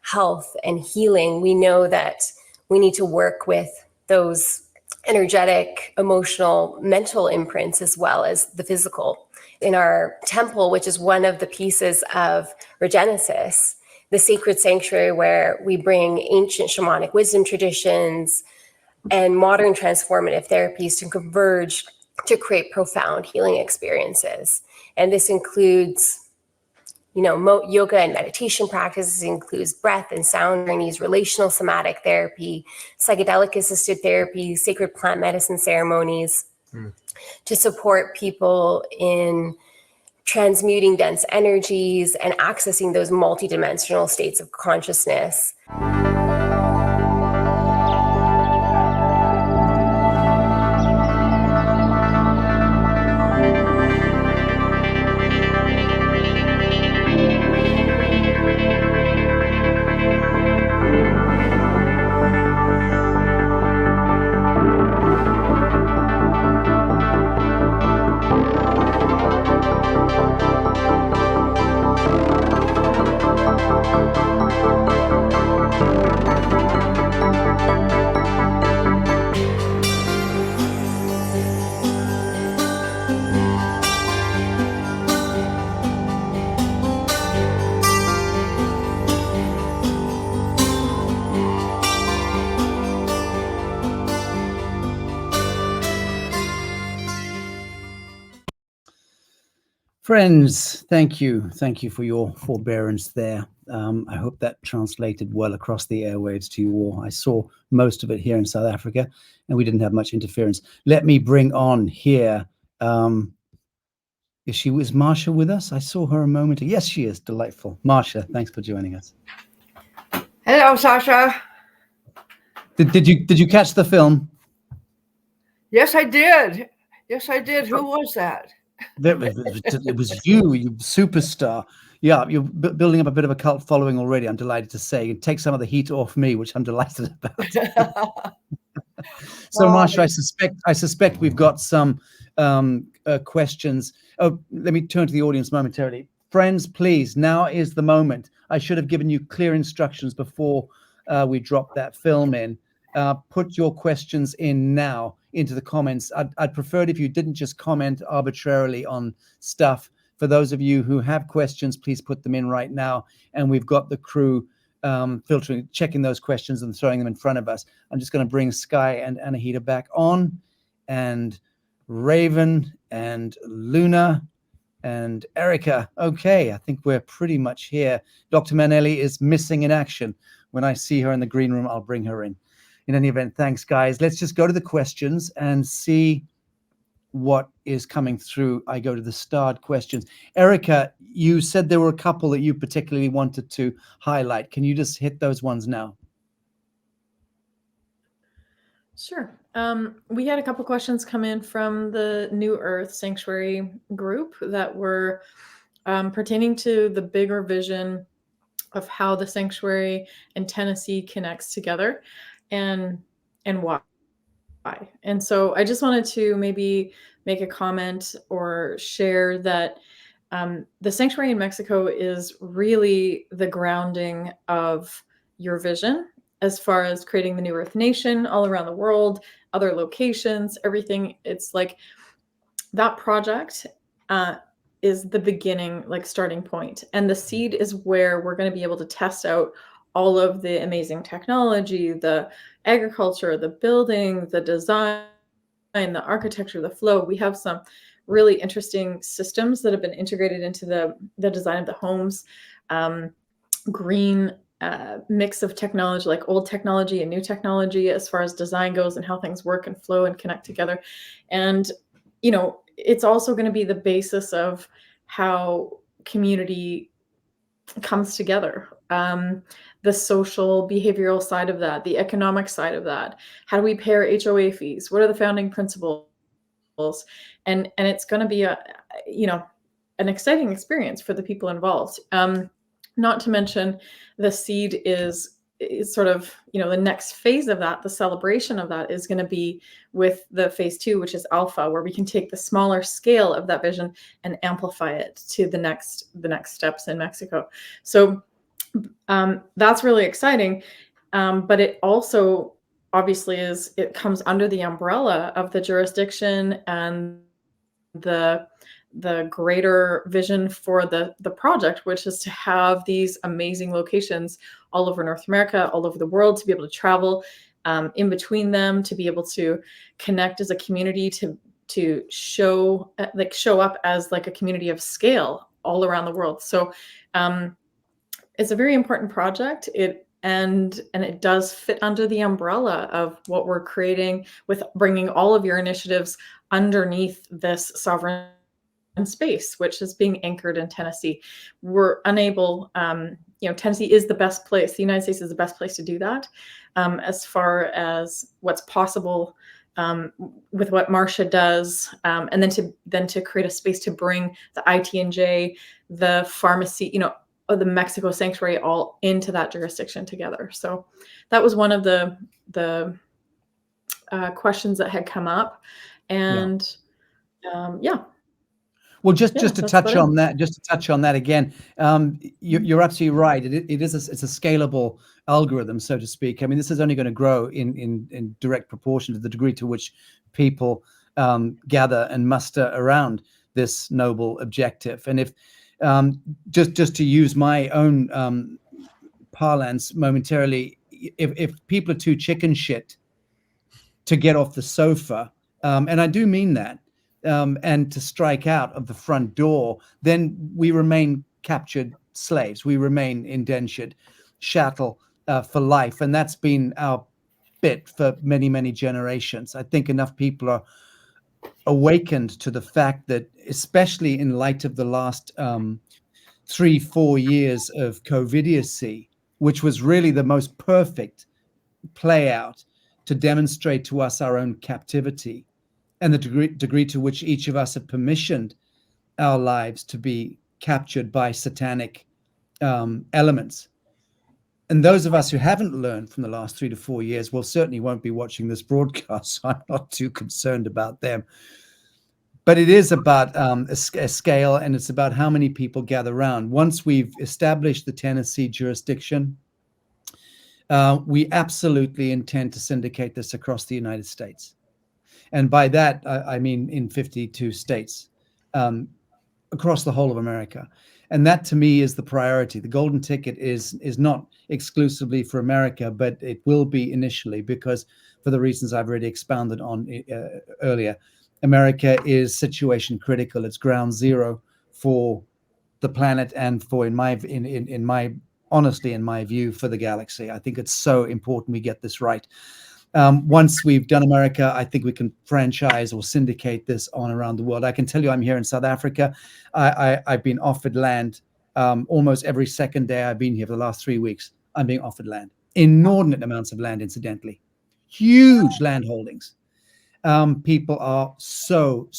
health and healing, we know that we need to work with those energetic, emotional, mental imprints as well as the physical. In our temple, which is one of the pieces of Regenesis, the sacred sanctuary where we bring ancient shamanic wisdom traditions and modern transformative therapies to converge to create profound healing experiences. And this includes yoga and meditation practices, includes breath and sound journeys, relational somatic therapy, psychedelic assisted therapy, sacred plant medicine ceremonies to support people in transmuting dense energies and accessing those multidimensional states of consciousness. Friends, thank you. Thank you for your forbearance there. I hope that translated well across the airwaves to you all. I saw most of it here in South Africa, and we didn't have much interference. Let me bring on here. Is Marsha with us? I saw her a moment ago. Yes, she is. Delightful. Marsha, thanks for joining us. Hello, Sacha. Did you catch the film? Yes, I did. Yes, I did. Who was that? It was you superstar. Yeah, you're building up a bit of a cult following already, I'm delighted to say. It takes some of the heat off me, which I'm delighted about. So, Marsha, I suspect we've got some questions. Oh, let me turn to the audience momentarily. Friends, please, now is the moment. I should have given you clear instructions before we drop that film in. Put your questions in now into the comments. I'd prefer it if you didn't just comment arbitrarily on stuff. For those of you who have questions, please put them in right now. And we've got the crew filtering, checking those questions and throwing them in front of us. I'm just going to bring Sky and Anahita back on, and Raven and Luna and Erica. Okay, I think we're pretty much here. Dr. Manelli is missing in action. When I see her in the green room, I'll bring her in. In any event, thanks, guys. Let's just go to the questions and see what is coming through. I go to the starred questions. Erica, you said there were a couple that you particularly wanted to highlight. Can you just hit those ones now? Sure. We had a couple questions come in from the NewEarth Sanctuary group that were pertaining to the bigger vision of how the sanctuary and Tennessee connects together, and why. And so I just wanted to maybe make a comment or share that the sanctuary in Mexico is really the grounding of your vision as far as creating the NewEarth Nation all around the world, other locations, everything. It's like that project is the beginning, like starting point. And the seed is where we're going to be able to test out all of the amazing technology, the agriculture, the building, the design, the architecture, the flow. We have some really interesting systems that have been integrated into the design of the homes. Green mix of technology, like old technology and new technology as far as design goes, and how things work and flow and connect together. And, you know, it's also going to be the basis of how community comes together. The social behavioral side of that, the economic side of that. How do we pay our HOA fees? What are the founding principles? And it's going to be a, you know, an exciting experience for the people involved. Not to mention the seed is sort of, you know, the next phase of that, the celebration of that is going to be with the phase 2, which is alpha, where we can take the smaller scale of that vision and amplify it to the next steps in Mexico. So that's really exciting. But it also obviously it comes under the umbrella of the jurisdiction and the greater vision for the project, which is to have these amazing locations all over North America, all over the world, to be able to travel in between them, to be able to connect as a community, to show up as like a community of scale all around the world. So it's a very important project. And it does fit under the umbrella of what we're creating with bringing all of your initiatives underneath this sovereign space, which is being anchored in Tennessee. We're unable, you know, Tennessee is the best place. The United States is the best place to do that, as far as what's possible with what Marsha does, and then to create a space to bring the ITNJ, the pharmacy, you know, the Mexico Sanctuary all into that jurisdiction together. So that was one of the questions that had come up, and yeah. Well, just to touch on that again, you're absolutely right. It's a scalable algorithm, so to speak. I mean, this is only going to grow in direct proportion to the degree to which people gather and muster around this noble objective. And if just to use my own parlance momentarily, if people are too chicken shit to get off the sofa, and I do mean that, and to strike out of the front door, then we remain captured slaves. We remain indentured chattel for life. And that's been our bit for many, many generations. I think enough people are awakened to the fact that, especially in light of the last 3-4 years of COVIDiocy, which was really the most perfect play out to demonstrate to us our own captivity, and the degree to which each of us have permissioned our lives to be captured by satanic elements. And those of us who haven't learned from the last 3 to 4 years, well, certainly won't be watching this broadcast, so I'm not too concerned about them. But it is about a scale, and it's about how many people gather around. Once we've established the Tennessee jurisdiction, we absolutely intend to syndicate this across the United States. And by that, I mean in 52 states, across the whole of America. And that, to me, is the priority. The golden ticket is not exclusively for America, but it will be initially, because for the reasons I've already expounded on earlier, America is situation critical. It's ground zero for the planet and for, in my view, for the galaxy. I think it's so important we get this right. Once we've done America, I think we can franchise or syndicate this on around the world. I can tell you I'm here in South Africa. I've been offered land almost every second day I've been here for the last 3 weeks. I'm being offered land. Inordinate amounts of land, incidentally. Huge land holdings. People are so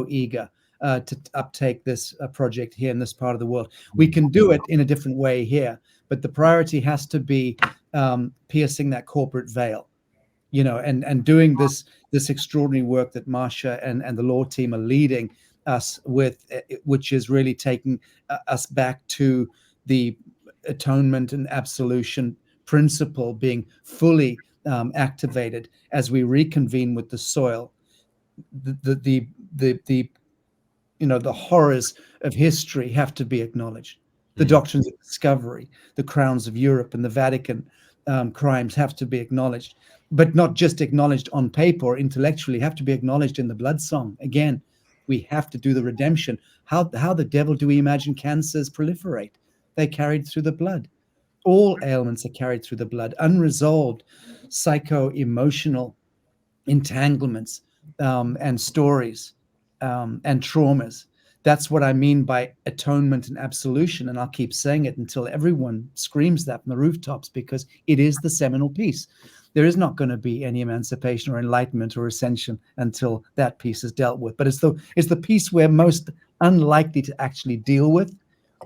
eager to uptake this project here in this part of the world. We can do it in a different way here, but the priority has to be piercing that corporate veil. And doing this extraordinary work that Marsha and the law team are leading us with, which is really taking us back to the atonement and absolution principle being fully activated as we reconvene with the soil. The horrors of history have to be acknowledged. The doctrines of discovery, the crowns of Europe and the Vatican crimes have to be acknowledged, but not just acknowledged on paper or intellectually, have to be acknowledged in the blood song. Again, we have to do the redemption. How the devil do we imagine cancers proliferate? They're carried through the blood. All ailments are carried through the blood. Unresolved psycho-emotional entanglements and stories and traumas. That's what I mean by atonement and absolution. And I'll keep saying it until everyone screams that from the rooftops, because it is the seminal piece. There is not going to be any emancipation or enlightenment or ascension until that piece is dealt with. But it's the piece we're most unlikely to actually deal with,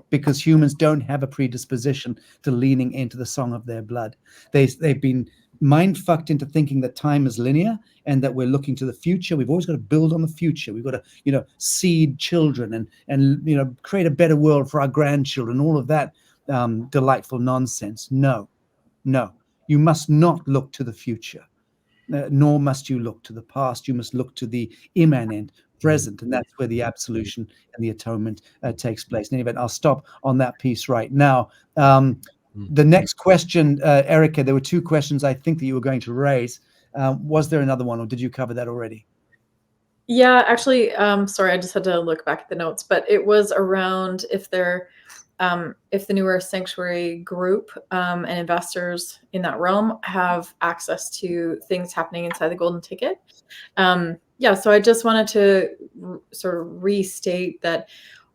because humans don't have a predisposition to leaning into the song of their blood. They've been mind-fucked into thinking that time is linear and that we're looking to the future. We've always got to build on the future. We've got to, seed children and create a better world for our grandchildren, all of that delightful nonsense. No. You must not look to the future, nor must you look to the past. You must look to the immanent present, and that's where the absolution and the atonement takes place. In any event, I'll stop on that piece right now. The next question, Erica, there were 2 questions I think that you were going to raise. Was there another one, or did you cover that already? Yeah, actually, sorry, I just had to look back at the notes, but it was around if the NewEarth Sanctuary group and investors in that realm have access to things happening inside the golden ticket. Yeah, so I just wanted to sort of restate that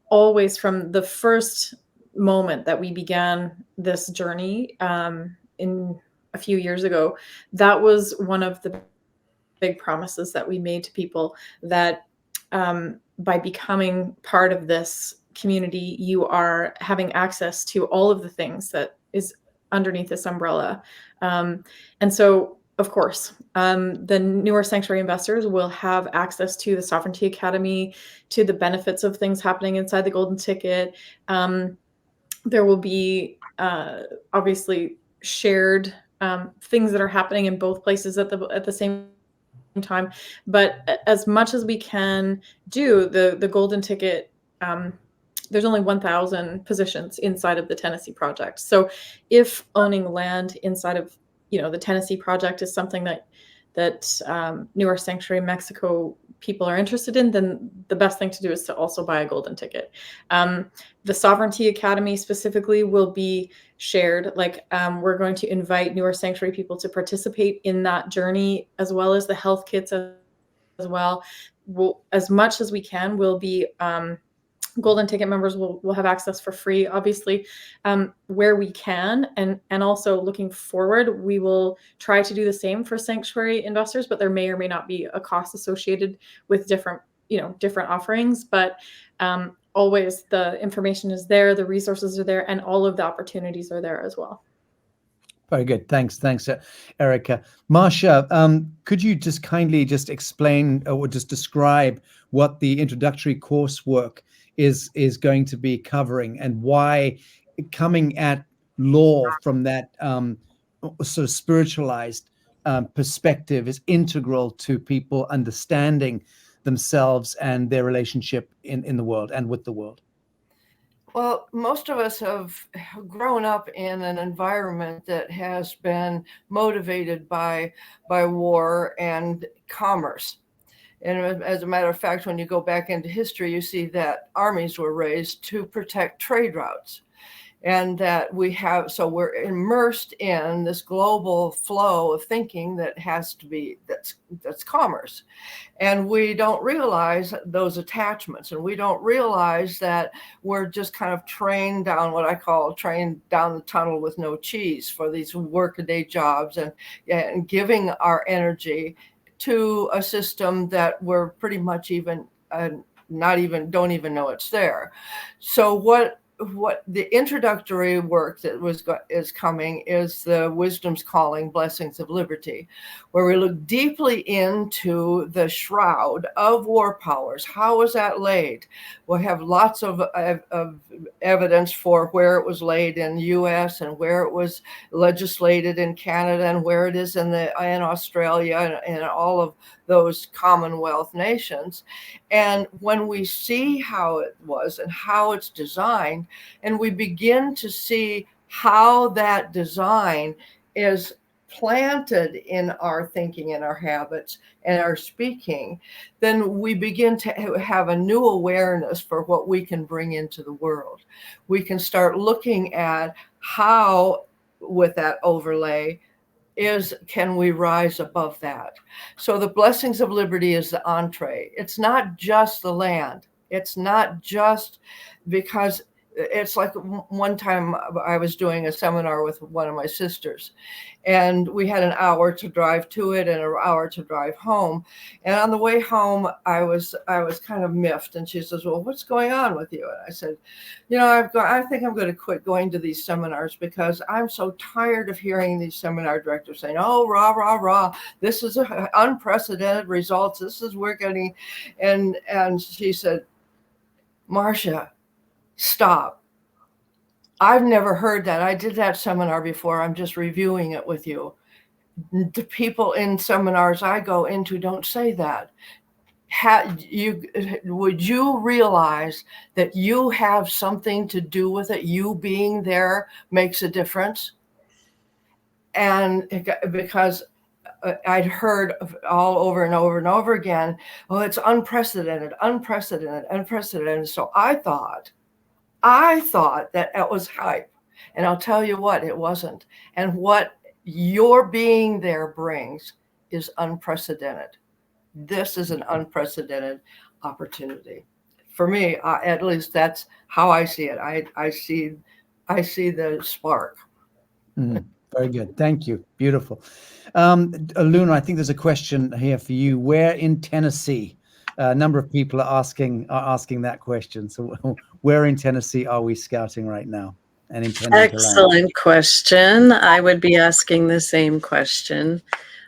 always from the first moment that we began this journey in a few years ago, that was one of the big promises that we made to people, that by becoming part of this community, you are having access to all of the things that is underneath this umbrella. And so, of course, the NewEarth Sanctuary investors will have access to the Sovereignty Academy, to the benefits of things happening inside the golden ticket. There will be obviously shared things that are happening in both places at the same time. But as much as we can do, the golden ticket, there's only 1,000 positions inside of the Tennessee project. So if owning land inside of the Tennessee project is something that NewEarth Sanctuary Mexico people are interested in, then the best thing to do is to also buy a golden ticket. The Sovereignty Academy specifically will be shared. We're going to invite NewEarth Sanctuary people to participate in that journey, as well as the health kits as well. As much as we can, we'll be golden ticket members will have access for free, obviously, where we can. And also looking forward, we will try to do the same for sanctuary investors, but there may or may not be a cost associated with different offerings. But always the information is there, the resources are there, and all of the opportunities are there as well. Very good. Thanks, Erica. Marcia, could you just kindly just explain or just describe what the introductory coursework is going to be covering, and why coming at law from that sort of spiritualized perspective is integral to people understanding themselves and their relationship in the world and with the world? Well, most of us have grown up in an environment that has been motivated by war and commerce. And as a matter of fact, when you go back into history, you see that armies were raised to protect trade routes. And that we're immersed in this global flow of thinking that has to be, that's commerce. And we don't realize those attachments, and we don't realize that we're just kind of trained down what I call trained down the tunnel with no cheese for these workaday jobs, and giving our energy to a system that we're pretty much even don't even know it's there. So what the introductory work that is coming is the Wisdom's Calling, Blessings of Liberty, where we look deeply into the shroud of war powers. How was that laid? We'll have lots of evidence for where it was laid in the U.S. and where it was legislated in Canada and where it is in Australia and all of those Commonwealth nations. And when we see how it was and how it's designed, and we begin to see how that design is planted in our thinking and our habits and our speaking, then we begin to have a new awareness for what we can bring into the world. We can start looking at how, with that overlay, can we rise above that? So the Blessings of Liberty is the entree. It's not just the land. It's not just because it's like one time I was doing a seminar with one of my sisters, and we had an hour to drive to it and an hour to drive home. And on the way home, I was kind of miffed. And she says, "Well, what's going on with you?" And I said, I think I'm going to quit going to these seminars because I'm so tired of hearing these seminar directors saying, "Oh, rah, rah, rah, this is unprecedented results. This is we're getting," and she said, "Marcia, stop. I've never heard that. I did that seminar before. I'm just reviewing it with you. The people in seminars I go into don't say that. Would you realize that you have something to do with it? You being there makes a difference." And because I'd heard all over and over and over again, "Oh, it's unprecedented, unprecedented, unprecedented." So I thought that it was hype. And I'll tell you what, it wasn't. And what your being there brings is unprecedented. This is an unprecedented opportunity. For me, at least that's how I see it. I see the spark. Very good. Thank you. Beautiful. Luna, I think there's a question here for you. Where in Tennessee? A number of people are asking that question. So where in Tennessee are we scouting right now and intending to land? Excellent question. I would be asking the same question.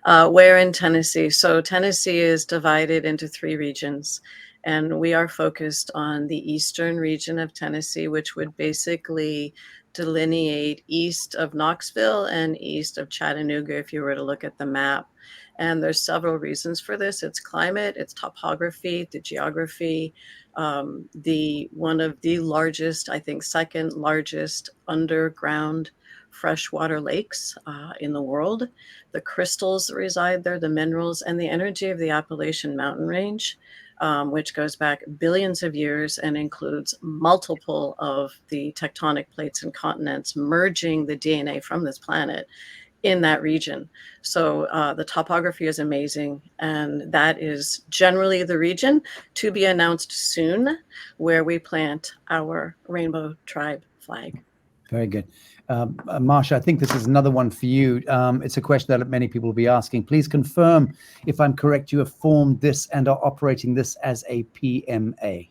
Where in Tennessee? So Tennessee is divided into 3 regions, and we are focused on the eastern region of Tennessee, which would basically delineate east of Knoxville and east of Chattanooga if you were to look at the map. And there's several reasons for this. It's climate, it's topography, the geography, one of the largest, I think second largest underground freshwater lakes in the world, the crystals that reside there, the minerals, and the energy of the Appalachian Mountain Range, which goes back billions of years and includes multiple of the tectonic plates and continents merging the DNA from this planet in that region. So the topography is amazing, and that is generally the region to be announced soon where we plant our Rainbow Tribe flag. Very good. Marcia, I think this is another one for you. It's a question that many people will be asking. Please confirm if I'm correct, you have formed this and are operating this as a PMA.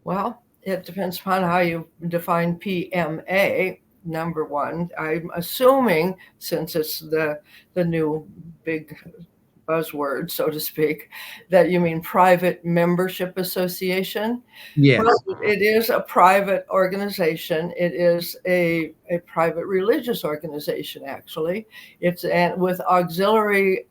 Well, it depends upon how you define PMA. number one. I'm assuming, since it's the new big buzzword, so to speak, that you mean private membership association. Yes. Well, it is a private organization. It is a private religious organization, actually. It's with auxiliary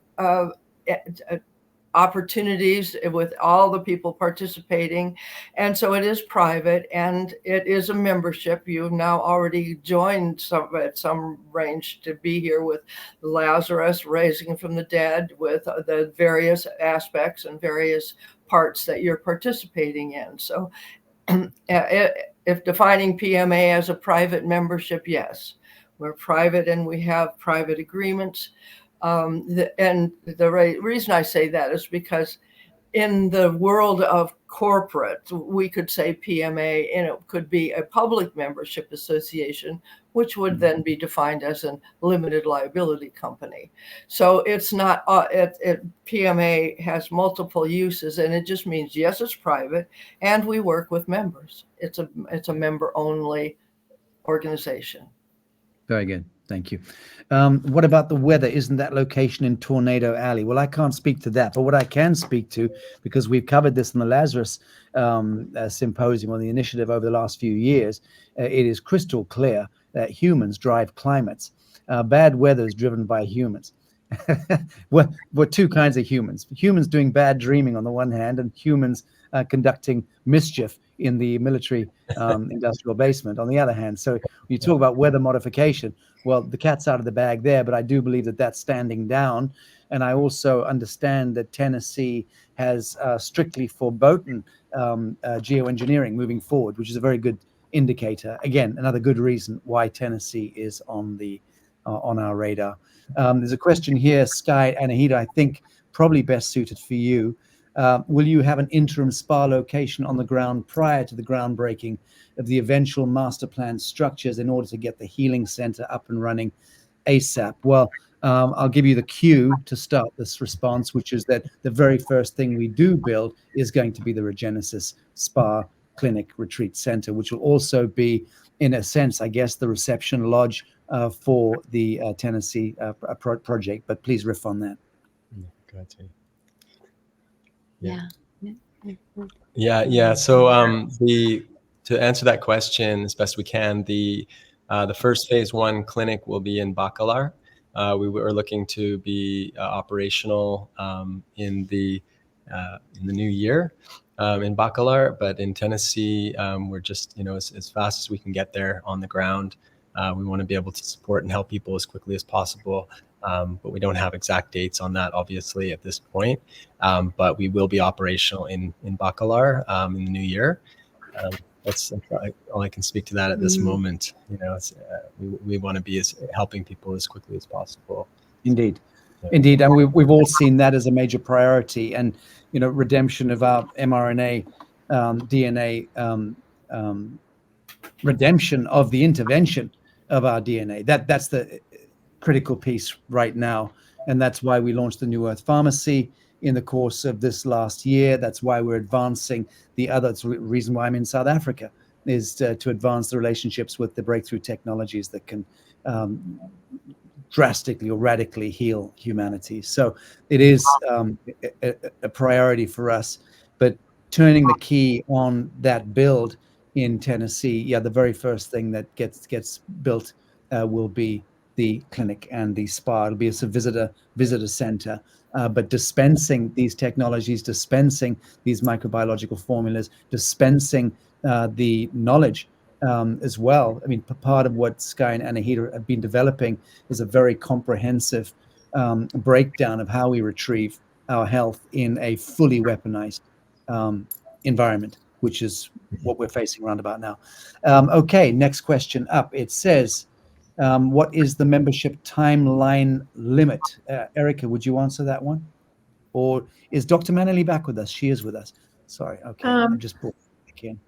opportunities with all the people participating. And so it is private and it is a membership. You've now already joined at some range to be here with Lazarus, raising him from the dead, with the various aspects and various parts that you're participating in. So if defining PMA as a private membership, yes, we're private and we have private agreements. The reason I say that is because in the world of corporate, we could say PMA, and it could be a public membership association, which would then be defined as a limited liability company. So it's not, PMA has multiple uses, and it just means, yes, it's private, and we work with members. It's a member-only organization. Very good. Thank you. What about the weather? Isn't that location in Tornado Alley? Well, I can't speak to that, but what I can speak to, because we've covered this in the Lazarus symposium on the initiative over the last few years, it is crystal clear that humans drive climates. Bad weather is driven by humans. we're two kinds of humans. Humans doing bad dreaming on the one hand, and humans conducting mischief in the military industrial basement on the other hand. So when you talk about weather modification, well, the cat's out of the bag there, but I do believe that that's standing down. And I also understand that Tennessee has strictly verboten geoengineering moving forward, which is a very good indicator. Again, another good reason why Tennessee is on our radar. There's a question here, Sky Anahita, I think probably best suited for you. Will you have an interim spa location on the ground prior to the groundbreaking of the eventual master plan structures in order to get the healing center up and running ASAP? Well, I'll give you the cue to start this response, which is that the very first thing we do build is going to be the Regenesis Spa Clinic Retreat Center, which will also be, in a sense, I guess, the reception lodge for the Tennessee project. But please riff on that. Gotcha. Yeah. Yeah. So to answer that question as best we can, the first phase 1 clinic will be in Bacalar. We were looking to be operational in the new year in Bacalar, but in Tennessee, we're just as fast as we can get there on the ground. We want to be able to support and help people as quickly as possible. But we don't have exact dates on that, obviously, at this point. But we will be operational in Bacalar in the new year. That's all I can speak to that at this moment. We want to be helping people as quickly as possible. Indeed. Indeed, and we've all seen that as a major priority, and redemption of our mRNA, DNA, redemption of the intervention of our DNA. That's the critical piece right now, and that's why we launched the NewEarth Pharmacy in the course of this last year. That's why we're advancing the reason why I'm in South Africa is to advance the relationships with the breakthrough technologies that can drastically or radically heal humanity. So it is a priority for us, but turning the key on that build in Tennessee, the very first thing that gets built will be the clinic and the spa. It'll be a visitor center, but dispensing these technologies, dispensing these microbiological formulas, dispensing the knowledge as well. I mean, part of what Sky and Anahita have been developing is a very comprehensive breakdown of how we retrieve our health in a fully weaponized environment, which is what we're facing around about now. Okay, next question up. It says, what is the membership timeline limit? Erica, would you answer that one? Or is Dr. Manley back with us? She is with us. Sorry. Okay, I just brought it back in.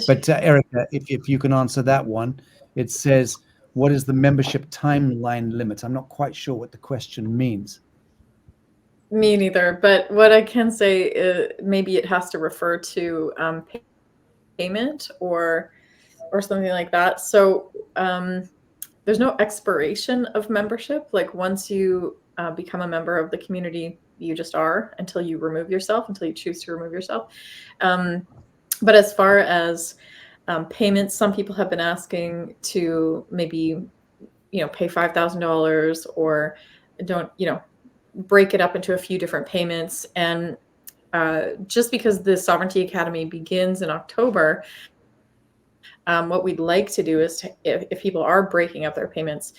But Erica, if you can answer that one, it says, what is the membership timeline limit? I'm not quite sure what the question means. Me neither, but what I can say is maybe it has to refer to payment, or or something like that. So there's no expiration of membership. Like once you become a member of the community, you just are until you remove yourself, until you choose to remove yourself. But as far as payments, some people have been asking to maybe, pay $5,000 or don't, break it up into a few different payments. And just because the Sovereignty Academy begins in October, what we'd like to do is if people are breaking up their payments,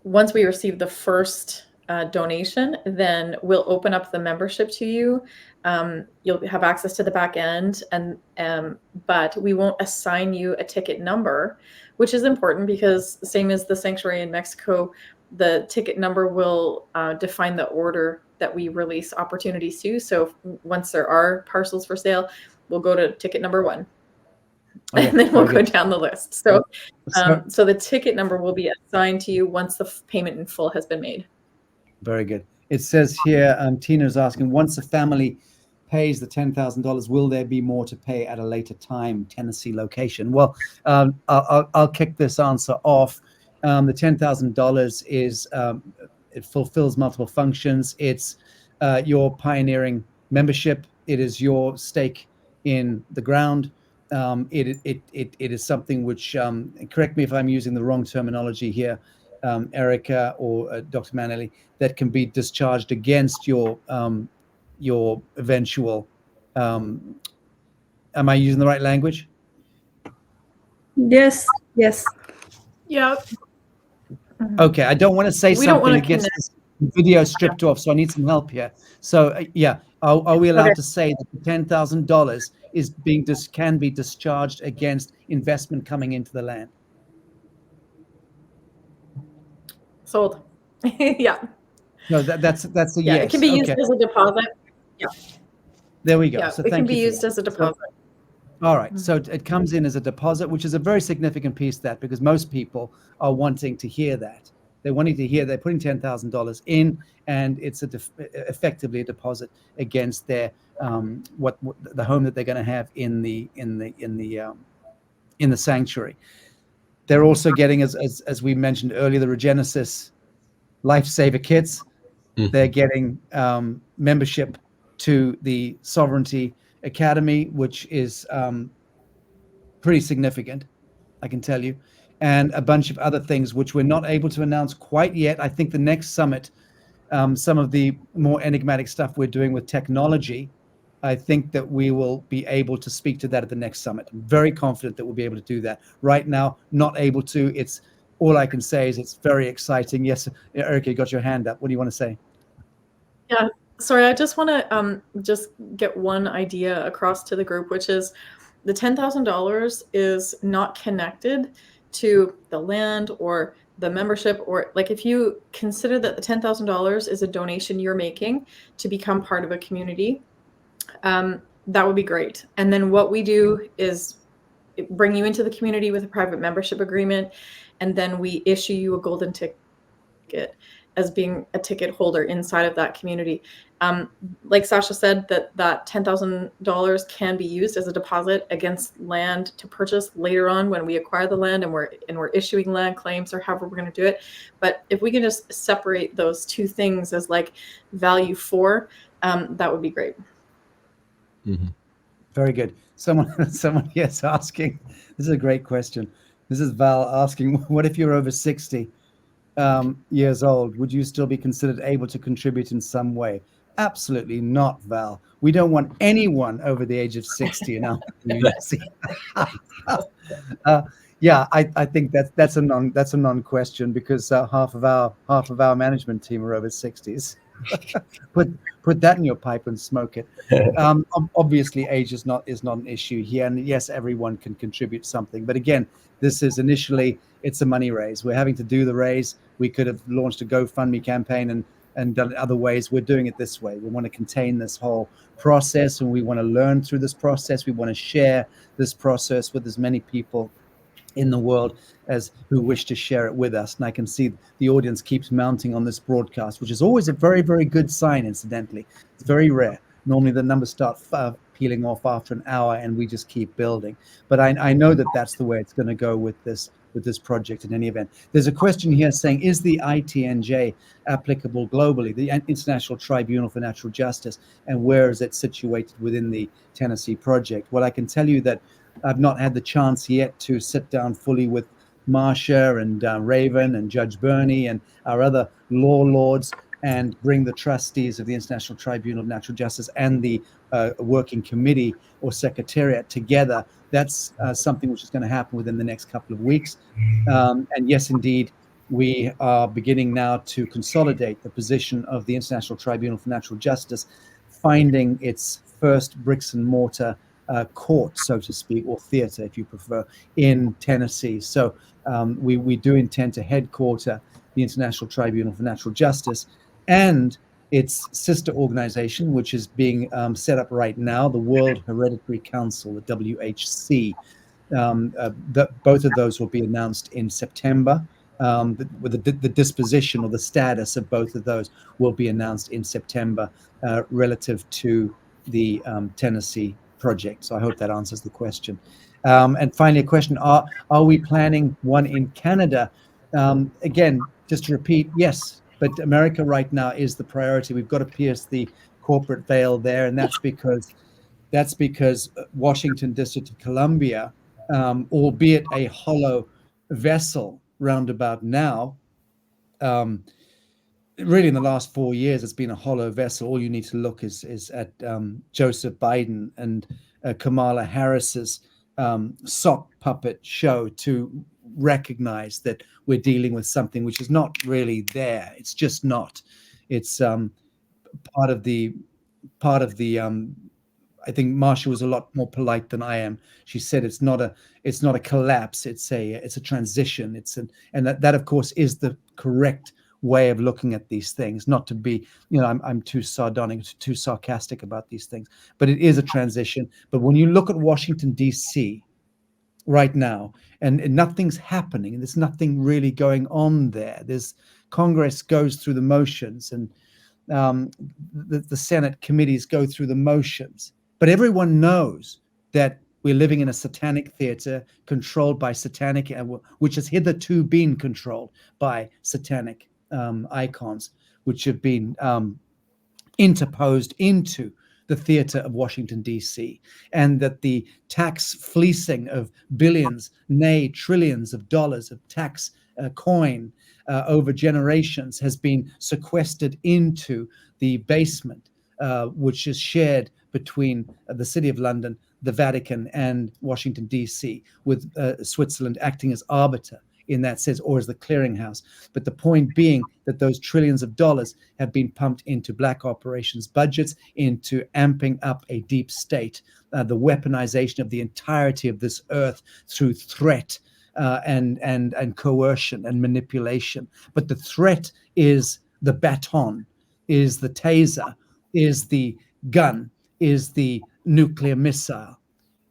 once we receive the first donation, then we'll open up the membership to you. You'll have access to the back end, but we won't assign you a ticket number, which is important because same as the sanctuary in Mexico, the ticket number will define the order that we release opportunities to. So once there are parcels for sale, we'll go to ticket number 1. Okay, and then we'll go down the list. So, so the ticket number will be assigned to you once the payment in full has been made. Very good. It says here, Tina's asking, once a family pays the $10,000, will there be more to pay at a later time, Tennessee location? Well, I'll kick this answer off. The $10,000 is, it fulfills multiple functions. It's your pioneering membership. It is your stake in the ground. It is something which, correct me if I'm using the wrong terminology here, Erica or Dr. Manelli, that can be discharged against your eventual. Am I using the right language? Yes. Yes. Yeah. Okay, I don't want to say something that gets this video stripped off, so I need some help here. So yeah, are we allowed to say that the $10,000 is can be discharged against investment coming into the land? Sold. Yeah. No, that's a yes. Yeah, it can be used as a deposit. Yeah. There we go. Yeah, so it can thank be you used as a deposit. All right, so it comes in as a deposit, which is a very significant piece of that, because most people are wanting to hear that. They're wanting to hear they're putting $10,000 in, and it's effectively a deposit against their what the home that they're going to have in the sanctuary. They're also getting, as we mentioned earlier, the Regenesis Lifesaver kits. They're getting membership to the Sovereignty Academy, which is pretty significant, I can tell you, and a bunch of other things which we're not able to announce quite yet. I think the next summit, some of the more enigmatic stuff we're doing with technology, I think that we will be able to speak to that at the next summit. I'm very confident that we'll be able to do that. Right now, not able to. It's all I can say is it's very exciting. Yes, Erica, you got your hand up. What do you want to say? Yeah, sorry, I just want to just get one idea across to the group, which is the $10,000 is not connected to the land or the membership, or like if you consider that the $10,000 is a donation you're making to become part of a community, that would be great. And then what we do is bring you into the community with a private membership agreement, and then we issue you a golden ticket as being a ticket holder inside of that community. Like Sacha said, that $10,000 can be used as a deposit against land to purchase later on when we acquire the land and we're issuing land claims or however we're going to do it. But if we can just separate those two things as like value for, that would be great. Mm-hmm. Very good. Someone here is asking, this is a great question. This is Val asking, what if you're over 60 years old? Would you still be considered able to contribute in some way? Absolutely not, Val. We don't want anyone over the age of 60 in our community. Yeah, I think that's a non-question, because half of our management team are over 60s. Put that in your pipe and smoke it. Obviously, age is not an issue here, and yes, everyone can contribute something. But again, this is initially it's a money raise. We're having to do the raise. We could have launched a GoFundMe campaign and done it other ways. We're doing it this way. We want to contain this whole process, and we want to learn through this process. We want to share this process with as many people in the world as who wish to share it with us. And I can see the audience keeps mounting on this broadcast, which is always a very, very good sign, incidentally. It's very rare. Normally the numbers start peeling off after an hour, and we just keep building. But I know that that's the way it's going to go with this project in any event. There's a question here saying, is the ITNJ applicable globally, the International Tribunal for Natural Justice, and where is it situated within the Tennessee project? Well, I can tell you that I've not had the chance yet to sit down fully with Marcia and Raven and Judge Burney and our other law lords and bring the trustees of the International Tribunal of Natural Justice and the working committee or secretariat together. That's something which is going to happen within the next couple of weeks. And yes, indeed, we are beginning now to consolidate the position of the International Tribunal for Natural Justice, finding its first bricks and mortar court, so to speak, or theater, if you prefer, in Tennessee. So we do intend to headquarter the International Tribunal for Natural Justice and its sister organization, which is being set up right now, the World Hereditary Council, the WHC. Both of those will be announced in September. The disposition or the status of both of those will be announced in September relative to the Tennessee project. So I hope that answers the question. And finally, a question, are we planning one in Canada? Again, just to repeat, yes, but America right now is the priority. We've got to pierce the corporate veil there, and that's because Washington District of Columbia, albeit a hollow vessel roundabout now, really in the last 4 years, it's been a hollow vessel. All you need to look is at Joseph Biden and Kamala Harris's sock puppet show to recognize that we're dealing with something which is not really there. It's just not. It's part of the I think Marcia was a lot more polite than I am. She said it's not a collapse. It's a transition. And that of course is the correct way of looking at these things. Not to be, I'm too sardonic, too sarcastic about these things. But it is a transition. But when you look at Washington D.C. right now, and nothing's happening, and there's nothing really going on there. Congress goes through the motions, and the Senate committees go through the motions. But everyone knows that we're living in a satanic theater controlled by satanic, which has hitherto been controlled by satanic icons, which have been interposed into the theater of Washington, D.C., and that the tax fleecing of billions, nay, trillions of dollars of tax coin over generations has been sequestered into the basement, which is shared between the City of London, the Vatican, and Washington, D.C., with Switzerland acting as arbiter in that sense, or as the clearinghouse. But the point being that those trillions of dollars have been pumped into black operations budgets, into amping up a deep state, the weaponization of the entirety of this earth through threat and coercion and manipulation. But the threat is the baton, is the taser, is the gun, is the nuclear missile,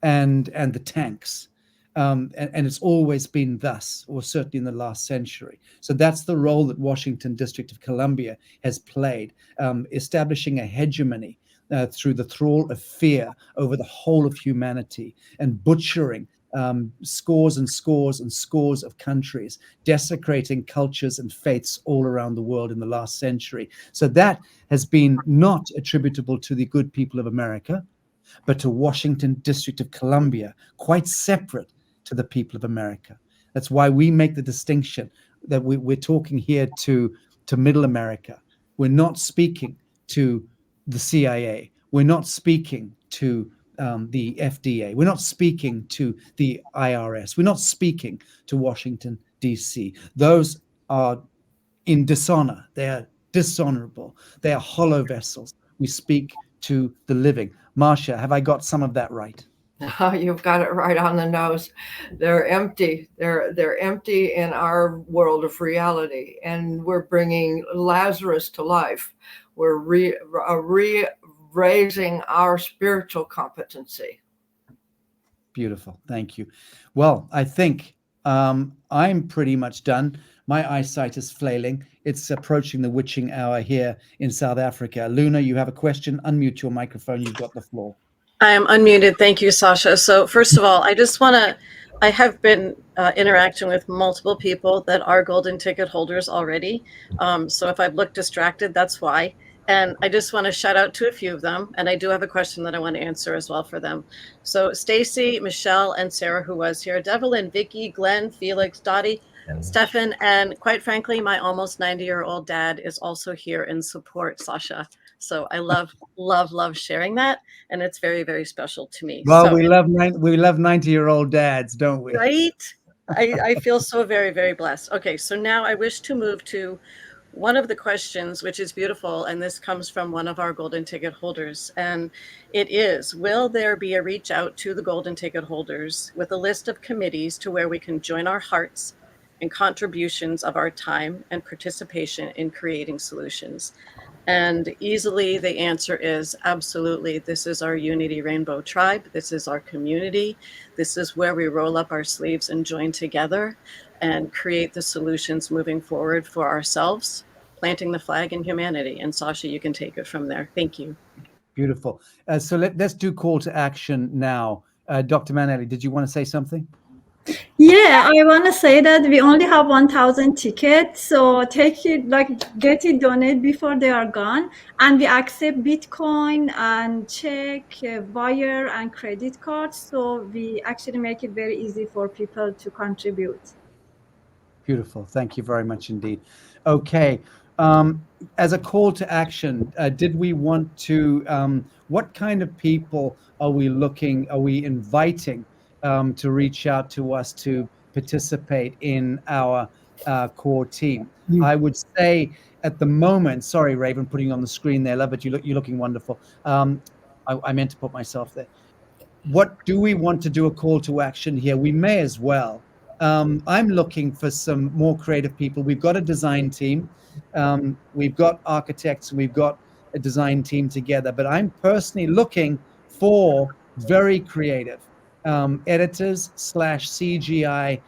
and the tanks. And it's always been thus, or certainly in the last century. So that's the role that Washington District of Columbia has played, establishing a hegemony through the thrall of fear over the whole of humanity and butchering scores and scores and scores of countries, desecrating cultures and faiths all around the world in the last century. So that has been not attributable to the good people of America, but to Washington District of Columbia, quite separate to the people of America. That's why we make the distinction that we're talking here to Middle America. We're not speaking to the CIA. We're not speaking to the FDA. We're not speaking to the IRS. We're not speaking to Washington, D.C. Those are in dishonor. They are dishonorable. They are hollow vessels. We speak to the living. Marcia, have I got some of that right? Oh, you've got it right on the nose. They're empty. They're empty in our world of reality, and we're bringing Lazarus to life. We're raising our spiritual competency. Beautiful. Thank you. Well, I think I'm pretty much done. My eyesight is flailing. It's approaching the witching hour here in South Africa. Luna, you have a question? Unmute your microphone. You've got the floor. I am unmuted. Thank you, Sacha. So first of all, I have been interacting with multiple people that are golden ticket holders already. So if I've looked distracted, that's why. And I just want to shout out to a few of them. And I do have a question that I want to answer as well for them. So Stacy, Michelle, and Sarah, who was here, Devlin, Vicky, Glenn, Felix, Dottie, Stefan, and quite frankly, my almost 90-year-old dad is also here in support, Sacha. So I love sharing that. And it's very, very special to me. Well, So, we love 90-year-old dads, don't we? right? I feel so very, very blessed. Okay, so now I wish to move to one of the questions, which is beautiful, and this comes from one of our golden ticket holders. And it is, will there be a reach out to the golden ticket holders with a list of committees to where we can join our hearts and contributions of our time and participation in creating solutions? And easily the answer is absolutely. This is our Unity Rainbow Tribe. This is our community. This is where we roll up our sleeves and join together and create the solutions moving forward for ourselves, planting the flag in humanity. And Sacha, you can take it from there. Thank you. Beautiful. So let's do call to action now. Dr. Manelli, did you want to say something? Yeah, I want to say that we only have 1,000 tickets, so take it, get it donated before they are gone. And we accept Bitcoin and check, wire, and credit cards. So we actually make it very easy for people to contribute. Beautiful. Thank you very much indeed. Okay. As a call to action, did we want to, what kind of people are we inviting to reach out to us to participate in our core team? I would say at the moment, sorry, Raven, putting you on the screen there, love it. You're looking wonderful. I meant to put myself there. What do we want to do a call to action here? We may as well. I'm looking for some more creative people. We've got a design team. We've got architects. We've got a design team together. But I'm personally looking for very creative editors / CGI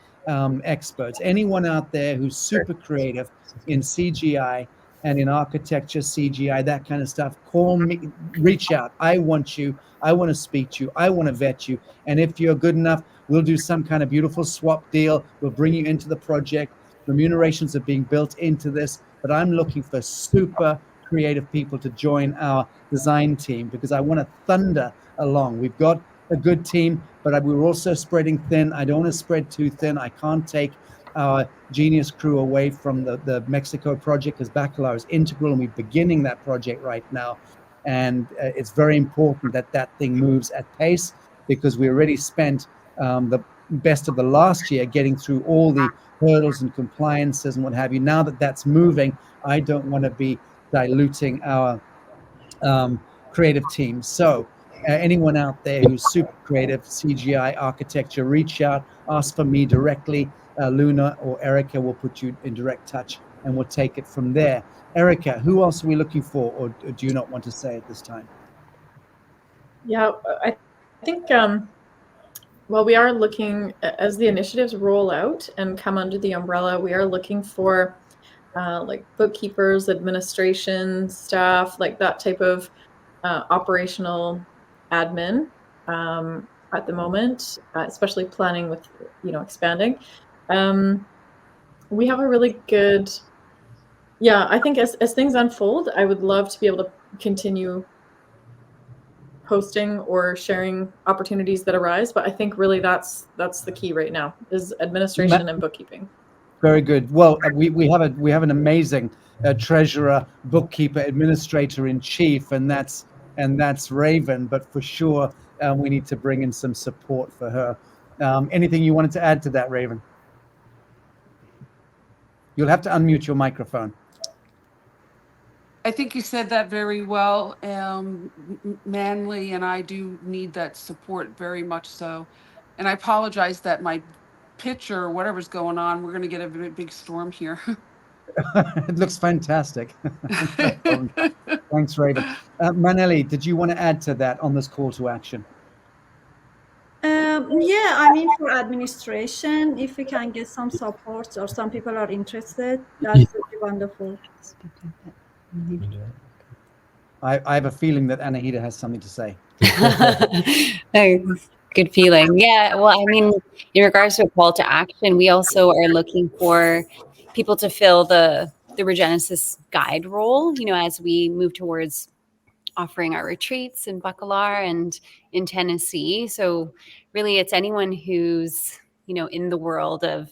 experts. Anyone out there who's super creative in CGI and in architecture, CGI, that kind of stuff, call me, reach out. I want you. I want to speak to you. I want to vet you. And if you're good enough, we'll do some kind of beautiful swap deal. We'll bring you into the project. Remunerations are being built into this, but I'm looking for super creative people to join our design team because I want to thunder along. We've got a good team, but we're also spreading thin. I don't want to spread too thin. I can't take our genius crew away from the Mexico project because Bacalar is integral and we're beginning that project right now. And it's very important that that thing moves at pace because we already spent the best of the last year getting through all the hurdles and compliances and what have you. Now that that's moving, I don't want to be diluting our creative team. So anyone out there who's super creative, CGI, architecture, reach out, ask for me directly. Luna or Erica will put you in direct touch and we'll take it from there. Erica, who else are we looking for, or do you not want to say at this time? Yeah, I think, well, we are looking, as the initiatives roll out and come under the umbrella, we are looking for like bookkeepers, administration staff, like that type of operational admin at the moment, especially planning with, expanding. We have a really good, I think as things unfold, I would love to be able to continue posting or sharing opportunities that arise. But I think really that's the key right now is administration and bookkeeping. Very good. Well, we have an amazing treasurer, bookkeeper, administrator in chief, and that's Raven. But for sure, we need to bring in some support for her. Anything you wanted to add to that, Raven? You'll have to unmute your microphone. I think you said that very well. Manly and I do need that support very much so. And I apologize that my picture or whatever's going on, we're going to get a big storm here. It looks fantastic. No, thanks, Raven. Manelli, did you want to add to that on this call to action? Yeah, I mean, for administration, if we can get some support or some people are interested, that would be wonderful. I have a feeling that Anahita has something to say. Good feeling. Yeah. Well, I mean, in regards to a call to action, we also are looking for people to fill the Regenesis guide role, as we move towards offering our retreats in Bacalar and in Tennessee. So really it's anyone who's, in the world of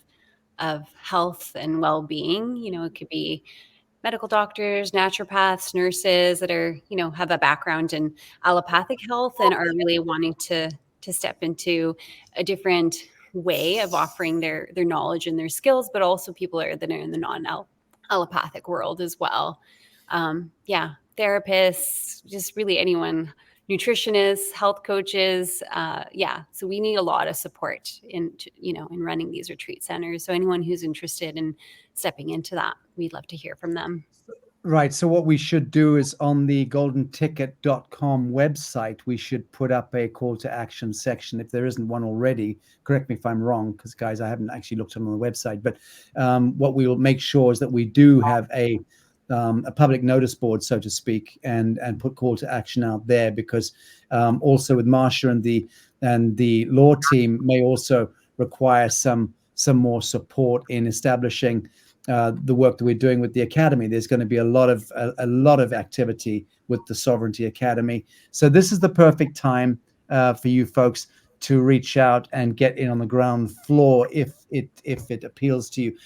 health and well-being. It could be medical doctors, naturopaths, nurses that are, have a background in allopathic health and are really wanting to step into a different way of offering their knowledge and their skills, but also people that are in the non-allopathic world as well. Therapists, just really anyone, nutritionists, health coaches. So we need a lot of support in running these retreat centers. So anyone who's interested in stepping into that, we'd love to hear from them. Right. So what we should do is on the goldenticket.com website, we should put up a call to action section. If there isn't one already, correct me if I'm wrong, because guys, I haven't actually looked on the website, but what we will make sure is that we do have a public notice board, so to speak, and put call to action out there, because also with Marsha and the law team may also require some more support in establishing the work that we're doing with the Academy. There's going to be a lot of activity with the Sovereignty Academy. So this is the perfect time for you folks to reach out and get in on the ground floor if it appeals to you.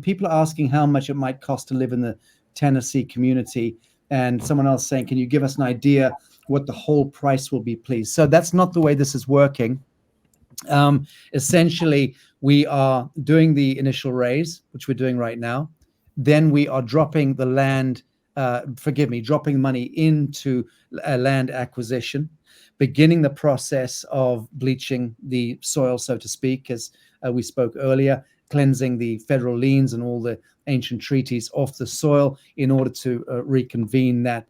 People are asking how much it might cost to live in the Tennessee community, and someone else saying, can you give us an idea what the whole price will be, please? So that's not the way this is working. Essentially, we are doing the initial raise, which we're doing right now. Then we are dropping the land, dropping money into a land acquisition, beginning the process of bleaching the soil, so to speak, as we spoke earlier, cleansing the federal liens and all the ancient treaties off the soil in order to reconvene that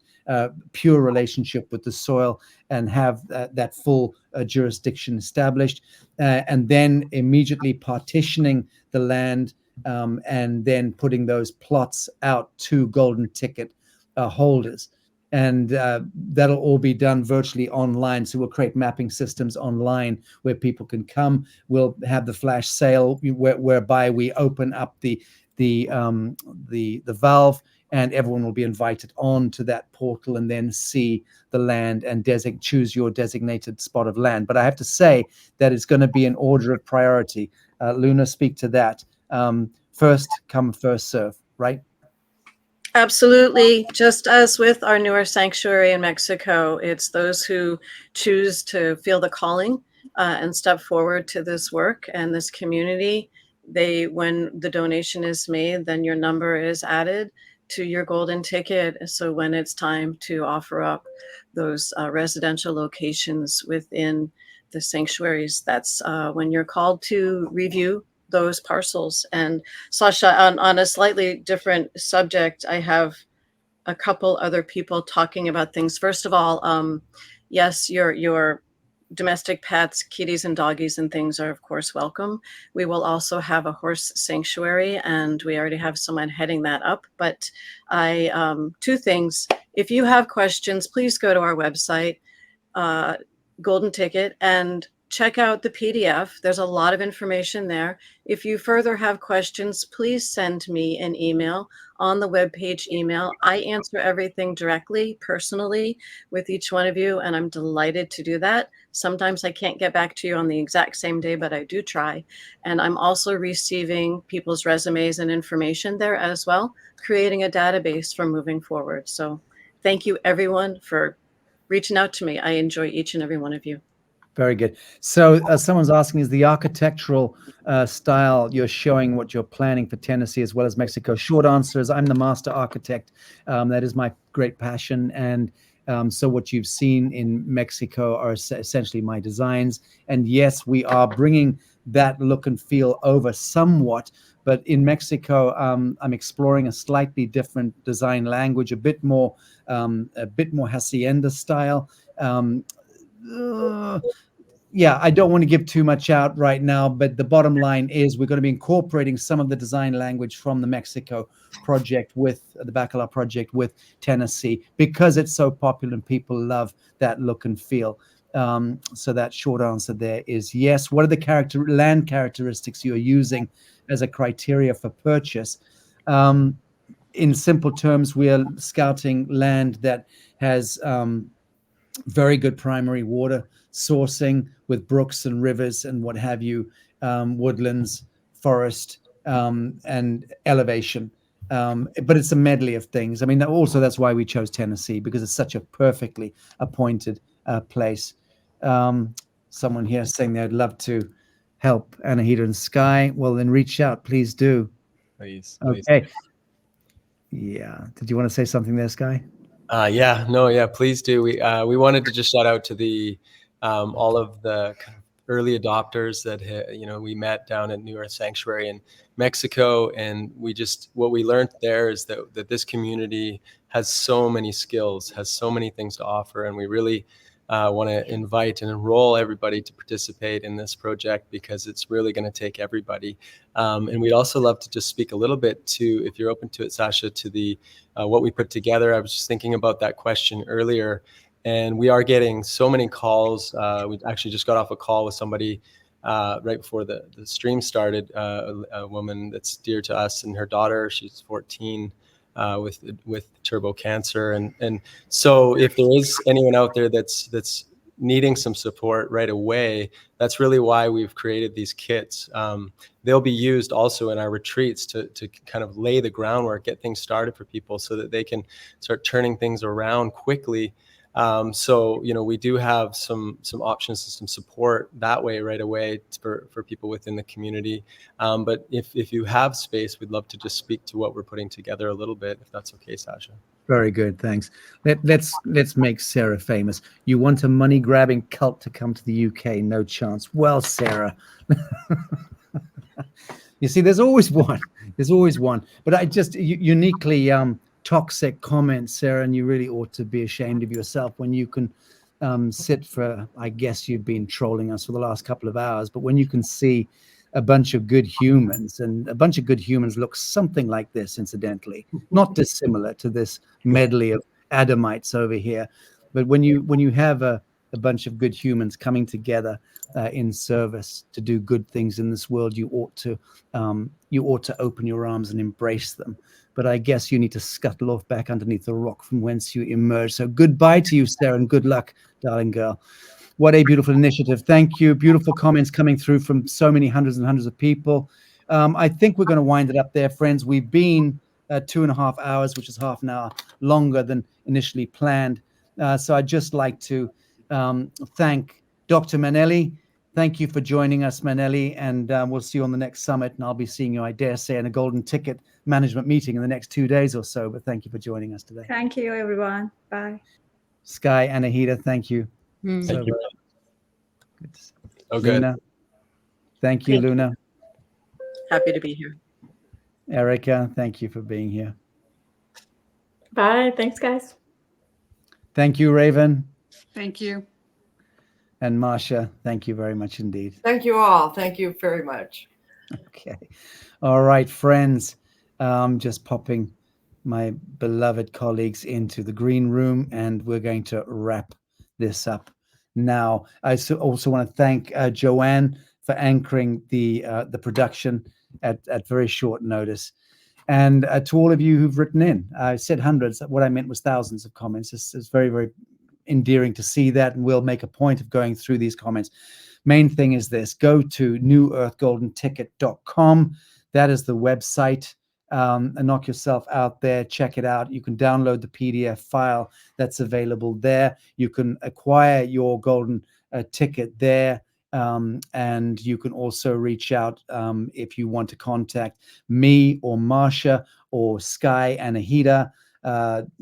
pure relationship with the soil and have that full jurisdiction established, and then immediately partitioning the land and then putting those plots out to golden ticket holders. And that'll all be done virtually online. So we'll create mapping systems online where people can come. We'll have the flash sale whereby we open up the valve, and everyone will be invited on to that portal and then see the land and choose your designated spot of land. But I have to say that it's going to be an order of priority. Luna, speak to that. First come, first serve, right? Absolutely. Just as with our newer sanctuary in Mexico, it's those who choose to feel the calling and step forward to this work and this community. When the donation is made, then your number is added to your golden ticket. So when it's time to offer up those residential locations within the sanctuaries, that's when you're called to review those parcels. And Sacha, on a slightly different subject, I have a couple other people talking about things. First of all, yes, your domestic pets, kitties and doggies and things are of course welcome. We will also have a horse sanctuary, and we already have someone heading that up. But two things. If you have questions, please go to our website, Golden Ticket, and check out the PDF. There's a lot of information there. If you further have questions, please send me an email on the webpage email. I answer everything directly, personally, with each one of you, and I'm delighted to do that. Sometimes I can't get back to you on the exact same day, but I do try. And I'm also receiving people's resumes and information there as well, creating a database for moving forward. So thank you, everyone, for reaching out to me. I enjoy each and every one of you. Very good. So someone's asking, is the architectural style you're showing what you're planning for Tennessee as well as Mexico? Short answer is I'm the master architect. That is my great passion. And so what you've seen in Mexico are essentially my designs. And yes, we are bringing that look and feel over somewhat. But in Mexico, I'm exploring a slightly different design language, a bit more hacienda style. yeah, I don't want to give too much out right now, but the bottom line is we're going to be incorporating some of the design language from the Mexico project with the Bacalar project with Tennessee, because it's so popular and people love that look and feel. So that short answer there is yes. What are the land characteristics you're using as a criteria for purchase? In simple terms, we are scouting land that has very good primary water sourcing with brooks and rivers and what have you, woodlands, forest, and elevation. But it's a medley of things. I mean, also that's why we chose Tennessee, because it's such a perfectly appointed place. Someone here saying they'd love to help Anahita and Sky. Well, then reach out, please do. Please. Okay. Yeah. Did you want to say something there, Sky? Please do. We wanted to just shout out to the all of the kind of early adopters that we met down at NewEarth Sanctuary in Mexico, and what we learned there is that this community has so many skills, has so many things to offer, and we really want to invite and enroll everybody to participate in this project, because it's really going to take everybody. And we'd also love to just speak a little bit to, if you're open to it, Sacha, to the what we put together. I was just thinking about that question earlier, and we are getting so many calls. We actually just got off a call with somebody right before the stream started, a woman that's dear to us, and her daughter, she's 14, with turbo cancer, and so if there is anyone out there that's needing some support right away, that's really why we've created these kits. They'll be used also in our retreats to kind of lay the groundwork, get things started for people so that they can start turning things around quickly. So we do have some options and some support that way right away for people within the community. But if you have space, we'd love to just speak to what we're putting together a little bit, if that's okay, Sacha. Very good, thanks. Let's make Sarah famous. You want a money-grabbing cult to come to the UK? No chance. Well, Sarah, you see, there's always one. There's always one. But I just uniquely toxic comments, Sarah, and you really ought to be ashamed of yourself when you can sit for, I guess you've been trolling us for the last couple of hours, but when you can see a bunch of good humans, and a bunch of good humans look something like this, incidentally, not dissimilar to this medley of Adamites over here. But when you have a bunch of good humans coming together in service to do good things in this world, you ought to open your arms and embrace them. But I guess you need to scuttle off back underneath the rock from whence you emerge. So goodbye to you, Sarah, and good luck, darling girl. What a beautiful initiative. Thank you. Beautiful comments coming through from so many hundreds and hundreds of people. I think we're going to wind it up there, friends. We've been 2.5 hours, which is half an hour longer than initially planned. So I'd just like to thank Dr. Manelli. Thank you for joining us, Manelli, and we'll see you on the next summit. And I'll be seeing you, I dare say, in a golden ticket management meeting in the next 2 days or so. But thank you for joining us today. Thank you, everyone. Bye. Sky, Anahita, thank you. Thank you. Good to see you. Oh, good. Luna, thank you, Luna. Happy to be here. Erica, thank you for being here. Bye. Thanks, guys. Thank you, Raven. Thank you. And Marsha, thank you very much indeed. Thank you all. Thank you very much. Okay. All right, friends. Just popping my beloved colleagues into the green room, and we're going to wrap this up now. I also want to thank Joanne for anchoring the production at very short notice. And to all of you who've written in, I said hundreds. What I meant was thousands of comments. It's very, very endearing to see that, and we'll make a point of going through these comments. Main thing is this: go to NewEarthGoldenTicket.com. That is the website. And knock yourself out there. Check it out. You can download the PDF file that's available there. You can acquire your golden ticket there. And you can also reach out if you want to contact me or Marsha or Sky, Anahita,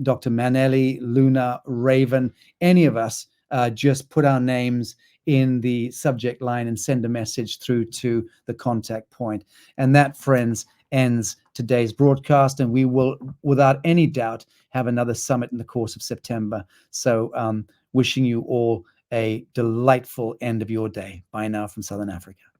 Dr. Manelli, Luna, Raven, any of us. Just put our names in the subject line and send a message through to the contact point. And that, friends, ends today's broadcast, and we will, without any doubt, have another summit in the course of September. So wishing you all a delightful end of your day. Bye now from Southern Africa.